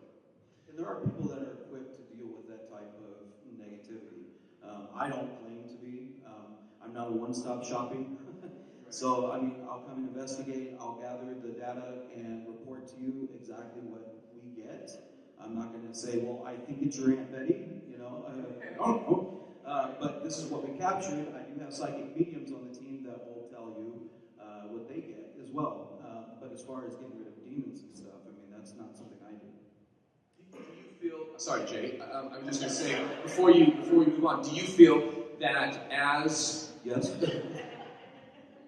And there are people that are equipped to deal with that type of negativity. I don't claim to be. I'm not a one-stop shopping. So, I'll come and investigate, I'll gather the data and report to you exactly what we get. I'm not going to say, well, I think it's your Aunt Betty, I don't know. But this is what we captured. I do have psychic mediums on the team that will tell you what they get as well. But as far as getting rid of demons and stuff, that's not something I do. Do you feel? Sorry, Jay. I was just going to say before we move on. Do you feel that as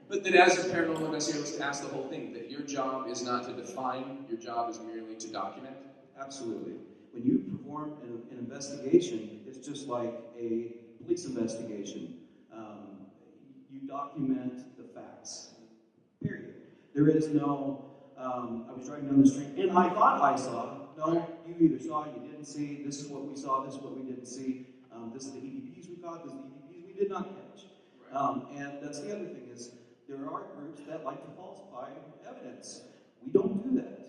but that as a paranormal investigator, let's ask the whole thing, that your job is not to define, your job is merely to document? Absolutely. When you perform an investigation, it's just like a police investigation. You document the facts, period. There is no, I was driving down the street and I thought I saw. No, you either saw, you didn't see, this is what we saw, this is what we didn't see, this is the EVPs we caught, this is the EVPs we did not catch. And that's the other thing is, there are groups that like to falsify evidence. We don't do that.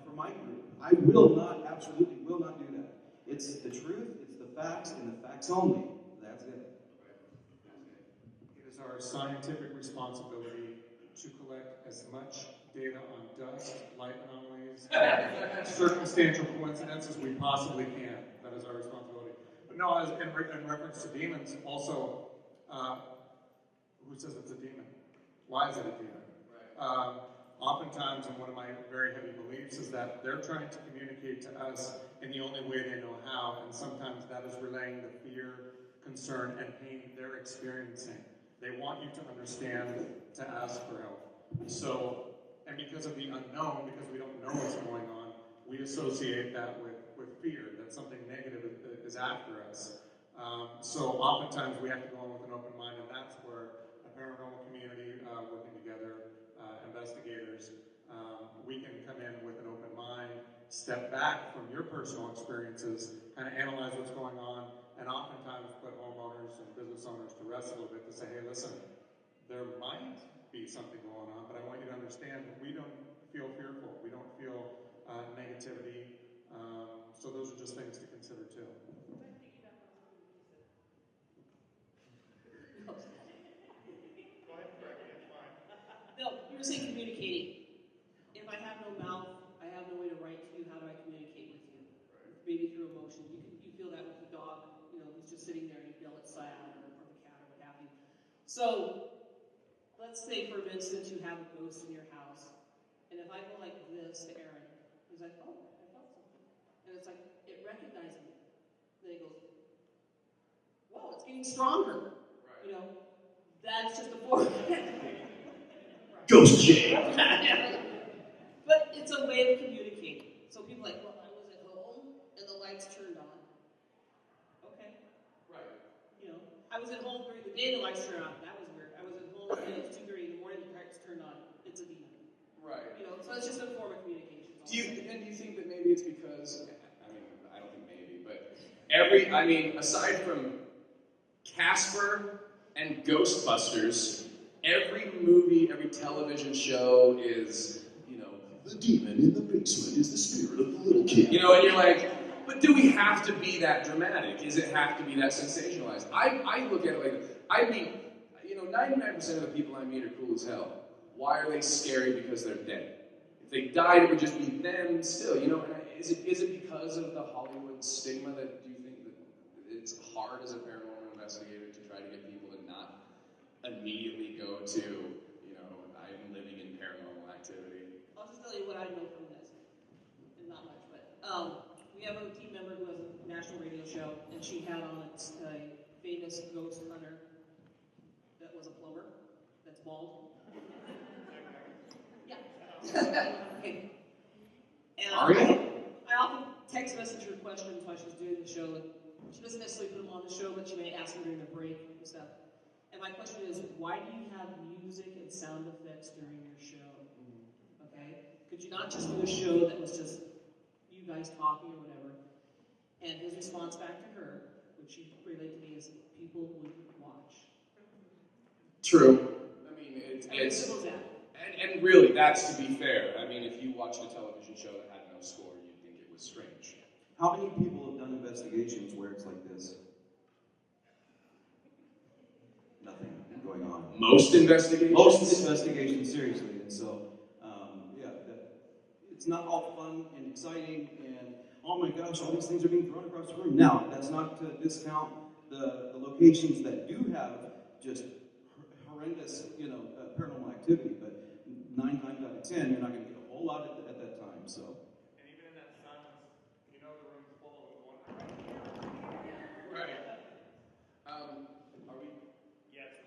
For my group, I absolutely will not do that. It's the truth, it's the facts, and the facts only. That's it. It is our scientific responsibility to collect as much data on dust, light anomalies, and circumstantial coincidences we possibly can. That is our responsibility. But no, in reference to demons, also, who says it's a demon? Why is it a demon? Oftentimes, and one of my very heavy beliefs is that they're trying to communicate to us in the only way they know how, and sometimes that is relaying the fear, concern, and pain they're experiencing. They want you to understand, to ask for help. So, and because of the unknown, because we don't know what's going on, we associate that with fear, that something negative is after us. So oftentimes we have to go in with an open mind, and that's where a paranormal community working together, investigators, we can come in with an open mind, step back from your personal experiences, kind of analyze what's going on, and oftentimes put homeowners and business owners to rest a little bit to say, hey, listen, there might be something going on, but I want you to understand that we don't feel fearful, we don't feel negativity, so those are just things to consider too. No, you were saying communicating. If I have no mouth, I have no way to write to you, how do I communicate with you? Maybe through emotion. You feel that with the dog, he's just sitting there and you feel it sad, or the cat, or what have you. So, let's say for instance you have a ghost in your house, and if I go like this to Aaron, he's like, oh, I felt something. And it's like, it recognizes me. Then he goes, whoa, it's getting stronger. Right. That's just a form. Ghost Jay. But it's a way of communicating. So people are like, well, I was at home and the lights turned on. Okay. Right. I was at home during the day, the lights turned on. That was weird. I was at home and it was 2:30 in the morning, the lights turned on. It's a demon. Right. So it's just a form of communication. Do you think that maybe it's because, I don't think maybe, but aside from Casper and Ghostbusters, every movie, every television show is, the demon in the basement is the spirit of the little kid. And you're like, but do we have to be that dramatic? Does it have to be that sensationalized? I look at it like, I meet, 99% of the people I meet are cool as hell. Why are they scary? Because they're dead. If they died, it would just be them still, And is it because of the Hollywood stigma that do you think that it's hard as a paranormal investigator to try to get people to not immediately go to, I'm living in paranormal activity? I'll just tell you what I know from this, and not much, but we have a team member who has a national radio show, and she had on a famous ghost hunter that was a plumber, that's bald. Yeah. Okay. And I often text message her questions while she's doing the show. She doesn't necessarily put them on the show, but she may ask them during the break and stuff. And my question is, why do you have music and sound effects during your show? Okay? Could you not just do a show that was just you guys talking or whatever? And his response back to her, which she relayed to me, is people wouldn't watch. True. I mean, it's simple as that. and really, that's to be fair. I mean, if you watched a television show that had no score, you'd think it was strange. How many people have done investigations where it's like this? Nothing going on. Most investigations? Most investigations, seriously. And so, it's not all fun and exciting and, oh my gosh, all these things are being thrown across the room. Now, that's not to discount the locations that do have just horrendous, paranormal activity, but 9 times out of 10, you're not going to get a whole lot at that time, so. And even in that silence, the room's full of one. Right. Are we? Yeah, it's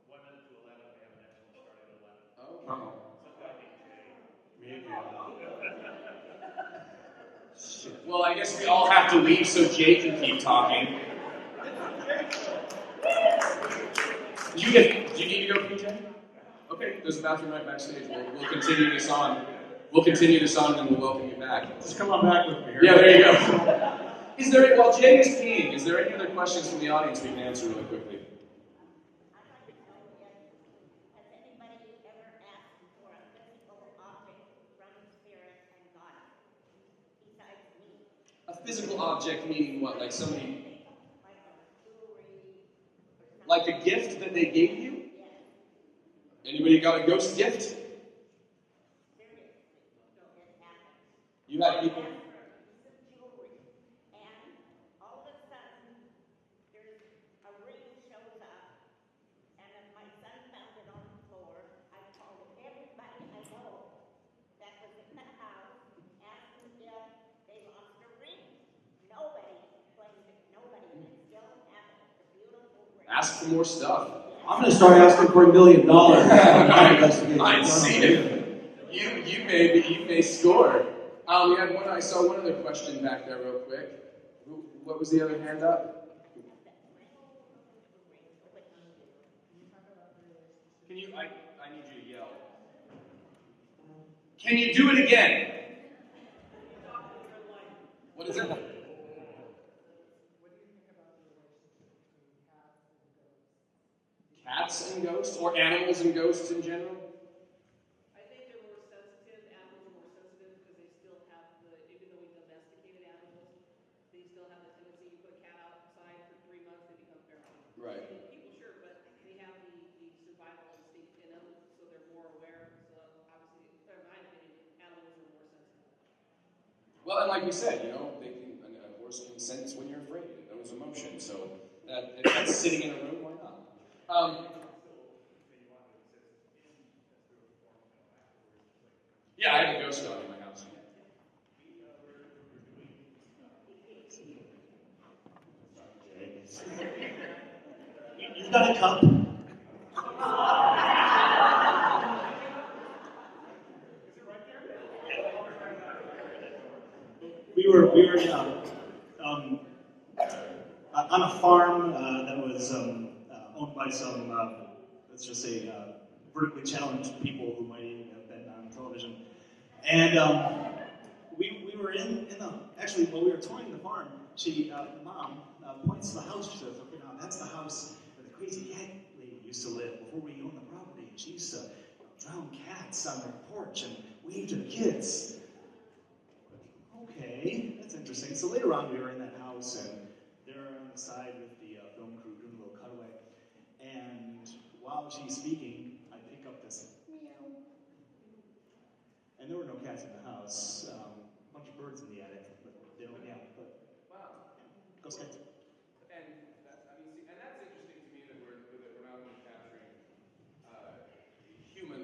1 minute to 11. We have an next one starting at 11. Oh. Some guy named Jay. Me again. Shit. Well, I guess we all have to leave so Jay can keep talking. Do you need to go, PJ? Okay, there's a bathroom right backstage. We'll continue this on. We'll continue this on, and then we'll welcome you back. Just come on back with me. Yeah, there you go. While Jay is peeing, is there any other questions from the audience we can answer really quickly? A physical object meaning what? Like somebody... Like a gift that they gave you? Anybody got a ghost gift? You had people... Ask for more stuff. I'm going to start asking for $1 million. I've seen it. You may score. We had one. I saw one other question back there, real quick. What was the other hand up? Can you? I need you to yell. Can you do it again? What is it? Cats and ghosts, or animals and ghosts in general? I think they're more sensitive. Animals are more sensitive because they still have even though we domesticated animals, they still have the tendency. You put a cat outside for 3 months, they become feral. Right. People, sure, but they have the survival instinct in them, so they're more aware. So obviously, in my opinion, animals are more sensitive. Well, and like we said, a horse can sense when you're afraid. It knows emotion. So if that's sitting in a room, why not? Yeah, I have a ghost dog in my house. You've got a cup. We were on a farm that was owned by some, let's just say, vertically challenged people who might even have been on television. And we were in actually, while we were touring the farm, the mom points to the house. She says, okay, now that's the house where the crazy cat lady used to live before we owned the property. And she used to drown cats on their porch and wave to the kids. Okay, that's interesting. So later on, we were in that house, and they're on the side with the film crew doing a little cutaway. And while she's speaking, I pick up this meow. And there were no cats in the house. A bunch of birds in the attic, but they don't meow. But wow, ghost cats. And that's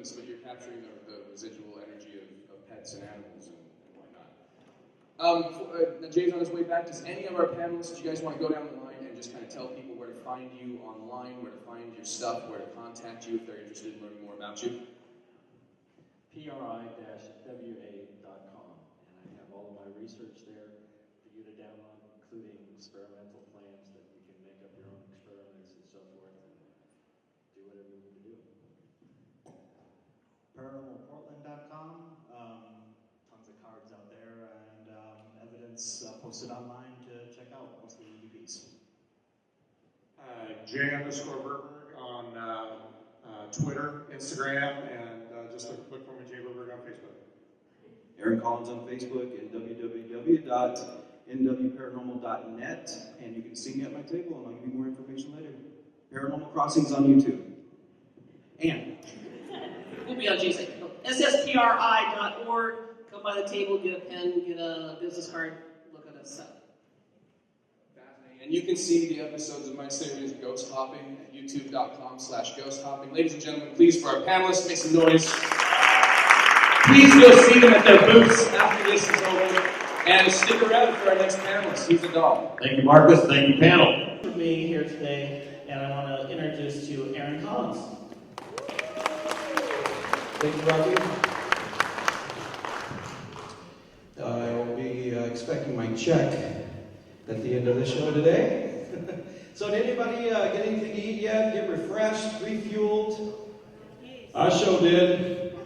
humans, but you're capturing the residual energy of pets and animals and whatnot. Jay's on his way back. Does any of our panelists, do you guys want to go down the line and just kind of tell people where to find you online, where to find your stuff, where to contact you if they're interested in learning more about you? PRI-WA.com, and I have all of my research there for you to download, including experimental plans that you can make up your own experiments and so forth, and do whatever you need to do. Paranormalportland.com, tons of cards out there, and evidence posted online to check out, mostly EVPs. J_Verberg on Twitter, Instagram, and just look for me, Jay Verberg on Facebook. Aaron Collins on Facebook and www.nwparanormal.net, and you can see me at my table, and I'll give you more information later. Paranormal Crossings on YouTube. And we'll be on Jay's SSPRI.org. Come by the table, get a pen, get a business card, look at us up. And you can see the episodes of my series Ghost Hopping at youtube.com/ghost hopping. Ladies and gentlemen, please, for our panelists, make some noise. Please go see them at their booths after this is over. And stick around for our next panelist. He's a doll. Thank you, Marcus. Thank you, panel. For being here today, and I want to introduce to you Aaron Collins. thank you, Rocky. I will be expecting my check at the end of the show today. So did anybody get anything to eat yet? Get refreshed, refueled? I sure did.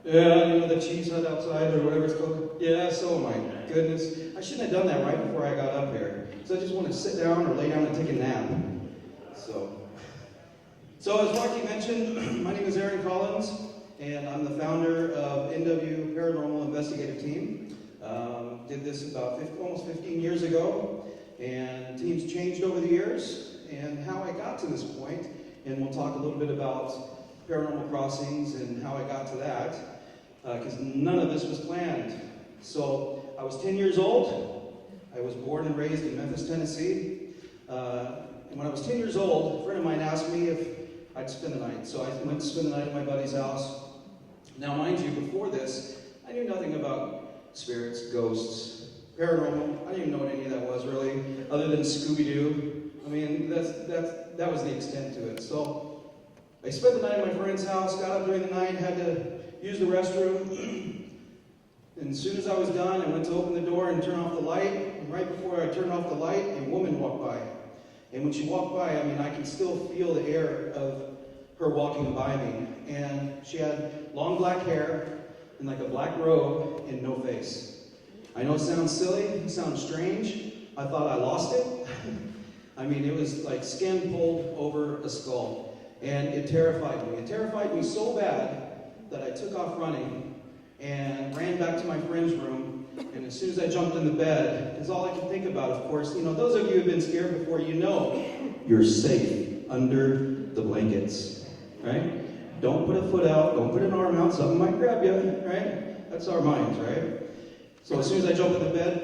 Yeah, you know, the cheese hut outside or whatever it's called. Yeah, so my goodness. I shouldn't have done that right before I got up here. So I just want to sit down or lay down and take a nap. So as Marky mentioned, my name is Aaron Collins, and I'm the founder of NW Paranormal Investigative Team. Did this about almost 15 years ago, and teams changed over the years, and how I got to this point, and we'll talk a little bit about Paranormal Crossings and how I got to that, because none of this was planned. So I was 10 years old. I was born and raised in Memphis, Tennessee. And when I was 10 years old, a friend of mine asked me if I'd spend the night. So I went to spend the night at my buddy's house. Now, mind you, before this, I knew nothing about spirits, ghosts, paranormal. I didn't even know what any of that was, really, other than Scooby-Doo. I mean, that was the extent to it. So I spent the night at my friend's house, got up during the night, had to use the restroom. And as soon as I was done, I went to open the door and turn off the light. And right before I turned off the light, a woman walked by. And when she walked by, I mean, I can still feel the air of her walking by me. And she had long black hair and like a black robe and no face. I know it sounds silly, it sounds strange. I thought I lost it. I mean, it was like skin pulled over a skull. And it terrified me. It terrified me so bad that I took off running and ran back to my friend's room. And as soon as I jumped in the bed, because all I could think about, of course, you know, those of you who've been scared before, you know, you're safe under the blankets, right? Don't put a foot out, don't put an arm out, something might grab you, right? That's our minds, right? So as soon as I jumped in the bed,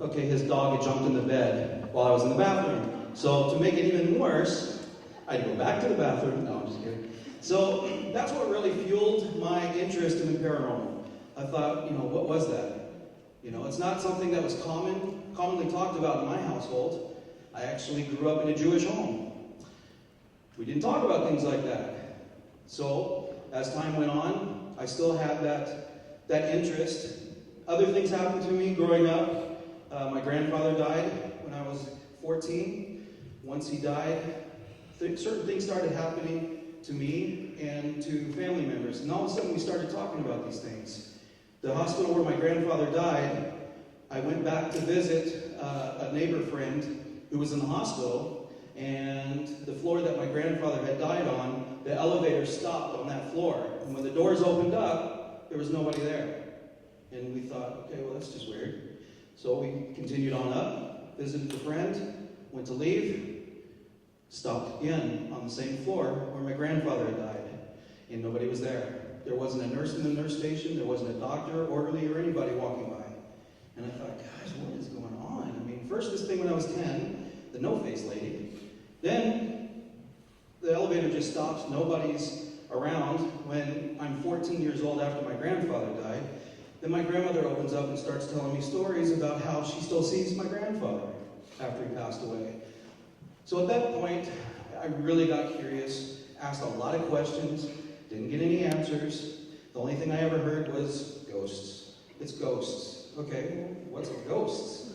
okay, his dog had jumped in the bed while I was in the bathroom. So to make it even worse, I had to go back to the bathroom. No, I'm just kidding. So that's what really fueled my interest in the paranormal. I thought, you know, what was that? You know, it's not something that was commonly talked about in my household. I actually grew up in a Jewish home. We didn't talk about things like that. So as time went on, I still had that interest. Other things happened to me growing up. My grandfather died when I was 14. Once he died, certain things started happening to me and to family members. And all of a sudden we started talking about these things. The hospital where my grandfather died, I went back to visit a neighbor friend who was in the hospital, and the floor that my grandfather had died on, the elevator stopped on that floor. And when the doors opened up, there was nobody there. And we thought, okay, well, that's just weird. So we continued on up, visited the friend, went to leave, stopped again on the same floor where my grandfather had died, and nobody was there. There wasn't a nurse in the nurse station, there wasn't a doctor, orderly, or anybody walking by. And I thought, gosh, what is going on? I mean, first this thing when I was 10, the no-face lady. Then the elevator just stops, nobody's around when I'm 14 years old after my grandfather died. Then my grandmother opens up and starts telling me stories about how she still sees my grandfather after he passed away. So at that point, I really got curious, asked a lot of questions, didn't get any answers. The only thing I ever heard was ghosts. It's ghosts. Okay, well, what's ghosts?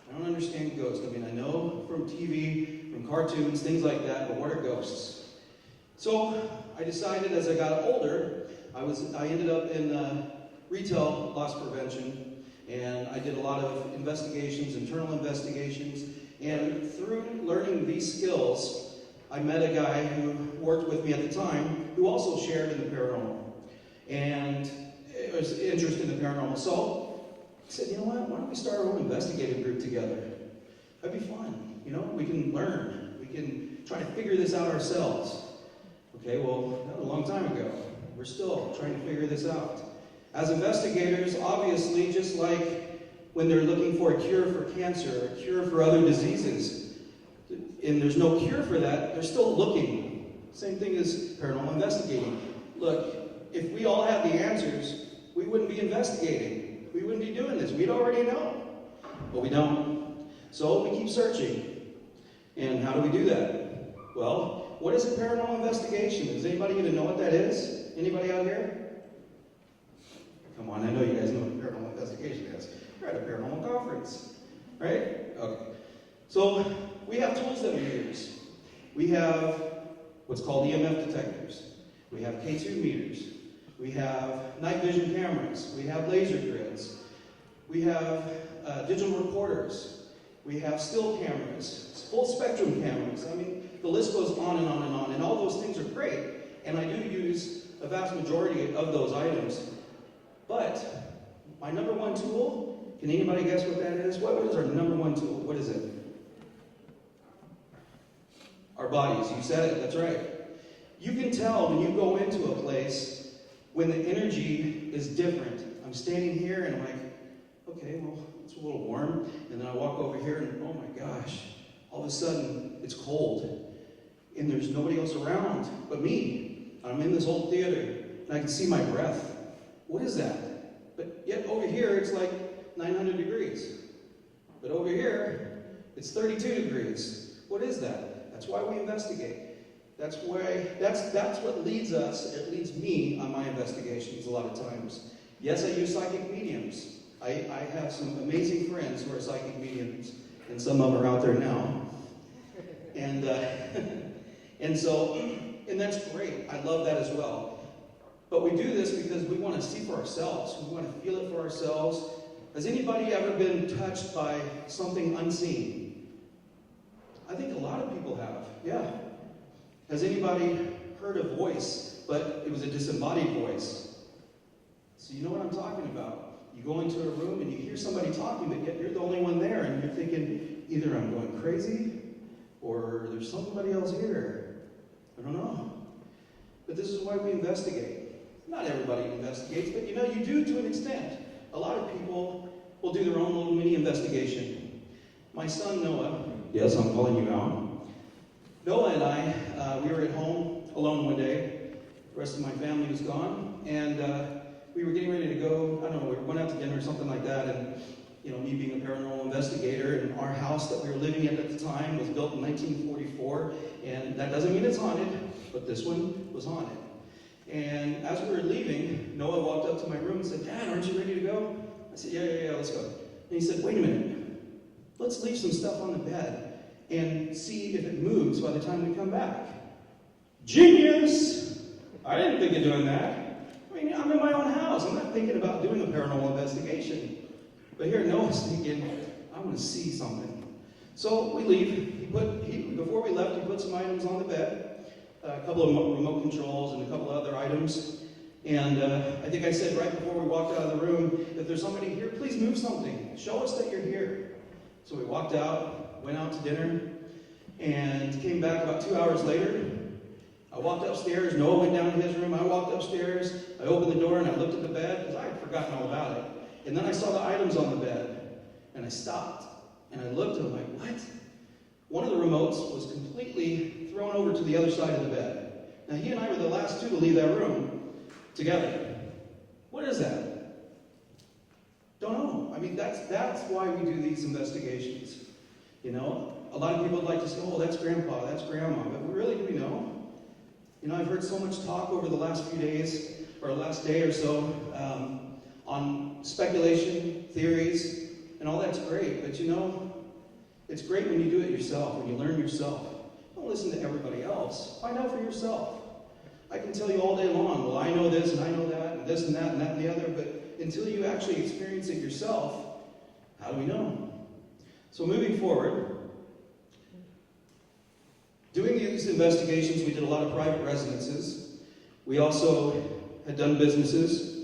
I don't understand ghosts. I mean, I know from TV, from cartoons, things like that, but what are ghosts? So I decided as I got older, I ended up in retail loss prevention, and I did a lot of investigations, internal investigations, and through learning these skills, I met a guy who worked with me at the time who also shared in the paranormal and was interested in the paranormal. So I said, you know what, why don't we start our own investigative group together? That'd be fun, you know, we can learn, we can try to figure this out ourselves. Okay, well, that was a long time ago. We're still trying to figure this out. As investigators, obviously, just like when they're looking for a cure for cancer, a cure for other diseases, and there's no cure for that, they're still looking. Same thing as paranormal investigating. Look, if we all had the answers, we wouldn't be investigating. We wouldn't be doing this. We'd already know. But we don't. So we keep searching. And how do we do that? Well, what is a paranormal investigation? Does anybody even know what that is? Anybody out here? Come on, I know you guys know what a paranormal investigation is. You're at a paranormal conference, right? Okay. So we have tools that we use. We have what's called EMF detectors. We have K2 meters. We have night vision cameras. We have laser grids. We have digital recorders. We have still cameras, full spectrum cameras. I mean, the list goes on and on and on. And all those things are great. And I do use a vast majority of those items. But my number one tool, can anybody guess what that is? What is our number one tool? What is it? Our bodies. You said it. That's right. You can tell when you go into a place when the energy is different. I'm standing here and I'm like, okay, well, it's a little warm. And then I walk over here and, oh my gosh, all of a sudden it's cold. And there's nobody else around but me. I'm in this old theater and I can see my breath. What is that? But yet over here it's like 900 degrees. But over here it's 32 degrees. What is that? That's why we investigate. That's what leads us, it leads me on my investigations a lot of times. Yes, I use psychic mediums. I have some amazing friends who are psychic mediums, and some of them are out there now. And and that's great. I love that as well. But we do this because we want to see for ourselves. We want to feel it for ourselves. Has anybody ever been touched by something unseen? I think a lot of people have, yeah. Has anybody heard a voice, but it was a disembodied voice? So you know what I'm talking about. You go into a room and you hear somebody talking, but yet you're the only one there, and you're thinking, either I'm going crazy, or there's somebody else here. I don't know. But this is why we investigate. Not everybody investigates, but you know, you do to an extent. A lot of people will do their own little mini investigation. My son Noah, yes, I'm calling you out. Noah and I, we were at home alone one day. The rest of my family was gone, and we were getting ready to go. I don't know, we went out to dinner or something like that, and you know, me being a paranormal investigator, and our house that we were living in at the time was built in 1944, and that doesn't mean it's haunted, but this one was haunted. And as we were leaving, Noah walked up to my room and said, "Dad, aren't you ready to go?" I said, yeah, let's go. And he said, "Wait a minute, let's leave some stuff on the bed and see if it moves by the time we come back." Genius! I didn't think of doing that. I mean, I'm in my own house. I'm not thinking about doing a paranormal investigation. But here Noah's thinking, I want to see something. So we leave. Before we left, he put some items on the bed, a couple of remote controls and a couple of other items. And I think I said right before we walked out of the room, if there's somebody here, please move something. Show us that you're here. So we walked out, went out to dinner, and came back about 2 hours later. I walked upstairs, Noah went down to his room, I walked upstairs, I opened the door and I looked at the bed, because I had forgotten all about it. And then I saw the items on the bed, and I stopped, and I looked and I'm like, what? One of the remotes was completely thrown over to the other side of the bed. Now, he and I were the last two to leave that room together. What is that? Don't know. I mean, that's why we do these investigations. You know, a lot of people would like to say, oh, that's grandpa, that's grandma, but really, do we know? You know, I've heard so much talk over the last few days, or last day or so, on speculation, theories, and all that's great, but you know, it's great when you do it yourself, when you learn yourself. Don't listen to everybody else. Find out for yourself. I can tell you all day long, well, I know this, and I know that, and this and that, and that and the other, but until you actually experience it yourself, how do we know? So moving forward, doing these investigations, we did a lot of private residences. We also had done businesses.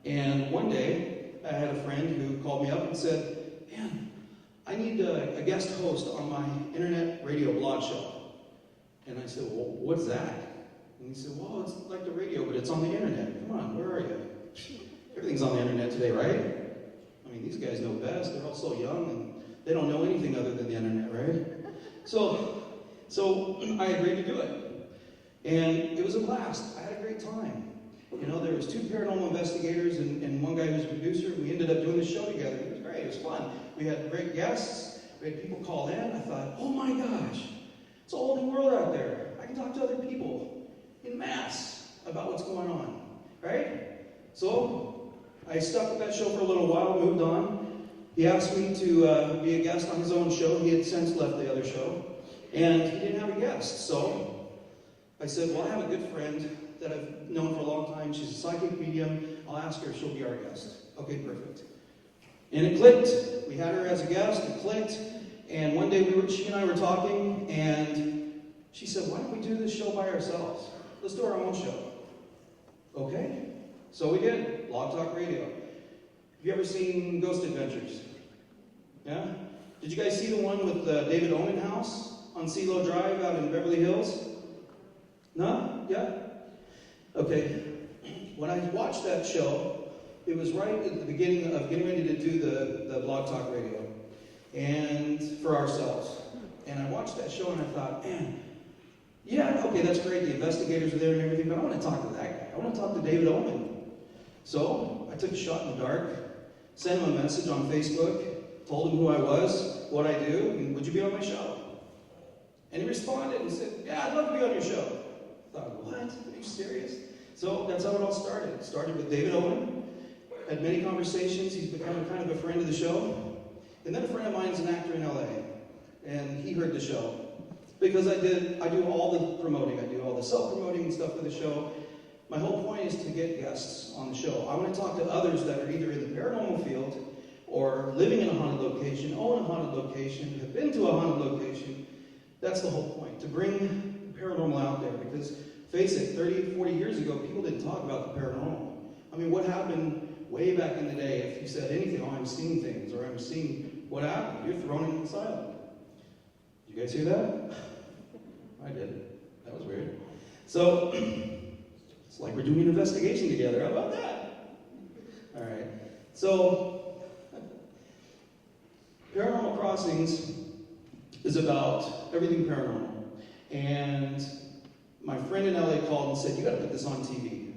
And one day, I had a friend who called me up and said, man, I need a guest host on my internet radio blog show. And I said, well, what's that? And he said, well, it's like the radio, but it's on the internet. Come on, where are you? Everything's on the internet today, right? I mean, these guys know best. They're all so young, and they don't know anything other than the internet, right? So I agreed to do it. And it was a blast. I had a great time. You know, there was two paranormal investigators and one guy who was a producer. We ended up doing the show together. It was great. It was fun. We had great guests. We had people call in. I thought, oh my gosh, it's a whole new world out there. I can talk to other people in mass about what's going on, right? So I stuck with that show for a little while, moved on. He asked me to be a guest on his own show. He had since left the other show, and he didn't have a guest. So I said, well, I have a good friend that I've known for a long time. She's a psychic medium. I'll ask her if she'll be our guest. Okay, perfect. And it clicked. We had her as a guest. It clicked. And one day she and I were talking, and she said, why don't we do this show by ourselves? Let's do our own show. Okay. So we did. Blog Talk Radio. Have you ever seen Ghost Adventures? Yeah? Did you guys see the one with the David Omen house on CeeLo Drive out in Beverly Hills? No? Yeah? Okay. When I watched that show, it was right at the beginning of getting ready to do the Blog Talk Radio, and for ourselves. And I watched that show and I thought, man, yeah, okay, that's great. The investigators are there and everything, but I want to talk to that guy. I want to talk to David Omen. So I took a shot in the dark, sent him a message on Facebook, told him who I was, what I do, and would you be on my show? And he responded and said, yeah, I'd love to be on your show. I thought, what? Are you serious? So that's how it all started. It started with David Owen. Had many conversations. He's become kind of a friend of the show. And then a friend of mine is an actor in LA. And he heard the show. Because I do all the promoting. I do all the self-promoting and stuff for the show. My whole point is to get guests on the show. I want to talk to others that are either in the paranormal field or living in a haunted location, own a haunted location, have been to a haunted location. That's the whole point, to bring the paranormal out there. Because face it, 30, 40 years ago, people didn't talk about the paranormal. I mean, what happened way back in the day, if you said anything, oh, I'm seeing things, or I'm seeing what happened, you're thrown in the asylum. Did you guys hear that? I did. That was weird. So, it's like we're doing an investigation together. How about that? All right. So, Paranormal Crossings is about everything paranormal. And my friend in LA called and said, you gotta put this on TV.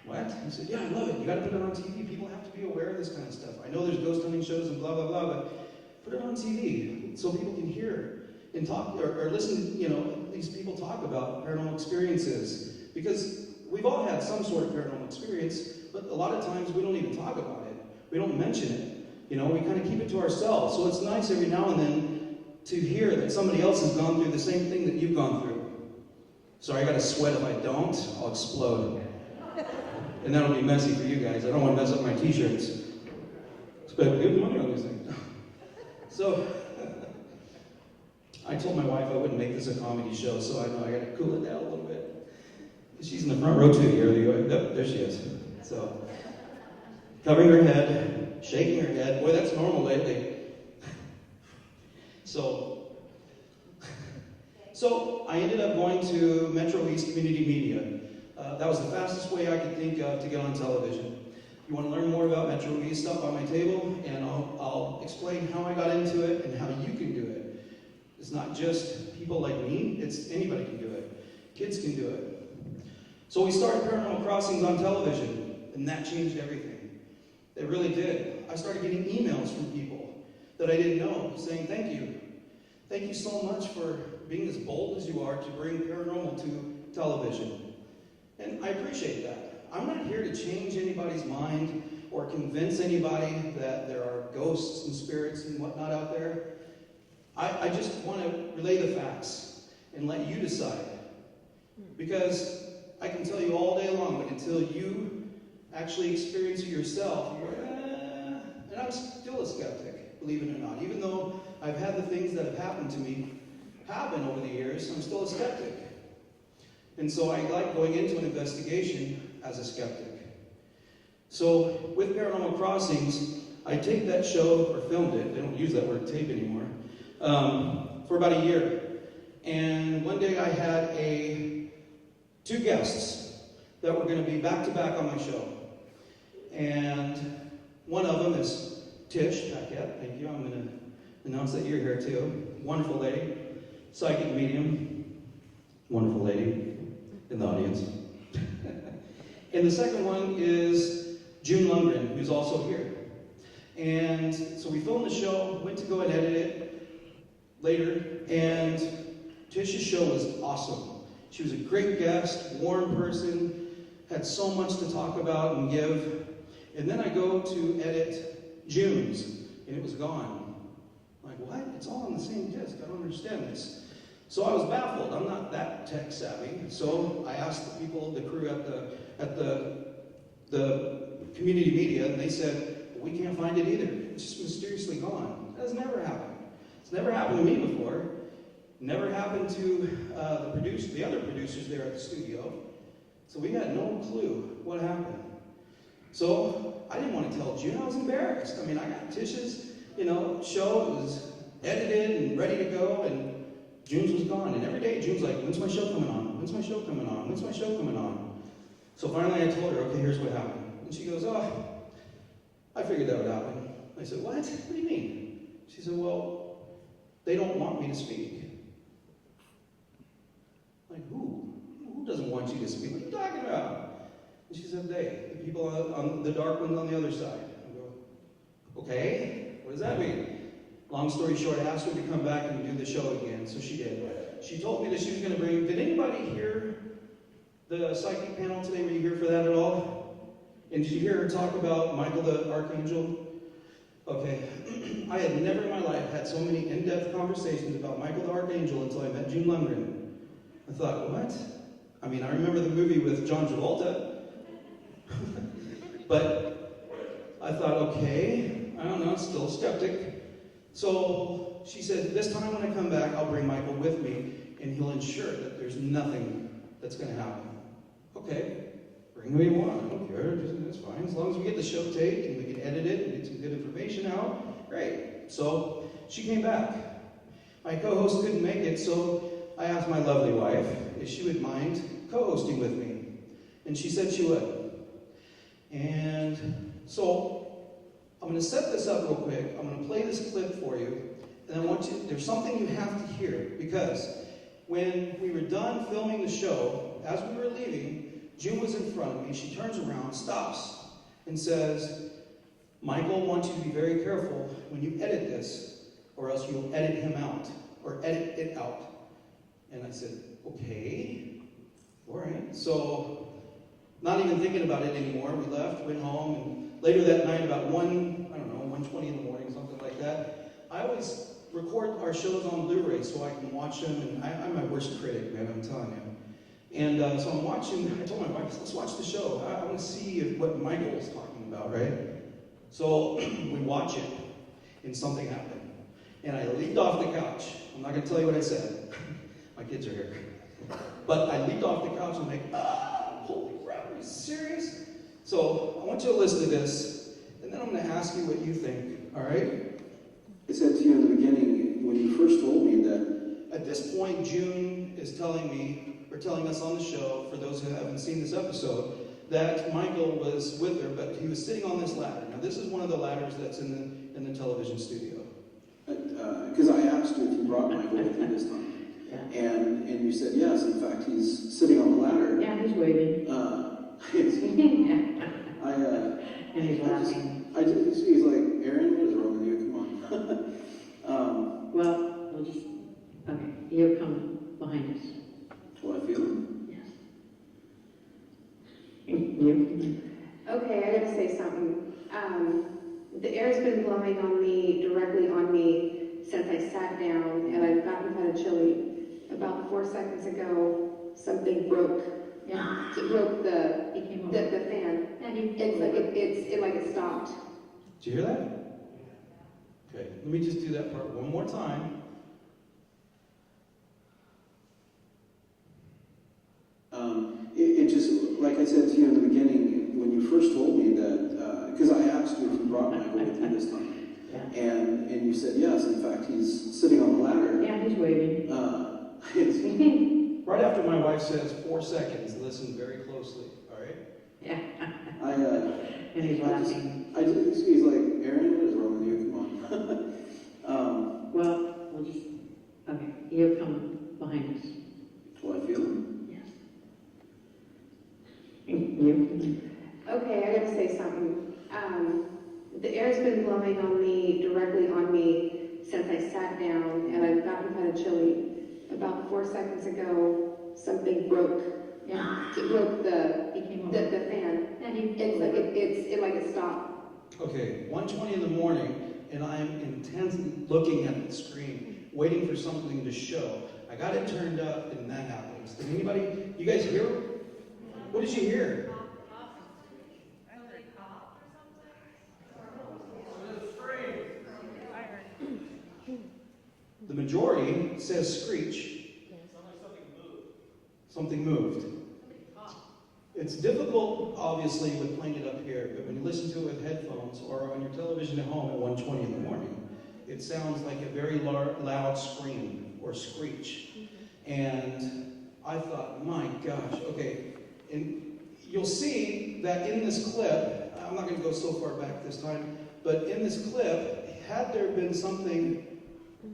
What? He said, yeah, I love it. You gotta put it on TV. People have to be aware of this kind of stuff. I know there's ghost hunting shows and blah, blah, blah, but put it on TV so people can hear and talk or listen, you know, these people talk about paranormal experiences. Because we've all had some sort of paranormal experience, but a lot of times we don't even talk about it. We don't mention it. You know, we kind of keep it to ourselves. So it's nice every now and then to hear that somebody else has gone through the same thing that you've gone through. Sorry, I got to sweat. If I don't, I'll explode. And that'll be messy for you guys. I don't want to mess up my t-shirts. Spend good money on these things. So, I told my wife I wouldn't make this a comedy show, so I know I got to cool it down a little bit. She's in the front row too here. Yep, there she is. So, covering her head, shaking her head. Boy, that's normal lately. So I ended up going to Metro East Community Media. That was the fastest way I could think of to get on television. You want to learn more about Metro East, stop by my table, and I'll explain how I got into it and how you can do it. It's not just people like me, it's anybody can do it. Kids can do it. So we started Paranormal Crossings on television, and that changed everything. It really did. I started getting emails from people that I didn't know saying, thank you. Thank you so much for being as bold as you are to bring paranormal to television. And I appreciate that. I'm not here to change anybody's mind or convince anybody that there are ghosts and spirits and whatnot out there. I just want to relay the facts and let you decide. Because I can tell you all day long, but until you actually experience it yourself, you're, and I'm still a skeptic, believe it or not. Even though I've had the things that have happened to me happen over the years, I'm still a skeptic. And so I like going into an investigation as a skeptic. So with Paranormal Crossings, I taped that show, or filmed it, they don't use that word tape anymore, for about a year. And one day I had two guests that were going to be back-to-back on my show. And one of them is Tish Paquette. Thank you. I'm going to announce that you're here too. Wonderful lady. Psychic medium. Wonderful lady in the audience. And the second one is June Lundgren, who's also here. And so we filmed the show, went to go and edit it later, and Tish's show was awesome. She was a great guest, warm person, had so much to talk about and give. And then I go to edit June's, and it was gone. I'm like, what? It's all on the same disc. I don't understand this. So I was baffled. I'm not that tech savvy. So I asked the people, the crew at the community media, and they said, well, we can't find it either. It's just mysteriously gone. That has never happened. It's never happened to me before. Never happened to the other producers there at the studio. So we had no clue what happened. So I didn't want to tell June. I was embarrassed. I mean, I got Tish's, show. It was edited and ready to go, and June's was gone. And every day June's like, when's my show coming on? When's my show coming on? When's my show coming on? So finally I told her, okay, here's what happened. And she goes, oh, I figured that would happen. I said, what? What do you mean? She said, well, they don't want me to speak. Like, who? Who doesn't want you to speak? What are you talking about? And she said, the people on the dark ones on the other side. I go, okay, what does that mean? Long story short, I asked her to come back and do the show again, so she did. She told me that she was going to bring, did anybody hear the psychic panel today? Were you here for that at all? And did you hear her talk about Michael the Archangel? Okay, I had never in my life had so many in-depth conversations about Michael the Archangel until I met June Lundgren. I thought, what? I mean, I remember the movie with John Travolta. But I thought, okay, I don't know, still a skeptic. So she said, this time when I come back, I'll bring Michael with me, and he'll ensure that there's nothing that's going to happen. Okay, bring who you want. I don't care. That's fine. As long as we get the show taped and we can edit it and get some good information out, great. So she came back. My co-host couldn't make it, so I asked my lovely wife if she would mind co-hosting with me. And she said she would. And so I'm going to set this up real quick. I'm going to play this clip for you. And I want you, there's something you have to hear. Because when we were done filming the show, as we were leaving, June was in front of me. She turns around, stops, and says, Michael wants you to be very careful when you edit this, or else you'll edit him out, or edit it out. And I said, okay, all right. So, not even thinking about it anymore, we left, went home, and later that night, about 1:20 in the morning, something like that, I always record our shows on Blu-ray so I can watch them, and I'm my worst critic, man, I'm telling you. And so I'm watching, I told my wife, let's watch the show. I want to see what Michael's talking about, right? So we watch it, and something happened. And I leaped off the couch. I'm not going to tell you what I said. My kids are here. But I leaped off the couch and I'm like, holy crap, are you serious? So I want you to listen to this, and then I'm going to ask you what you think, all right? I said to you in the beginning, when you first told me that, at this point, June is telling me, or telling us on the show, for those who haven't seen this episode, that Michael was with her, but he was sitting on this ladder. Now, this is one of the ladders that's in the television studio. Because I asked you if you brought Michael with you this time. And you said yes. In fact, he's sitting on the ladder. Yeah, he's waving. And he's laughing. He's like, Aaron, what is wrong with you? Come on. Well, we'll just, okay, he'll come behind us. Will I feel him? Yes. Okay, I gotta say something. The air's been blowing on me, directly on me, since I sat down, and I've gotten kind of chilly. About 4 seconds ago, something broke. Yeah. It broke the came fan. Yeah, he It like it stopped. Did you hear that? Okay, let me just do that part one more time. It just, like I said to you in the beginning, when you first told me that, because I asked you if you brought Michael with you this time, and you said yes. In fact, he's sitting on the ladder. Yeah, he's waving. Right after my wife says 4 seconds, listen very closely, all right? Yeah. And he's laughing. He's like, Aaron, what is wrong with you? Come on. Well, we'll just, okay, he'll come behind us. Will I feel him? Yes. Okay, I gotta say something. The air's been blowing on me, directly on me, since I sat down, and I've gotten kind of chilly. About 4 seconds ago, something broke. Yeah. It broke the fan. Yeah, It like it stopped. Okay, 1:20 in the morning, and I'm intensely looking at the screen, waiting for something to show. I got it turned up, and that happens. Did anybody, you guys hear? What did you hear? The majority says screech. Something moved. It's difficult, obviously, with playing it up here, but when you listen to it with headphones or on your television at home at 1:20 in the morning, it sounds like a very loud scream or screech. And I thought, my gosh, okay. And you'll see that in this clip, I'm not going to go so far back this time, but in this clip, had there been something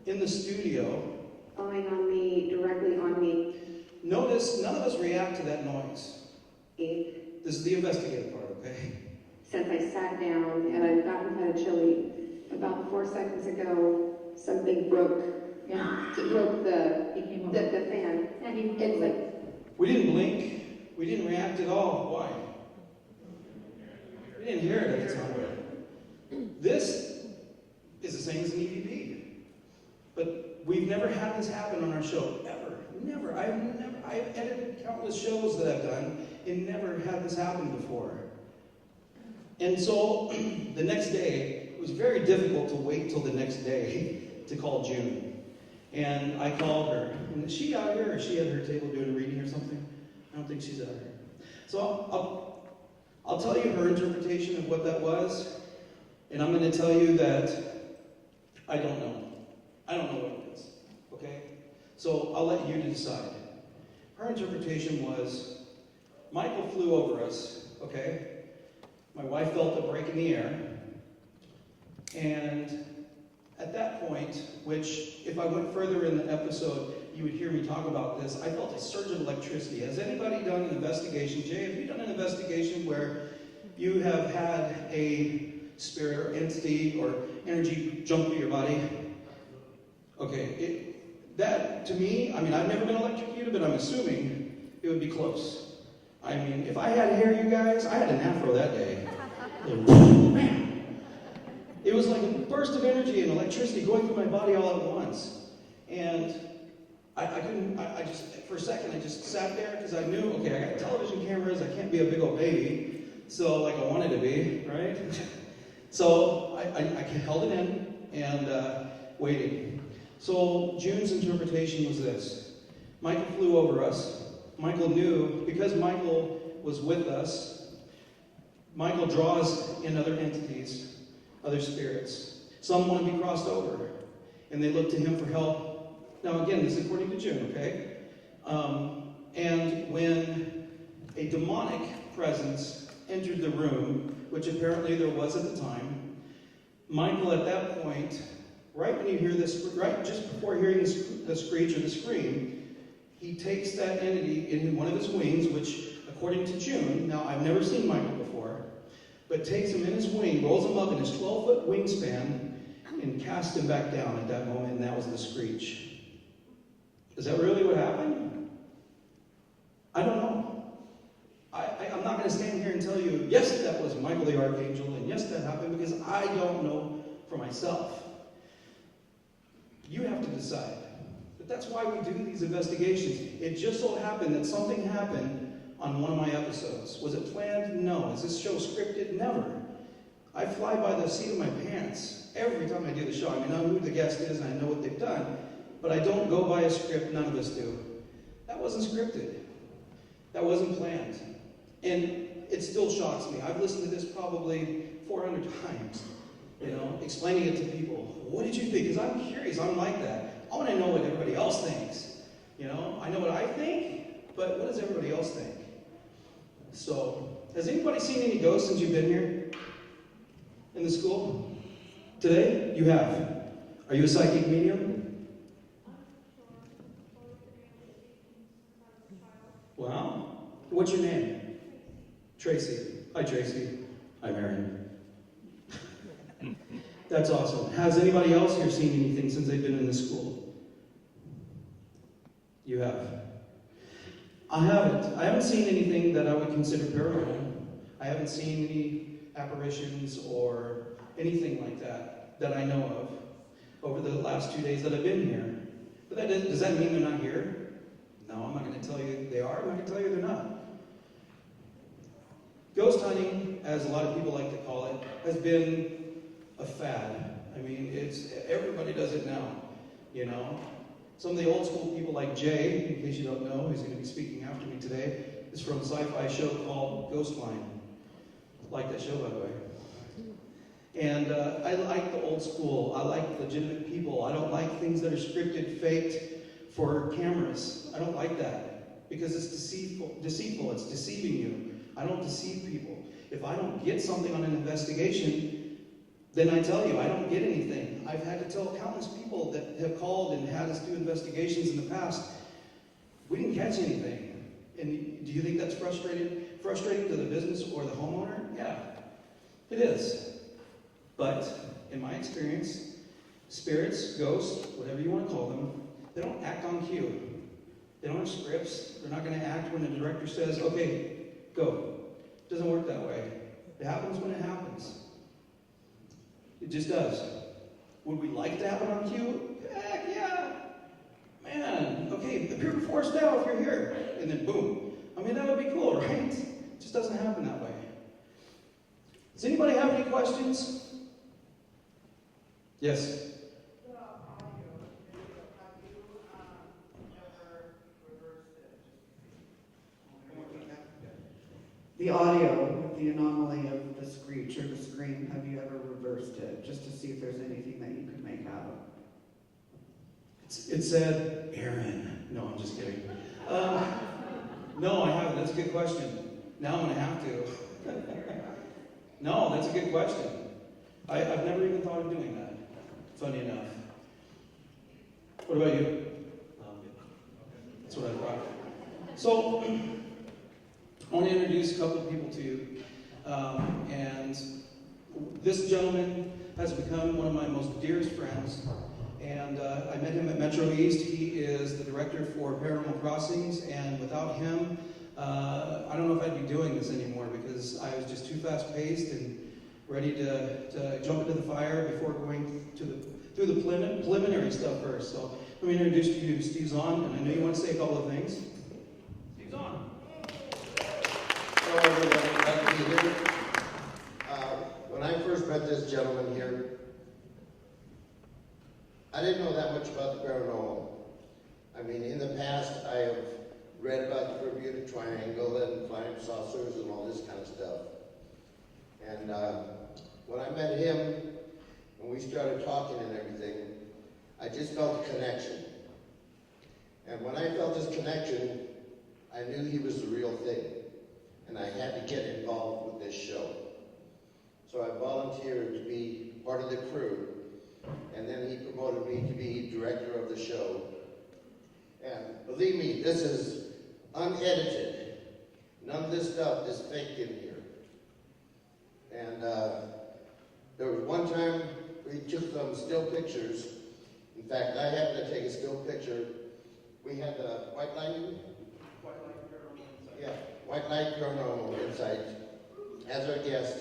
in the studio Blowing on me, directly on me. notice none of us react to that noise. This is the investigative part, okay? Since I sat down, and I've gotten kind of chilly. About 4 seconds ago, something broke. Yeah. It broke the fan. Yeah, We didn't blink. We didn't react at all. Why? We didn't hear it at the time. This is the same as an EVP. But we've never had this happen on our show, ever. Never. I've edited countless shows that I've done and never had this happen before. And so the next day, it was very difficult to wait till the next day to call June. And I called her. And is she out here, or is she at her table doing a reading or something? I don't think she's out here. So I'll tell you her interpretation of what that was. And I'm going to tell you that I don't know. I don't know what it is. Okay? So I'll let you decide. Her interpretation was, Michael flew over us, okay? My wife felt a break in the air. And at that point, which if I went further in the episode, you would hear me talk about this, I felt a surge of electricity. Has anybody done an investigation? Jay, have you done an investigation where you have had a spirit or entity or energy jump through your body? Okay, that to me, I mean, I've never been electrocuted, but I'm assuming it would be close. I mean, if I had hair, you guys, I had an afro that day. It was like a burst of energy and electricity going through my body all at once. And I just, for a second, I just sat there because I knew, okay, I got television cameras, I can't be a big old baby, so like I wanted to be, right? So I held it in and waited. So June's interpretation was this. Michael flew over us. Michael knew, because Michael was with us, Michael draws in other entities, other spirits. Some want to be crossed over, and they look to him for help. Now again, this is according to June, okay? And when a demonic presence entered the room, which apparently there was at the time, Michael at that point right when you hear this, right just before hearing the screech or the scream, he takes that entity in one of his wings, which, according to June, now I've never seen Michael before, but takes him in his wing, rolls him up in his 12-foot wingspan, and casts him back down at that moment, and that was the screech. Is that really what happened? I don't know. I'm not going to stand here and tell you, yes, that was Michael the Archangel, and yes, that happened, because I don't know for myself. You have to decide. But that's why we do these investigations. It just so happened that something happened on one of my episodes. Was it planned? No. Is this show scripted? Never. I fly by the seat of my pants every time I do the show. I mean, I know who the guest is and I know what they've done, but I don't go by a script. None of us do. That wasn't scripted. That wasn't planned. And it still shocks me. I've listened to this probably 400 times, explaining it to people. What did you think? Because I'm curious. I'm like that. I want to know what everybody else thinks. I know what I think, but what does everybody else think? So, has anybody seen any ghosts since you've been here in the school? Today? You have. Are you a psychic medium? Wow. What's your name? Tracy. Hi, Tracy. Hi, Marion. That's awesome. Has anybody else here seen anything since they've been in the school? You have. I haven't. I haven't seen anything that I would consider paranormal. I haven't seen any apparitions or anything like that I know of over the last 2 days that I've been here. But does that mean they're not here? No, I'm not going to tell you they are. I'm not going to tell you they're not. Ghost hunting, as a lot of people like to call it, has been a fad. I mean, everybody does it now, Some of the old school people like Jay, in case you don't know, who's going to be speaking after me today, is from a sci-fi show called Ghostline. I like that show, by the way. And I like the old school. I like legitimate people. I don't like things that are scripted, faked for cameras. I don't like that because it's deceitful. It's deceiving you. I don't deceive people. If I don't get something on an investigation, then I tell you, I don't get anything. I've had to tell countless people that have called and had us do investigations in the past, we didn't catch anything. And do you think that's frustrating to the business or the homeowner? Yeah, it is. But in my experience, spirits, ghosts, whatever you want to call them, they don't act on cue. They don't have scripts. They're not going to act when the director says, okay, go. It doesn't work that way. It happens when it happens. It just does. Would we like to have it on cue? Heck yeah. Man, okay, appear before us now if you're here. And then boom. I mean, that would be cool, right? It just doesn't happen that way. Does anybody have any questions? Yes. The audio with the anomaly of the screech or the scream, have you ever reversed it just to see if there's anything that you could make out? It said, Aaron. No, I'm just kidding. No, I haven't. That's a good question. Now I'm going to have to. No, that's a good question. I've never even thought of doing that, funny enough. What about you? That's what I thought. So, I want to introduce a couple of people to you. And this gentleman has become one of my most dearest friends. And I met him at Metro East. He is the director for Paranormal Crossings. And without him, I don't know if I'd be doing this anymore because I was just too fast-paced and ready to jump into the fire before going through the preliminary stuff first. So let me introduce you to Steve Zahn. And I know you want to say a couple of things. Steve Zahn. Hello, everybody. Glad to be here. When I first met this gentleman here, I didn't know that much about the paranormal. I mean, in the past, I have read about the Bermuda Triangle and flying saucers and all this kind of stuff. And when I met him, and we started talking and everything, I just felt a connection. And when I felt this connection, I knew he was the real thing. And I had to get involved with this show. So I volunteered to be part of the crew And then he promoted me to be director of the show. And believe me, this is unedited. None of this stuff is faked in here. And there was one time we took some still pictures. In fact, I happened to take a still picture. We had the White Light Paranormal Insight. Yeah, White Light Paranormal Insight as our guest,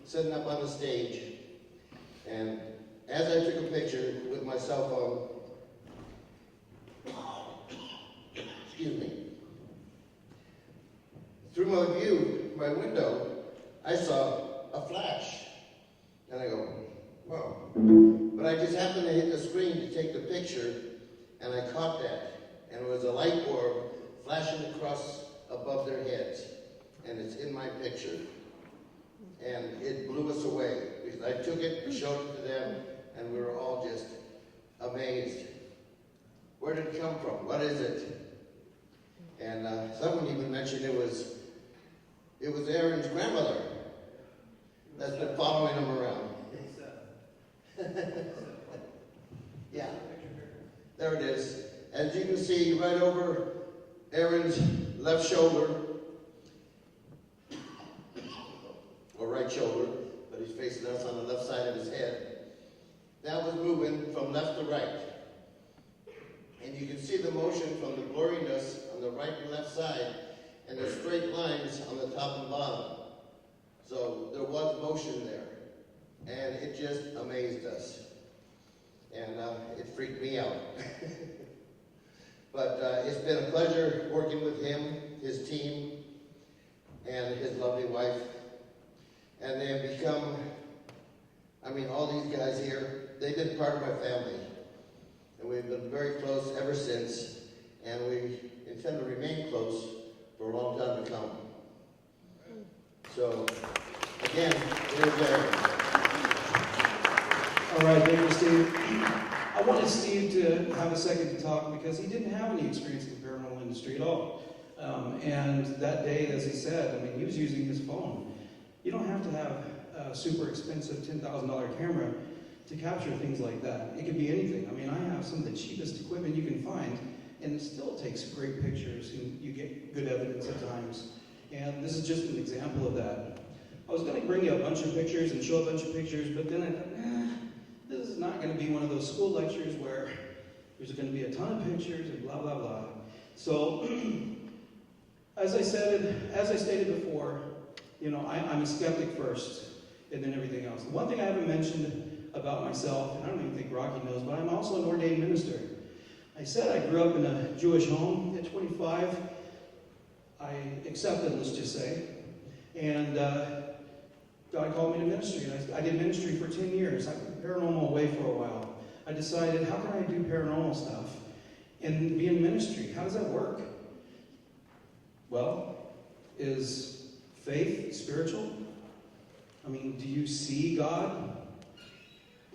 sitting up on the stage. And as I took a picture with my cell phone, excuse me, through my view, my window, I saw a flash. And I go, whoa. But I just happened to hit the screen to take the picture, and I caught that. And it was a light orb flashing across above their heads. And it's in my picture. And it blew us away. Because I took it and showed it to them, and we were all just amazed. Where did it come from? What is it? And someone even mentioned it was Aaron's grandmother that's been following him around. Yeah, there it is. As you can see, right over Aaron's left shoulder, or right shoulder, but he's facing us on the left side of his head. That was moving from left to right. And you can see the motion from the blurriness on the right and left side, and the straight lines on the top and bottom. So there was motion there. And it just amazed us. And it freaked me out. But it's been a pleasure working with him, his team, and his lovely wife. And they have become, I mean, all these guys here, they've been part of my family. And we've been very close ever since. And we intend to remain close for a long time to come. So, again, here's Aaron. All right, thank you, Steve. I wanted Steve to have a second to talk because he didn't have any experience in the paranormal industry at all. And that day, as he said, I mean, he was using his phone. You don't have to have a super expensive $10,000 camera to capture things like that. It could be anything. I mean, I have some of the cheapest equipment you can find, and it still takes great pictures, and you get good evidence at times. And this is just an example of that. I was going to bring you a bunch of pictures and show a bunch of pictures, but then I thought, this is not going to be one of those school lectures where there's going to be a ton of pictures and blah, blah, blah. So, as I stated before, you know, I'm a skeptic first, and then everything else. The one thing I haven't mentioned about myself, and I don't even think Rocky knows, but I'm also an ordained minister. I said I grew up in a Jewish home. At 25, I accepted, let's just say, and God called me to ministry. And I did ministry for 10 years. I put paranormal away for a while. I decided, how can I do paranormal stuff and be in ministry? How does that work? Well, is faith spiritual? I mean, do you see God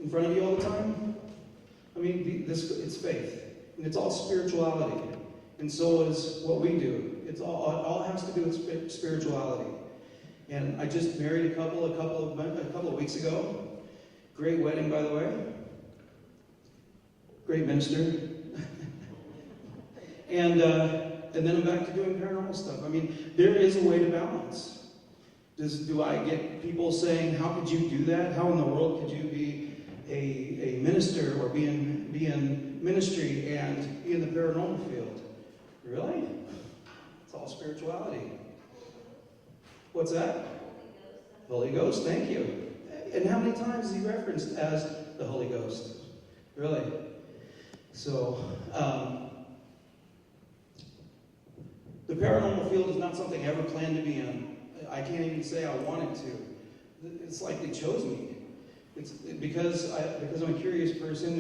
in front of you all the time? I mean, it's faith. And it's all spirituality. And so is what we do. It all has to do with spirituality. And I just married a couple of weeks ago. Great wedding, by the way. Great minister. and then I'm back to doing paranormal stuff. I mean, there is a way to balance. Do I get people saying, how could you do that? How in the world could you be a minister or be in ministry and be in the paranormal field? Really? It's all spirituality. What's that? Holy Ghost, thank you. And how many times is he referenced as the Holy Ghost? Really? So, the paranormal field is not something I ever planned to be in. I can't even say I wanted to. It's like they chose me. It's because I'm a curious person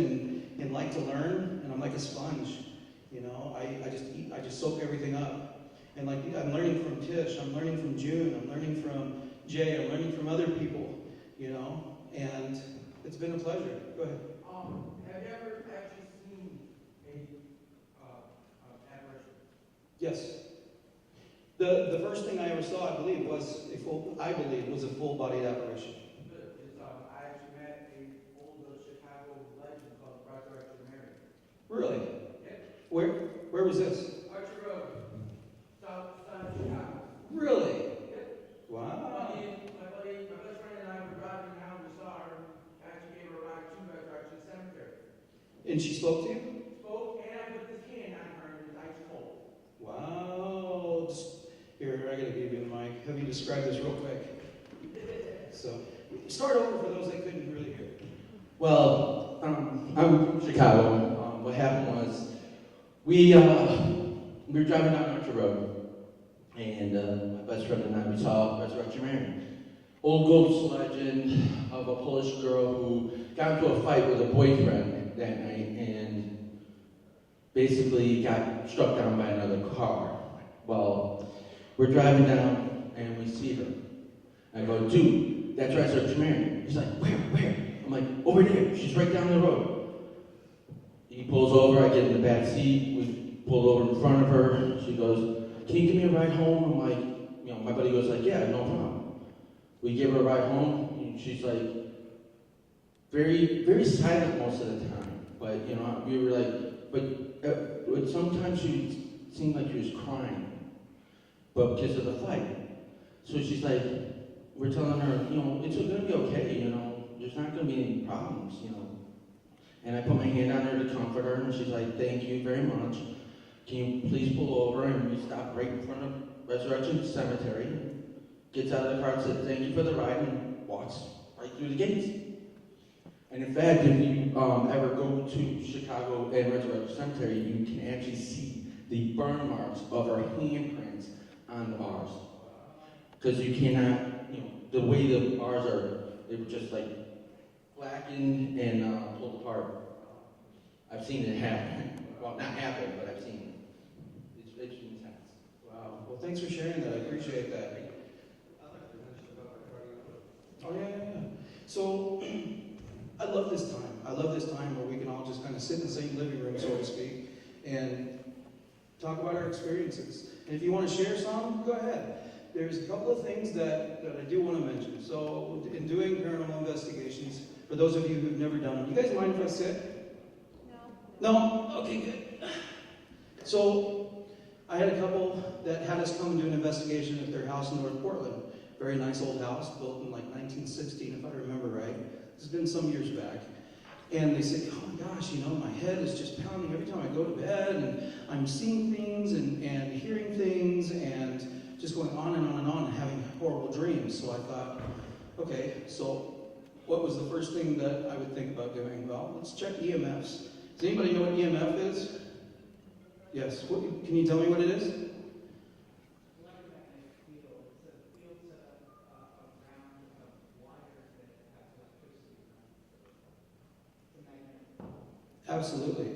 and like to learn, and I'm like a sponge. You know, I just soak everything up. And like, I'm learning from Tish, I'm learning from June, I'm learning from Jay, I'm learning from other people, you know, and it's been a pleasure. Go ahead. Have you ever actually seen a apparition? Yes. The first thing I ever saw, I believe, was a full-bodied apparition. I actually met a old Chicago Where was this? Archer Road, south side of Chicago. Really? Yep. Wow. My best friend and I were driving down, we saw her, actually gave her a ride to Resurrection Cemetery. And she spoke to you? Spoke, and I put this can on her and it was ice cold. Wow. Here, I gotta give you the mic. Have you describe this real quick? So, start over for those that couldn't really hear. Well, I'm from Chicago. What happened was we were driving down Archer Road, and my best friend and I, we saw Resurrection Mary. Old ghost legend of a Polish girl who got into a fight with a boyfriend that night and basically got struck down by another car. Well, we're driving down and we see her. I go, dude, that's Resurrection Mary. He's like, where? I'm like, over there. She's right down the road. He pulls over. I get in the back seat. We pull over in front of her. She goes, can you give me a ride home? I'm like, my buddy goes like, yeah, no problem. We give her a ride home. And she's like, very, very silent most of the time. But, we were like, but sometimes she seemed like she was crying. But because of the fight. So she's like, we're telling her, it's going to be okay, there's not going to be any problems, And I put my hand on her to comfort her, and she's like, thank you very much. Can you please pull over? And we stop right in front of Resurrection Cemetery. Gets out of the car and said, thank you for the ride, and walks right through the gates. And in fact, if you ever go to Chicago and Resurrection Cemetery, you can actually see the burn marks of her handprints on the bars. Because you cannot, the way the bars are, they were just like blackened and pulled apart. I've seen it happen. Well, not happen, but I've seen it. It's intense. Wow. Well, thanks for sharing that. I appreciate that. Oh, yeah. So, I love this time. I love this time where we can all just kind of sit in the same living room, so to speak, and talk about our experiences. And if you want to share some, go ahead. There's a couple of things that I do want to mention. So, in doing paranormal investigations, for those of you who've never done them, you guys mind if I sit? No. No? Okay, good. So, I had a couple that had us come and do an investigation at their house in North Portland. Very nice old house, built in like 1916, if I remember right. It's been some years back. And they said, oh my gosh, my head is just pounding every time I go to bed, and I'm seeing things and hearing things, and just going on and on and on and having horrible dreams. So I thought, okay, so what was the first thing that I would think about doing? Well, let's check EMFs. Does anybody know what EMF is? Yes. Can you tell me what it is? Absolutely.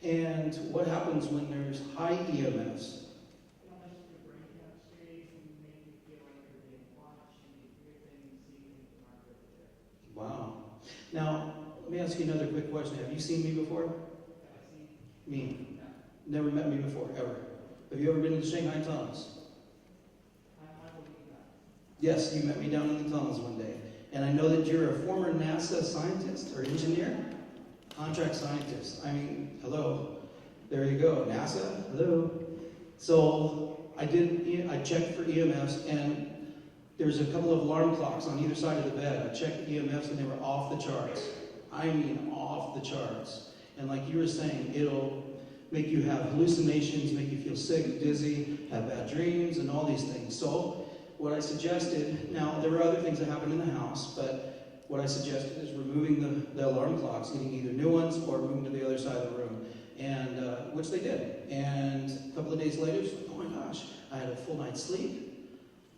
And what happens when there's high EMFs? Wow. Now, let me ask you another quick question. Have you seen me before? Me? Never met me before, ever. Have you ever been to the Shanghai tunnels? Yes, you met me down in the tunnels one day. And I know that you're a former NASA scientist or engineer? Contract scientist. I mean, hello. There you go. NASA, hello. So I checked for EMFs, and there's a couple of alarm clocks on either side of the bed. I checked EMFs, and they were off the charts. I mean, off the charts. And like you were saying, it'll make you have hallucinations, make you feel sick, dizzy, have bad dreams, and all these things. So what I suggested, now there were other things that happened in the house, but what I suggested is removing the alarm clocks, getting either new ones or moving to the other side of the room, and which they did. And a couple of days later, it's like, oh my gosh, I had a full night's sleep.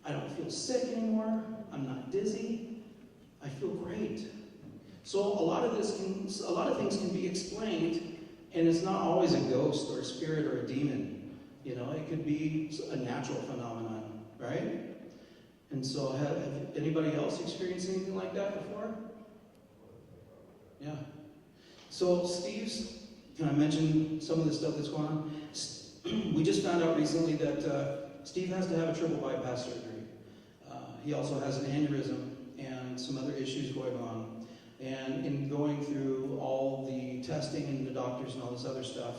I don't feel sick anymore. I'm not dizzy. I feel great. So a lot of things can be explained, and it's not always a ghost or a spirit or a demon. It could be a natural phenomenon, right? And so have anybody else experienced anything like that before? Yeah. So Steve's, can I mention some of the stuff that's going on? We just found out recently that Steve has to have a triple bypass surgery. He also has an aneurysm and some other issues going on. And in going through all the testing and the doctors and all this other stuff,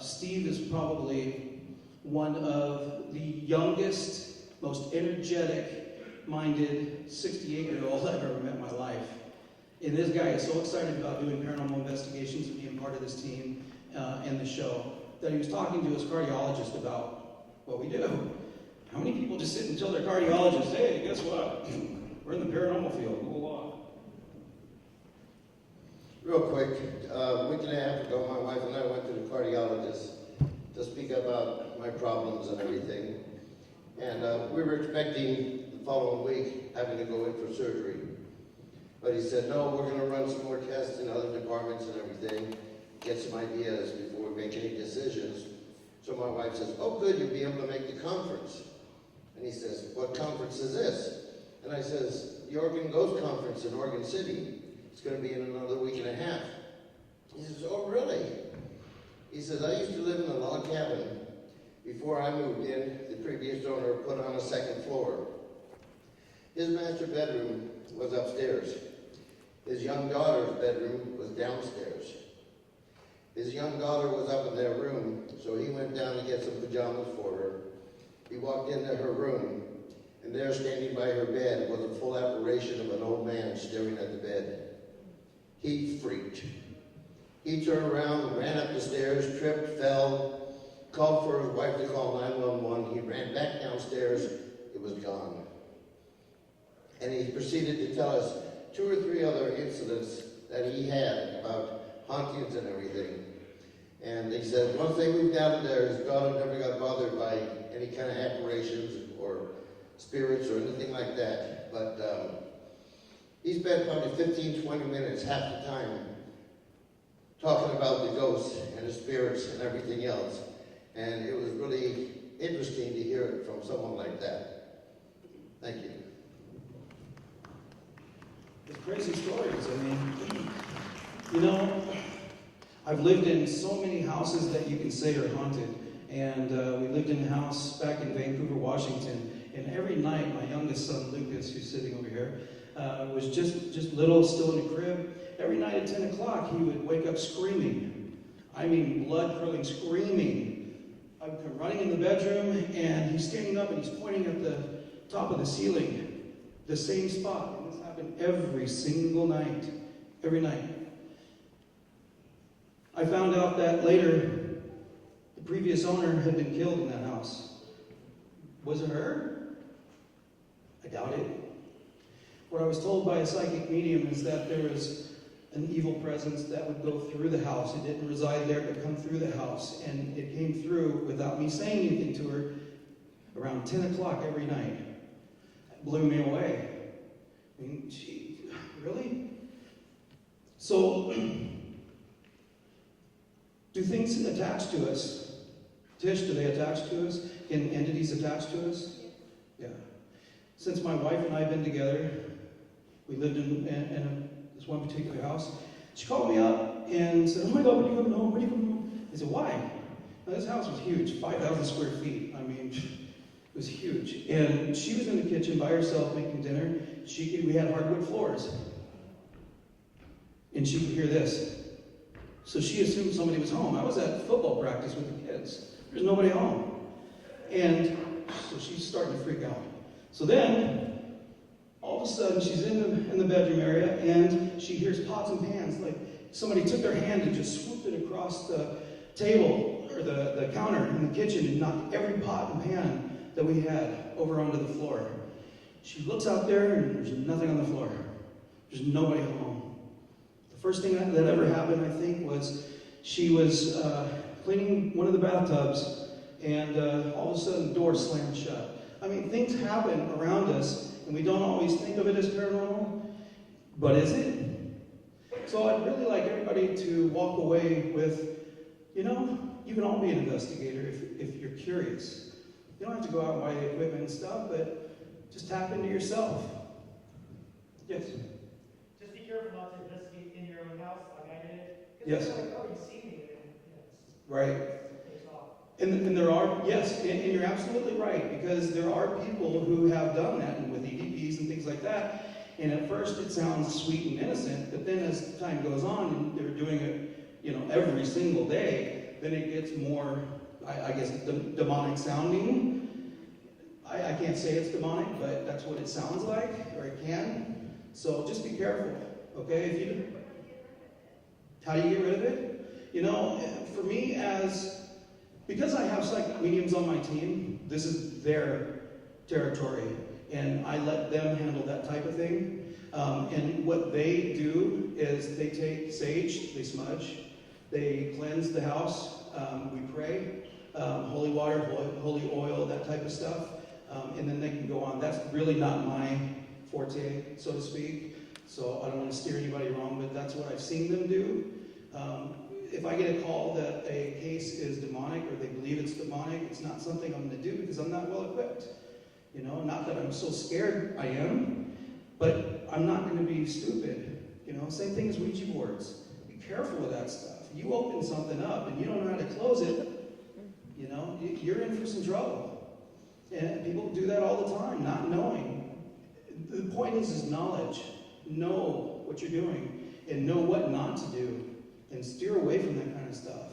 Steve is probably one of the youngest, most energetic-minded 68-year-old I've ever met in my life. And this guy is so excited about doing paranormal investigations and being part of this team and the show that he was talking to his cardiologist about what we do. How many people just sit and tell their cardiologist, hey, guess what? We're in the paranormal field. Move along. Real quick, a week and a half ago, my wife and I went to the cardiologist to speak about my problems and everything. And we were expecting the following week having to go in for surgery. But he said, no, we're going to run some more tests in other departments and everything, get some ideas before we make any decisions. So my wife says, oh, good, you'll be able to make the conference. And he says, what conference is this? And I says, the Oregon Ghost Conference in Oregon City. It's going to be in another week and a half. He says, oh, really? He says, I used to live in a log cabin. Before I moved in, the previous owner put on a second floor. His master bedroom was upstairs. His young daughter's bedroom was downstairs. His young daughter was up in their room, so he went down to get some pajamas for her. He walked into her room, and there standing by her bed was a full apparition of an old man staring at the bed. He freaked. He turned around, ran up the stairs, tripped, fell, called for his wife to call 911. He ran back downstairs. It was gone. And he proceeded to tell us 2 or 3 other incidents that he had about hauntings and everything. And he said, once they moved down there, his daughter never got bothered by any kind of apparitions or spirits or anything like that. But he spent probably 15, 20 minutes, half the time, talking about the ghosts and the spirits and everything else. And it was really interesting to hear it from someone like that. Thank you. It's crazy stories. I mean, you know, I've lived in so many houses that you can say are haunted. And we lived in a house back in Vancouver, Washington. And every night, my youngest son, Lucas, who's sitting over here, was just little, still in the crib. Every night at 10 o'clock, he would wake up screaming. I mean, blood-curdling screaming. I would come running in the bedroom, and he's standing up, and he's pointing at the top of the ceiling, the same spot. And this happened every single night, every night. I found out that later, the previous owner had been killed in that house. Was it her? I doubt it. What I was told by a psychic medium is that there was an evil presence that would go through the house. It didn't reside there, but come through the house. And it came through without me saying anything to her around 10 o'clock every night. It blew me away. I mean, gee, really? So, do things attach to us? Tish, do they attach to us? Can entities attach to us? Yeah. Since my wife and I have been together, we lived in this one particular house. She called me up and said, oh my God, when are you coming home? When are you coming home? I said, why? Now, this house was huge, 5,000 square feet. I mean, it was huge. And she was in the kitchen by herself making dinner. We had hardwood floors. And she could hear this. So she assumed somebody was home. I was at football practice with the kids. There's nobody home. And so she's starting to freak out. So then, all of a sudden, she's in the bedroom area, and she hears pots and pans. Like somebody took their hand and just swooped it across the table, or the counter in the kitchen, and knocked every pot and pan that we had over onto the floor. She looks out there, and there's nothing on the floor. There's nobody home. The first thing that ever happened, I think, was she was cleaning one of the bathtubs, and all of a sudden the door slammed shut. I mean, things happen around us, and we don't always think of it as paranormal, but is it? So I'd really like everybody to walk away with, you know, you can all be an investigator if you're curious. You don't have to go out and buy the equipment and stuff, but just tap into yourself. Yes? Just be careful not to investigate in your own house like I did. Yes. Because like, oh, you see me. Right. And there are, yes, and you're absolutely right, because there are people who have done that and with EVPs and things like that. And at first it sounds sweet and innocent, but then as time goes on and they're doing it, you know, every single day, then it gets more, I guess, demonic sounding. I can't say it's demonic, but that's what it sounds like, or it can. So just be careful, okay? How do you get rid of it? You know, for me, because I have psychic mediums on my team, this is their territory, and I let them handle that type of thing. And what they do is they take sage, they smudge, they cleanse the house, we pray, holy water, holy oil, that type of stuff, and then they can go on. That's really not my forte, so to speak, so I don't want to steer anybody wrong, but that's what I've seen them do. If I get a call that a case is demonic or they believe it's demonic, it's not something I'm going to do because I'm not well equipped. You know, not that I'm so scared, I am, but I'm not going to be stupid. You know, same thing as Ouija boards. Be careful with that stuff. You open something up and you don't know how to close it, you know, you're in for some trouble. And people do that all the time, not knowing. The point is knowledge. Know what you're doing and know what not to do and steer away from that kind of stuff.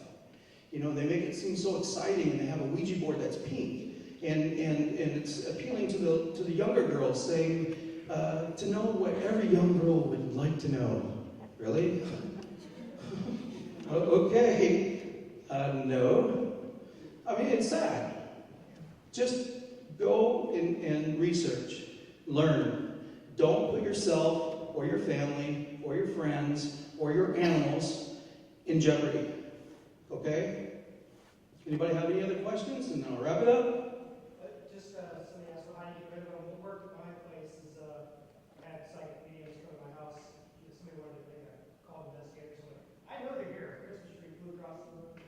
You know, they make it seem so exciting and they have a Ouija board that's pink. And it's appealing to the younger girls, saying to know what every young girl would like to know. Really? Okay. No. I mean, it's sad. Just go and research. Learn. Don't put yourself or your family or your friends or your animals in jeopardy. Okay? Anybody have any other questions? And then I'll wrap it up. Just somebody asked how you get rid of them. The work at my place is I had psychic mediums come to my house. Somebody wanted to call investigators. I'm like, I know they're here. Christmas tree flew across the room.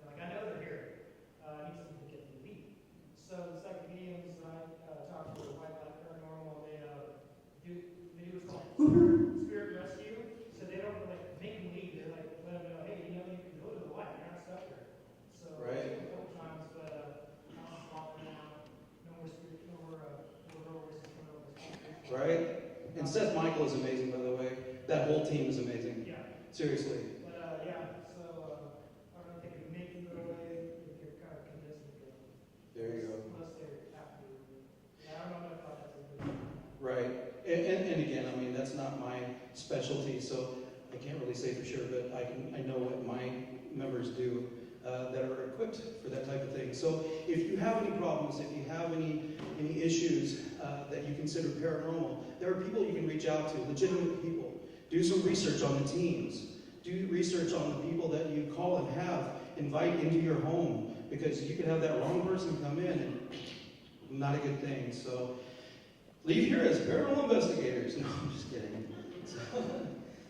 Like, I know they're here. I need something to get them to leave. So the psychic mediums I talked to White Light Paranormal. They do what's called spirit rescue. So they don't like make them leave. They're like, let them know, hey, you know, you can go to the light. You're not stuck here. So right. A couple times, but right? And Seth Michael is amazing, by the way. That whole team is amazing. Yeah. Seriously. But so I don't think it would make them go away if you're kind of convinced to go. There you go. Unless they have to. Yeah, I don't know if that's a good thing. Right. And again, I mean, that's not my specialty, so I can't really say for sure, but I know what my members do that are equipped for that type of thing. So if you have any problems, if you have any issues that you consider paranormal, there are people you can reach out to, legitimate people. Do some research on the teams. Do research on the people that you call and invite into your home, because you could have that wrong person come in and not a good thing. So leave here as paranormal investigators. No, I'm just kidding.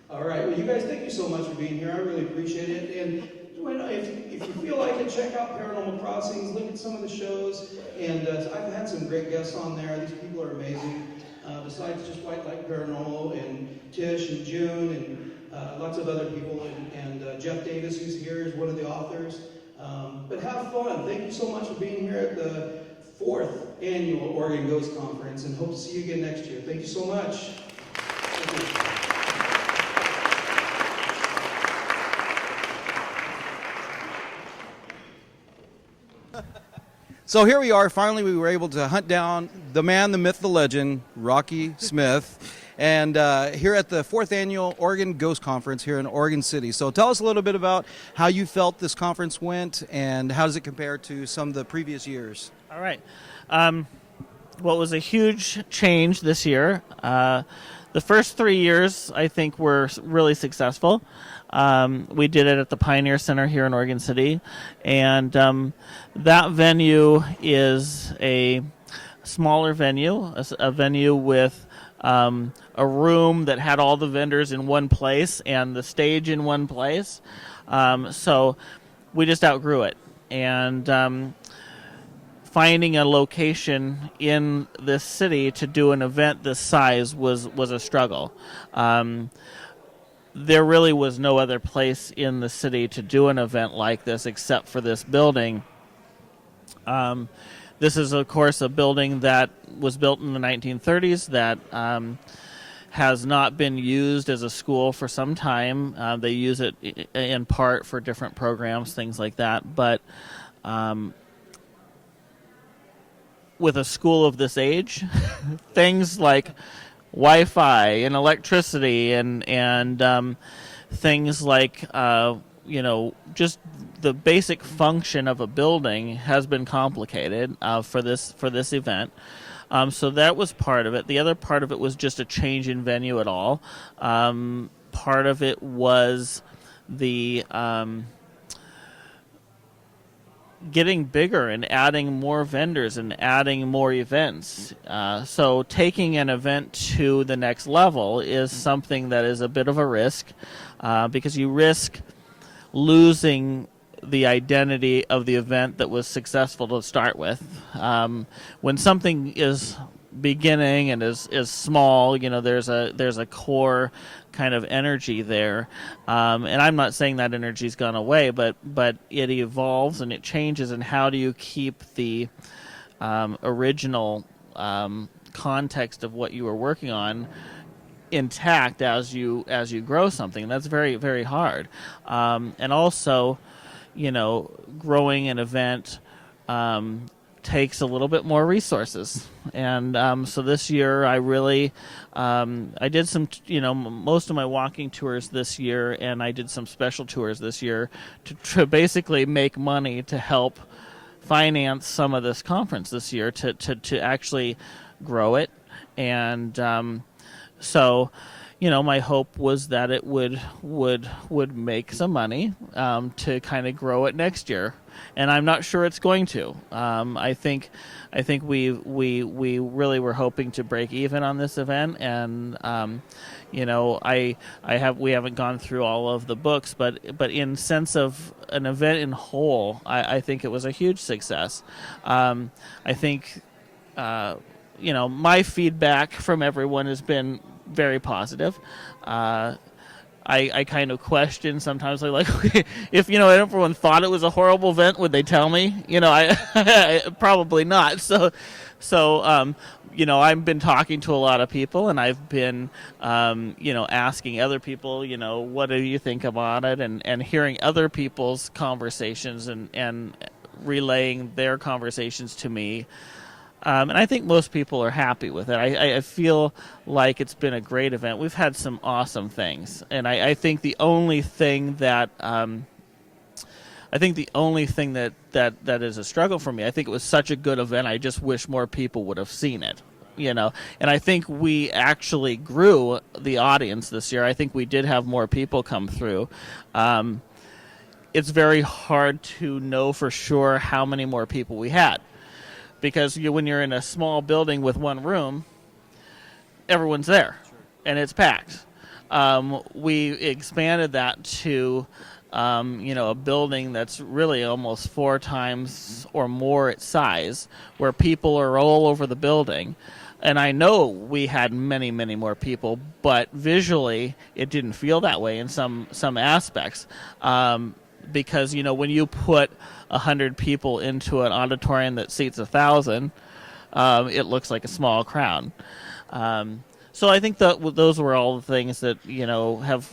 All right, well, you guys, thank you so much for being here. I really appreciate it. And if you feel like it, check out Paranormal Crossings, look at some of the shows, and I've had some great guests on there. These people are amazing. Besides just White Light Paranormal and Tish and June and lots of other people, and Jeff Davis, who's here, is one of the authors. But have fun. Thank you so much for being here at the 4th Annual Oregon Ghost Conference, and hope to see you again next year. Thank you so much. Thank you. So here we are. Finally, we were able to hunt down the man, the myth, the legend, Rocky Smith, and here at the 4th Annual Oregon Ghost Conference here in Oregon City. So tell us a little bit about how you felt this conference went, and how does it compare to some of the previous years? All right. Well, it was a huge change this year. The first 3 years, I think, were really successful. We did it at the Pioneer Center here in Oregon City, and that venue is a smaller venue, a venue with a room that had all the vendors in one place and the stage in one place. So we just outgrew it, and finding a location in this city to do an event this size was a struggle. There really was no other place in the city to do an event like this except for this building. This is, of course, a building that was built in the 1930s that has not been used as a school for some time. They use it in part for different programs, things like that. But with a school of this age, things like Wi-Fi and electricity and things like just the basic function of a building has been complicated for this event. So that was part of it. The other part of it was just a change in venue at all. Part of it was the getting bigger and adding more vendors and adding more events. So taking an event to the next level is something that is a bit of a risk because you risk losing the identity of the event that was successful to start with. When something is beginning and is small, there's a core kind of energy there, and I'm not saying that energy's gone away, but it evolves and it changes. And how do you keep the original context of what you were working on intact as you grow something? And that's very, very hard. And also, growing an event takes a little bit more resources. And so this year I really I did some, most of my walking tours this year, and I did some special tours this year to basically make money to help finance some of this conference this year to actually grow it. And so my hope was that it would make some money to kind of grow it next year, and I'm not sure it's going to. I think we really were hoping to break even on this event, and we haven't gone through all of the books, but in sense of an event in whole, I think it was a huge success. I think my feedback from everyone has been very positive. I kind of question sometimes, okay, if everyone thought it was a horrible event, would they tell me? I probably not. So I've been talking to a lot of people, and I've been asking other people, what do you think about it, and hearing other people's conversations and relaying their conversations to me. And I think most people are happy with it. I feel like it's been a great event. We've had some awesome things, and I think the only thing that that is a struggle for me. I think it was such a good event. I just wish more people would have seen it. And I think we actually grew the audience this year. I think we did have more people come through. It's very hard to know for sure how many more people we had, because when you're in a small building with one room, everyone's there, and it's packed. We expanded that to, a building that's really almost 4 times or more its size, where people are all over the building. And I know we had many, many more people, but visually it didn't feel that way in some aspects. Because, when you put 100 people into an auditorium that seats 1,000, it looks like a small crowd. So I think that those were all the things that, have,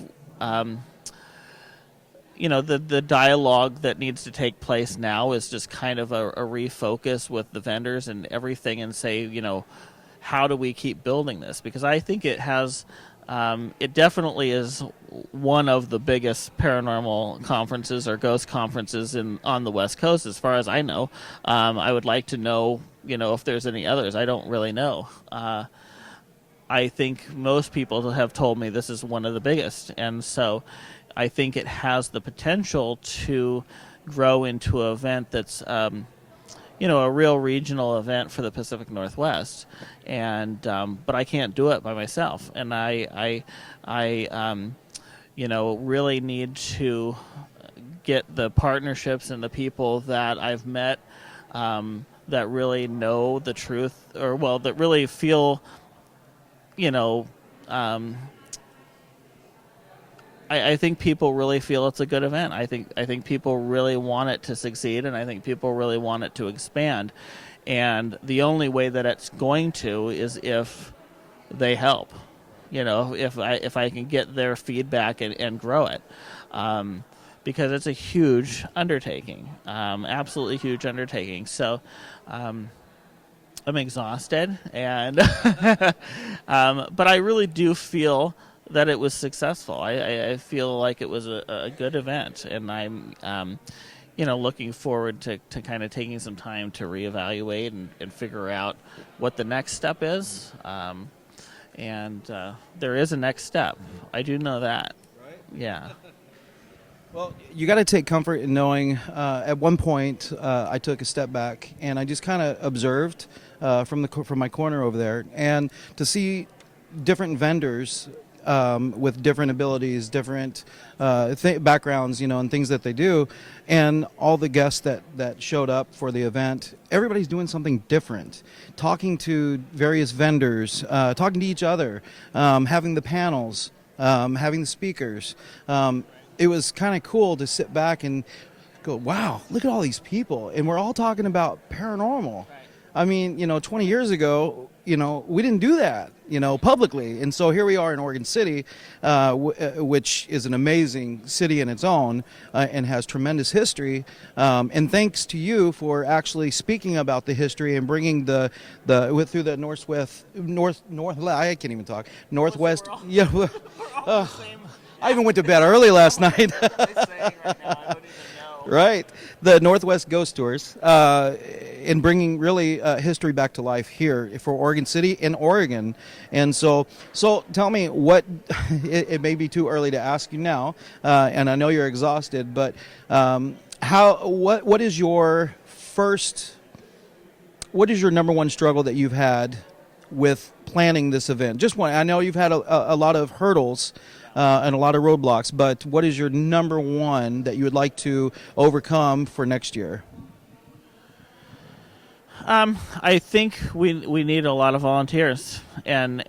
the dialogue that needs to take place now is just kind of a refocus with the vendors and everything, and say, how do we keep building this? Because I think it has... it definitely is one of the biggest paranormal conferences or ghost conferences on the West Coast, as far as I know. I would like to know, if there's any others. I don't really know. I think most people have told me this is one of the biggest, and so I think it has the potential to grow into an event that's a real regional event for the Pacific Northwest, and but I can't do it by myself, and I really need to get the partnerships and the people that I've met that really know the truth, or that really feel, I think people really feel it's a good event. I think people really want it to succeed, and I think people really want it to expand. And the only way that it's going to is if they help. if I can get their feedback and grow it. Because it's a huge undertaking, absolutely huge undertaking. So I'm exhausted, and but I really do feel that it was successful. I feel like it was a good event, and I'm looking forward to kind of taking some time to reevaluate and figure out what the next step is. And there is a next step. I do know that. Right? Yeah. Well, you got to take comfort in knowing at one point I took a step back and I just kind of observed from my corner over there, and to see different vendors with different abilities, different backgrounds, and things that they do, and all the guests that showed up for the event, everybody's doing something different, talking to various vendors, talking to each other, having the panels, having the speakers. It was kind of cool to sit back and go, wow, look at all these people. And we're all talking about paranormal. I mean, 20 years ago, we didn't do that, publicly. And so here we are in Oregon City, which is an amazing city in its own and has tremendous history. And thanks to you for actually speaking about the history and bringing through the I can't even talk, Northwest. Yeah. I even went to bed early last night. Right, the Northwest Ghost Tours, and bringing really history back to life here for Oregon City and Oregon. And so tell me what. It may be too early to ask you now, and I know you're exhausted. But what is your number one struggle that you've had with planning this event? Just one. I know you've had a lot of hurdles. And a lot of roadblocks, but what is your number one that you would like to overcome for next year? I think we need a lot of volunteers, and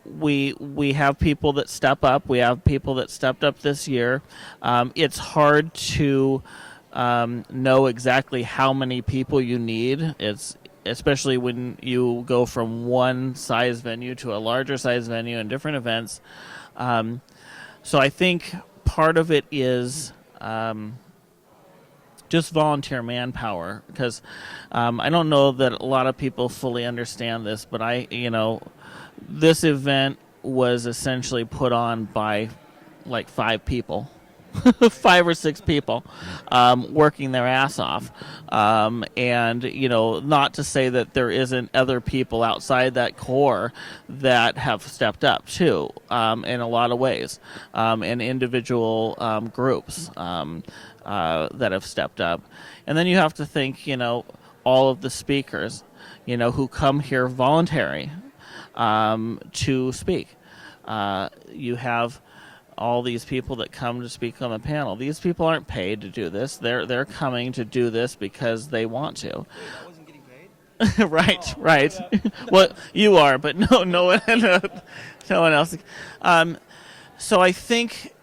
we have people that step up. We have people that stepped up this year. It's hard to know exactly how many people you need. Especially when you go from one size venue to a larger size venue and different events. So I think part of it is just volunteer manpower, because I don't know that a lot of people fully understand this, but this event was essentially put on by like 5 people. 5 or 6 people working their ass off, and not to say that there isn't other people outside that core that have stepped up too, in a lot of ways, and individual groups that have stepped up. And then you have to think, all of the speakers, who come here voluntary to speak. You have all these people that come to speak on the panel. These people aren't paid to do this. They're coming to do this because they want to. Wait, I wasn't getting paid? Right, right. Well, you are, but no one else. So I think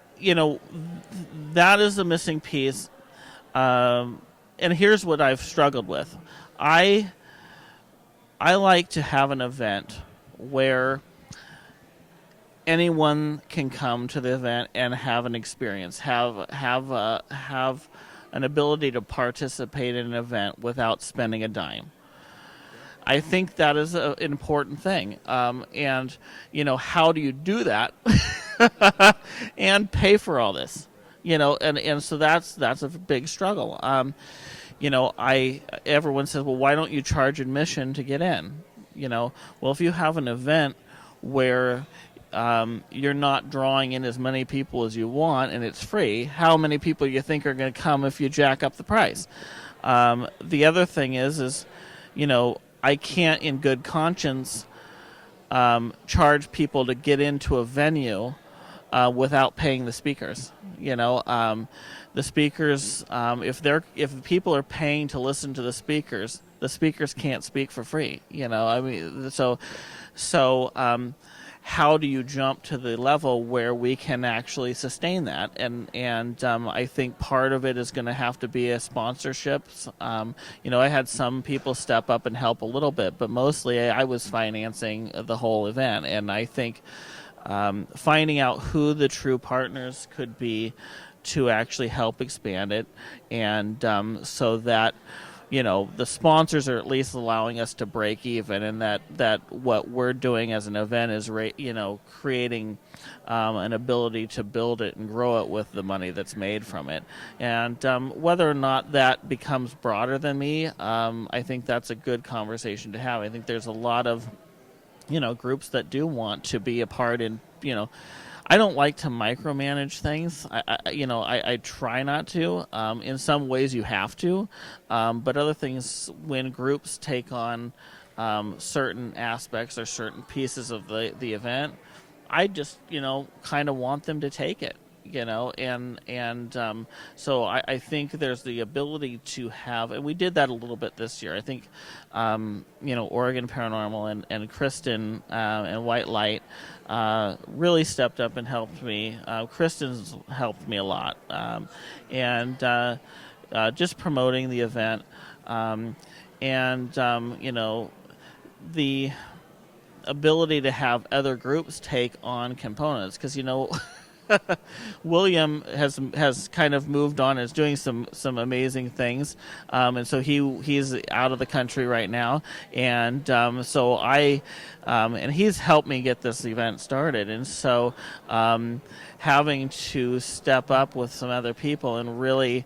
that is a missing piece. And here's what I've struggled with. I like to have an event where anyone can come to the event and have an experience, have an ability to participate in an event without spending a dime. I think that is an important thing. And how do you do that and pay for all this? And so that's a big struggle. Everyone says, well, why don't you charge admission to get in? Well, if you have an event where you're not drawing in as many people as you want and it's free, how many people do you think are going to come if you jack up the price? The other thing is I can't in good conscience charge people to get into a venue without paying the speakers. The speakers, if people are paying to listen to the speakers can't speak for free. how do you jump to the level where we can actually sustain that? And I think part of it is going to have to be a sponsorships. I had some people step up and help a little bit, but mostly I was financing the whole event. And I think finding out who the true partners could be to actually help expand it, and so that the sponsors are at least allowing us to break even, and that what we're doing as an event is creating an ability to build it and grow it with the money that's made from it. And whether or not that becomes broader than me, I think that's a good conversation to have. I think there's a lot of groups that do want to be a part in. I don't like to micromanage things. I try not to. In some ways, you have to, but other things, when groups take on certain aspects or certain pieces of the event, I just kind of want them to take it. So I think there's the ability to have, and we did that a little bit this year. I think, Oregon Paranormal and Kristen and White Light really stepped up and helped me. Kristen's helped me a lot, and just promoting the event, the ability to have other groups take on components, because William has kind of moved on, is doing some amazing things, and so he's out of the country right now, and so and he's helped me get this event started, and so having to step up with some other people and really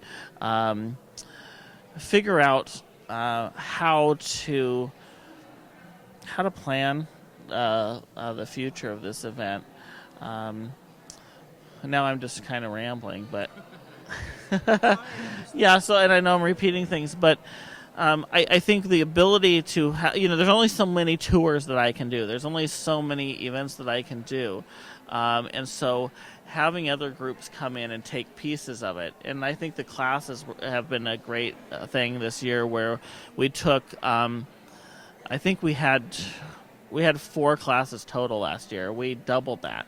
figure out how to plan the future of this event. Now I'm just kind of rambling, but yeah. So, and I know I'm repeating things, but I think the ability to there's only so many tours that I can do. There's only so many events that I can do, and so having other groups come in and take pieces of it. And I think the classes have been a great thing this year, where we took. I think we had 4 classes total last year. We doubled that.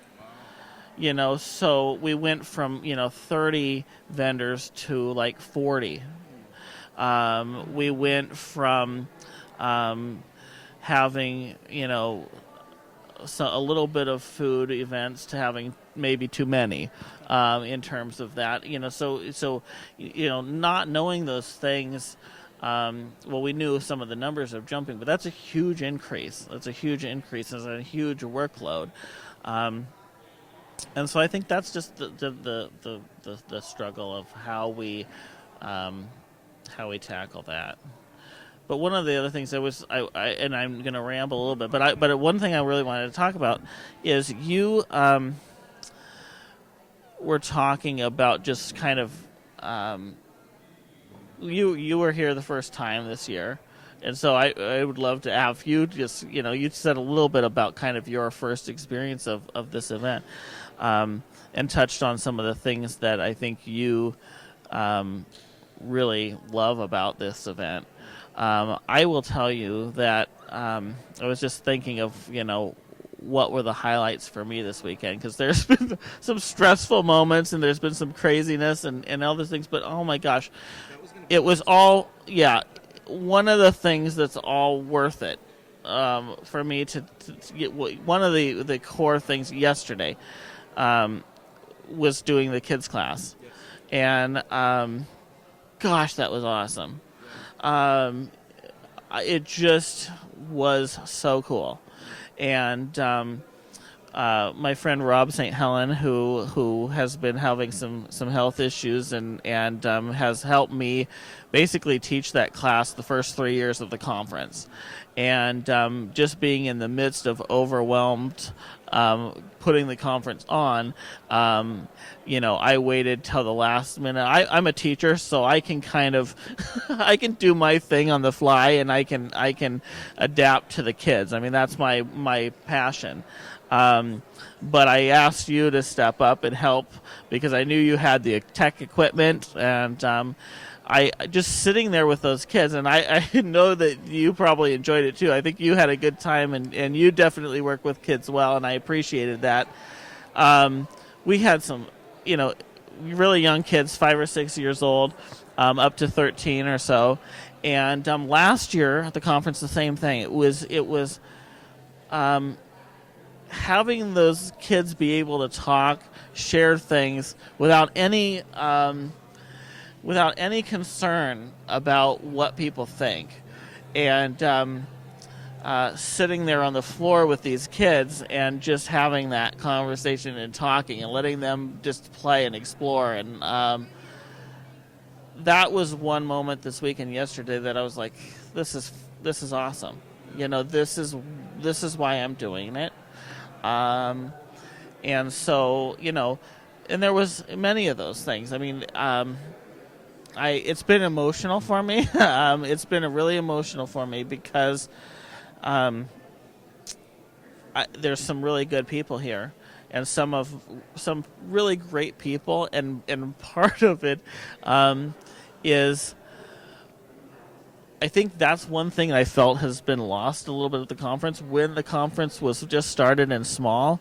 So we went from 30 vendors to like 40. We went from having a little bit of food events to having maybe too many in terms of that. So not knowing those things. We knew some of the numbers of jumping, but that's a huge increase. It's a huge workload. And so I think that's just the struggle of how we tackle that. But one of the other things and I'm going to ramble a little bit, but one thing I really wanted to talk about is you were talking about just kind of you were here the first time this year. And so I would love to have you just, you said a little bit about kind of your first experience of this event, and touched on some of the things that I think you really love about this event. I will tell you that I was just thinking of, what were the highlights for me this weekend, because there's been some stressful moments and there's been some craziness and other things, but oh my gosh, it was all, one of the things that's all worth it for me to get. One of the core things yesterday was doing the kids class, and gosh, that was awesome. It just was so cool, and my friend Rob St. Helen, who has been having some health issues and has helped me basically teach that class the first 3 years of the conference. And just being in the midst of overwhelmed putting the conference on, I waited till the last minute. I'm a teacher, so I can kind of I can do my thing on the fly, and I can adapt to the kids. I mean, that's my passion. But I asked you to step up and help because I knew you had the tech equipment, and I just sitting there with those kids, and I know that you probably enjoyed it too. I think you had a good time, and you definitely work with kids well, and I appreciated that. We had some, really young kids, 5 or 6 years old, up to 13 or so. And last year at the conference, the same thing. It was having those kids be able to talk, share things without any concern about what people think, and sitting there on the floor with these kids and just having that conversation and talking and letting them just play and explore. And that was one moment this week and yesterday that I was like, this is awesome. This is why I'm doing it. And so, and there was many of those things. I mean, it's been emotional for me. It's been really emotional for me because there's some really good people here, and some really great people, and part of it is I think that's one thing I felt has been lost a little bit at the conference. When the conference was just started and small,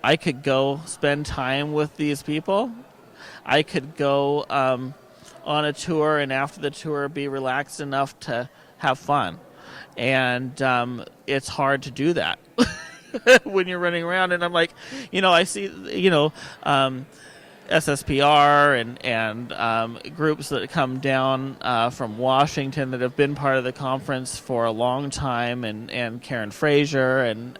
I could go spend time with these people. I could go on a tour, and after the tour be relaxed enough to have fun. And it's hard to do that when you're running around. And I'm like, I see, SSPR and groups that come down from Washington that have been part of the conference for a long time, and Karen Frazier, and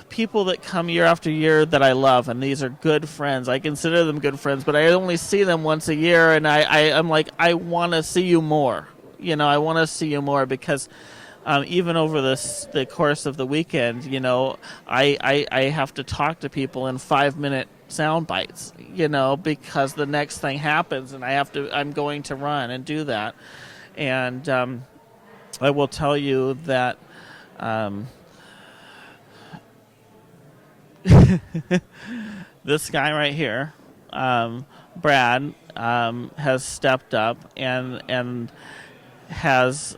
people that come year after year that I love, and these are good friends. I consider them good friends, but I only see them once a year, and I'm like, I want to see you more. I want to see you more because even over the course of the weekend, I have to talk to people in 5-minute sound bites, because the next thing happens, and I'm going to run and do that. And I will tell you that this guy right here, Brad, has stepped up and has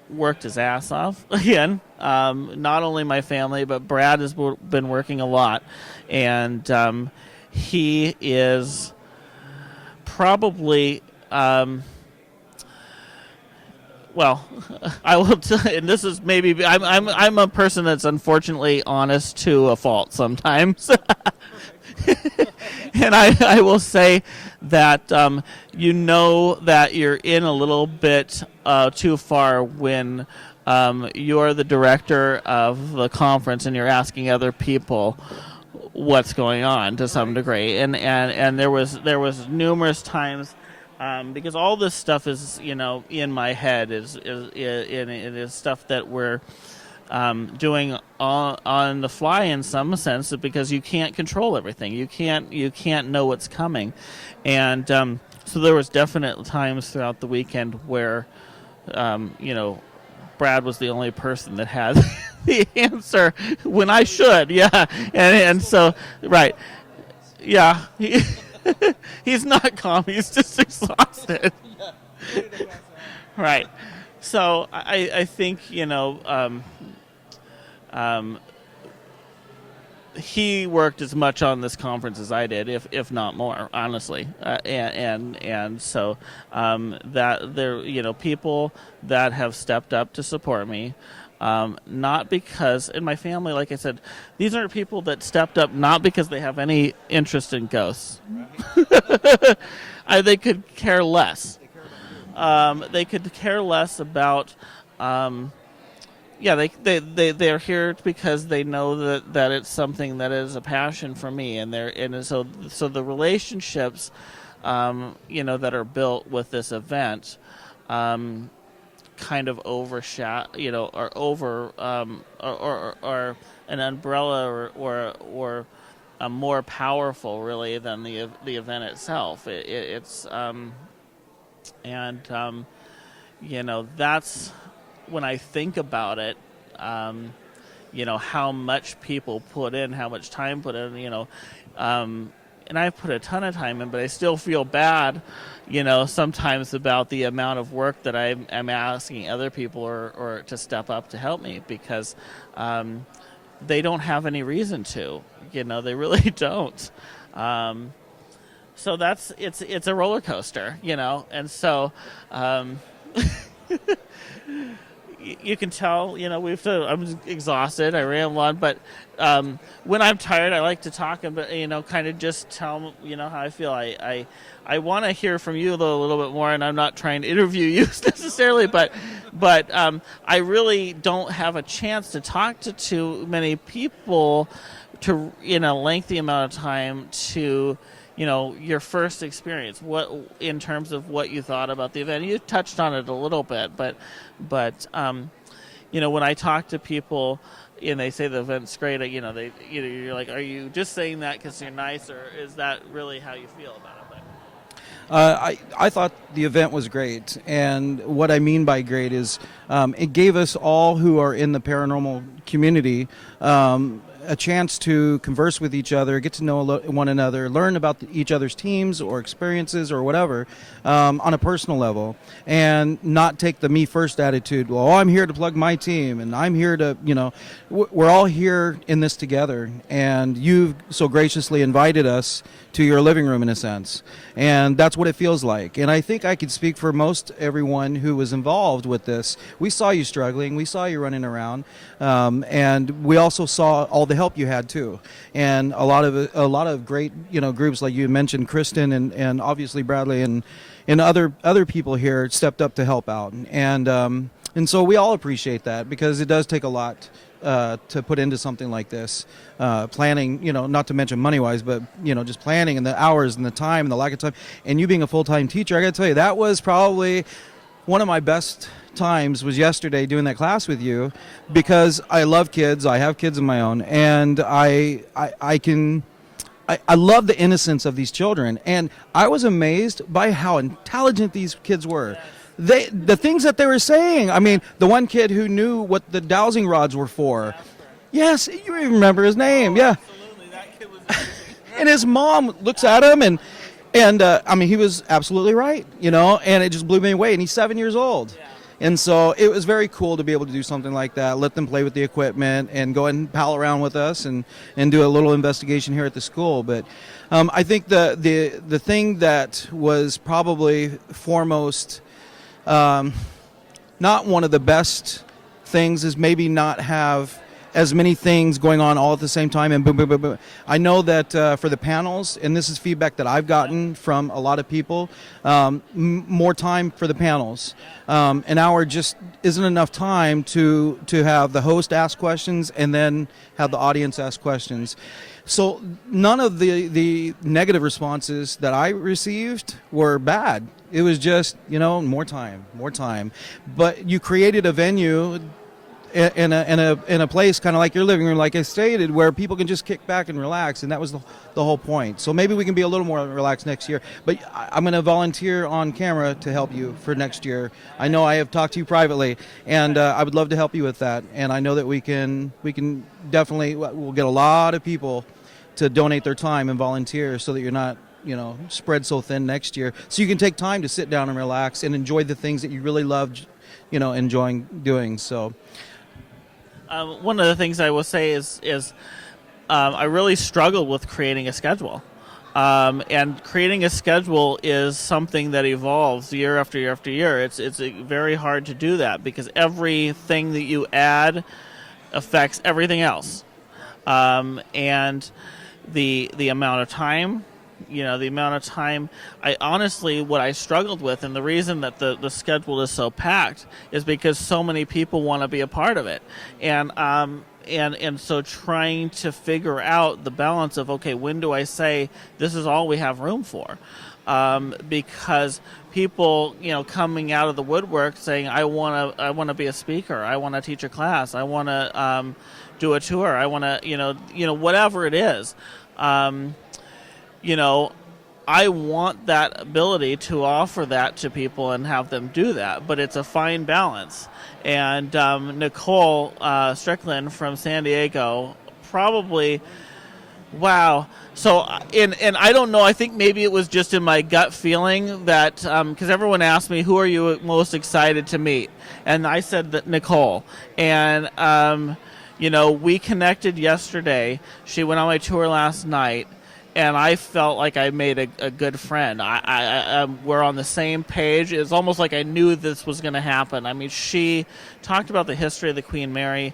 worked his ass off again. Not only my family, but Brad has been working a lot, and he is probably well, I will tell, and this is maybe I'm a person that's unfortunately honest to a fault sometimes. And I will say that that you're in a little bit too far when you're the director of the conference and you're asking other people what's going on to some degree. And there was numerous times because all this stuff is in my head is stuff that we're doing on the fly in some sense, because you can't control everything. You can't know what's coming, and so there was definite times throughout the weekend where Brad was the only person that had the answer when I should, and so right, yeah. He's not calm. He's just exhausted. Right. So I think he worked as much on this conference as I did, if not more, honestly. And so that there people that have stepped up to support me. Not because, in my family, like I said, these are people that stepped up not because they have any interest in ghosts. They could care less. They could care less about. They're here because they know that it's something that is a passion for me, and so the relationships, that are built with this event. Kind of overshadow, or over, or an umbrella, or more powerful, really, than the event itself. It's that's when I think about it. how much people put in, how much time put in, and I've put a ton of time in, but I still feel bad, sometimes about the amount of work that I'm asking other people or to step up to help me, because they don't have any reason to, they really don't. So it's a roller coaster, and so you can tell, I'm exhausted, I ramble on, but when I'm tired, I like to talk, but kind of just tell how I feel. I want to hear from you though a little bit more, and I'm not trying to interview you necessarily, but I really don't have a chance to talk to too many people to in a lengthy amount of time to your first experience, what in terms of what you thought about the event. You touched on it a little bit, but when I talk to people and they say the event's great, you're like, are you just saying that because you're nice, or is that really how you feel about it? I thought the event was great, and what I mean by great is it gave us all who are in the paranormal community a chance to converse with each other, get to know one another, learn about each other's teams or experiences or whatever on a personal level, and not take the me first attitude. Well, I'm here to plug my team, and I'm here to, we're all here in this together, and you've so graciously invited us to your living room in a sense, and that's what it feels like. And I think I could speak for most everyone who was involved with this. We saw you struggling, we saw you running around, and we also saw all the help you had too, and a lot of great groups like you mentioned, Kristen and obviously Bradley and other people here stepped up to help out, and so we all appreciate that, because it does take a lot to put into something like this, planning, not to mention money-wise, but, just planning and the hours and the time and the lack of time. And you being a full-time teacher, I got to tell you, that was probably one of my best times was yesterday doing that class with you, because I love kids. I have kids of my own, and I love the innocence of these children. And I was amazed by how intelligent these kids were. The things that they were saying. I mean, the one kid who knew what the dowsing rods were for. Yes, you remember his name. Yeah. Absolutely, that kid was and his mom looks at him, and I mean, he was absolutely right, and it just blew me away. And he's 7 years old. Yeah. And so it was very cool to be able to do something like that, let them play with the equipment and go and pal around with us and do a little investigation here at the school. But I think the thing that was probably foremost, not one of the best things, is maybe not have as many things going on all at the same time, and boom, boom, boom, boom. I know that for the panels, and this is feedback that I've gotten from a lot of people, more time for the panels. An hour just isn't enough time to have the host ask questions and then have the audience ask questions. So none of the negative responses that I received were bad. It was just, more time. But you created a venue in a place kind of like your living room, like I stated, where people can just kick back and relax, and that was the whole point. So maybe we can be a little more relaxed next year. But I'm going to volunteer on camera to help you for next year. I know I have talked to you privately, and I would love to help you with that. And I know that we can definitely, we'll get a lot of people to donate their time and volunteer, so that you're not spread so thin next year. So you can take time to sit down and relax and enjoy the things that you really loved, enjoying doing. So. One of the things I will say is I really struggled with creating a schedule. And creating a schedule is something that evolves year after year after year. It's very hard to do that, because everything that you add affects everything else. And the amount of time, I honestly, what I struggled with, and the reason that the schedule is so packed, is because so many people want to be a part of it. And so trying to figure out the balance of, okay, when do I say this is all we have room for? Because people, coming out of the woodwork saying, I want to be a speaker, I want to teach a class, I want to do a tour, I want to, whatever it is. I want that ability to offer that to people and have them do that, but it's a fine balance. And Nicole Strickland from San Diego probably, wow. So, and I don't know, I think maybe it was just in my gut feeling that, because everyone asked me, who are you most excited to meet? And I said that Nicole. And, we connected yesterday. She went on my tour last night. And I felt like I made a good friend. We're on the same page. It's almost like I knew this was going to happen. I mean, she talked about the history of the Queen Mary,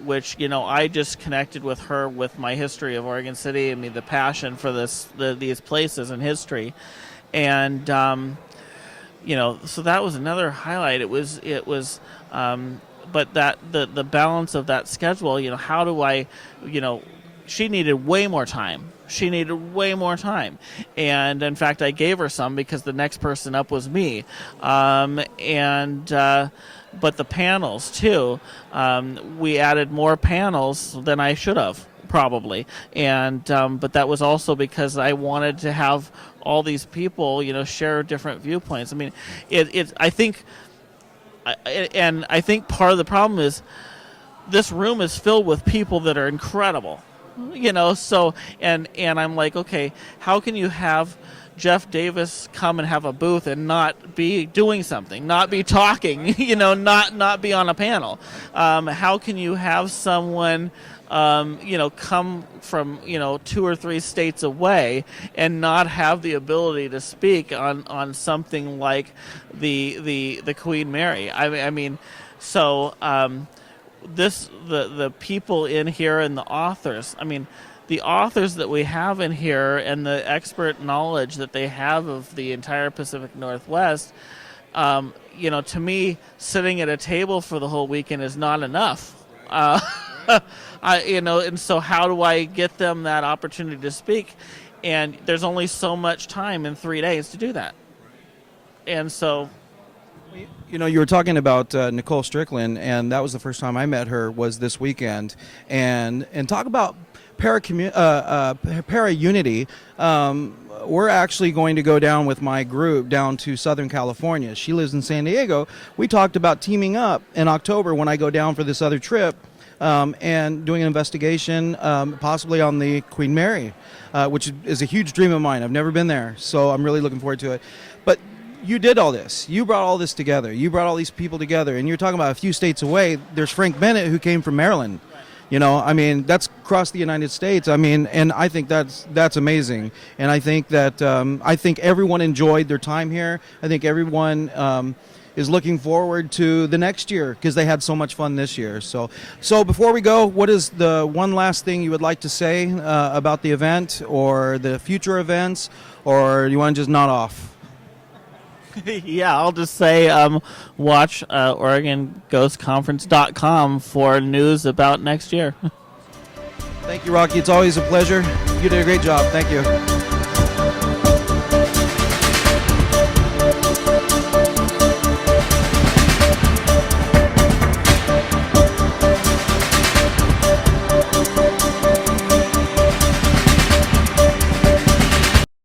which, I just connected with her with my history of Oregon City. I mean, the passion for these places and history. And, so that was another highlight. It was, but the balance of that schedule, how do I, she needed way more time. And in fact, I gave her some because the next person up was me. But the panels too, we added more panels than I should have probably. And, but that was also because I wanted to have all these people, share different viewpoints. I mean, I think part of the problem is this room is filled with people that are incredible. So and I'm like, okay, how can you have Jeff Davis come and have a booth and not be doing something, not be talking, not be on a panel? How can you have someone, come from, 2 or 3 states away and not have the ability to speak on something like the Queen Mary? I mean, so. The people in here and the authors, I mean, the authors that we have in here and the expert knowledge that they have of the entire Pacific Northwest, to me, sitting at a table for the whole weekend is not enough. And so how do I get them that opportunity to speak? And there's only so much time in 3 days to do that. And so... You were talking about Nicole Strickland, and that was the first time I met her was this weekend. And talk about para-unity. We're actually going to go down with my group down to Southern California. She lives in San Diego. We talked about teaming up in October when I go down for this other trip and doing an investigation possibly on the Queen Mary, which is a huge dream of mine. I've never been there, so I'm really looking forward to it. But you did all this. You brought all this together. You brought all these people together. And you're talking about a few states away. There's Frank Bennett who came from Maryland. I mean, that's across the United States. I mean, and I think that's amazing. And I think that I think everyone enjoyed their time here. I think everyone is looking forward to the next year because they had so much fun this year. So before we go, what is the one last thing you would like to say about the event or the future events, or you want to just nod off? Yeah, I'll just say watch OregonGhostConference.com for news about next year. Thank you, Rocky. It's always a pleasure. You did a great job. Thank you.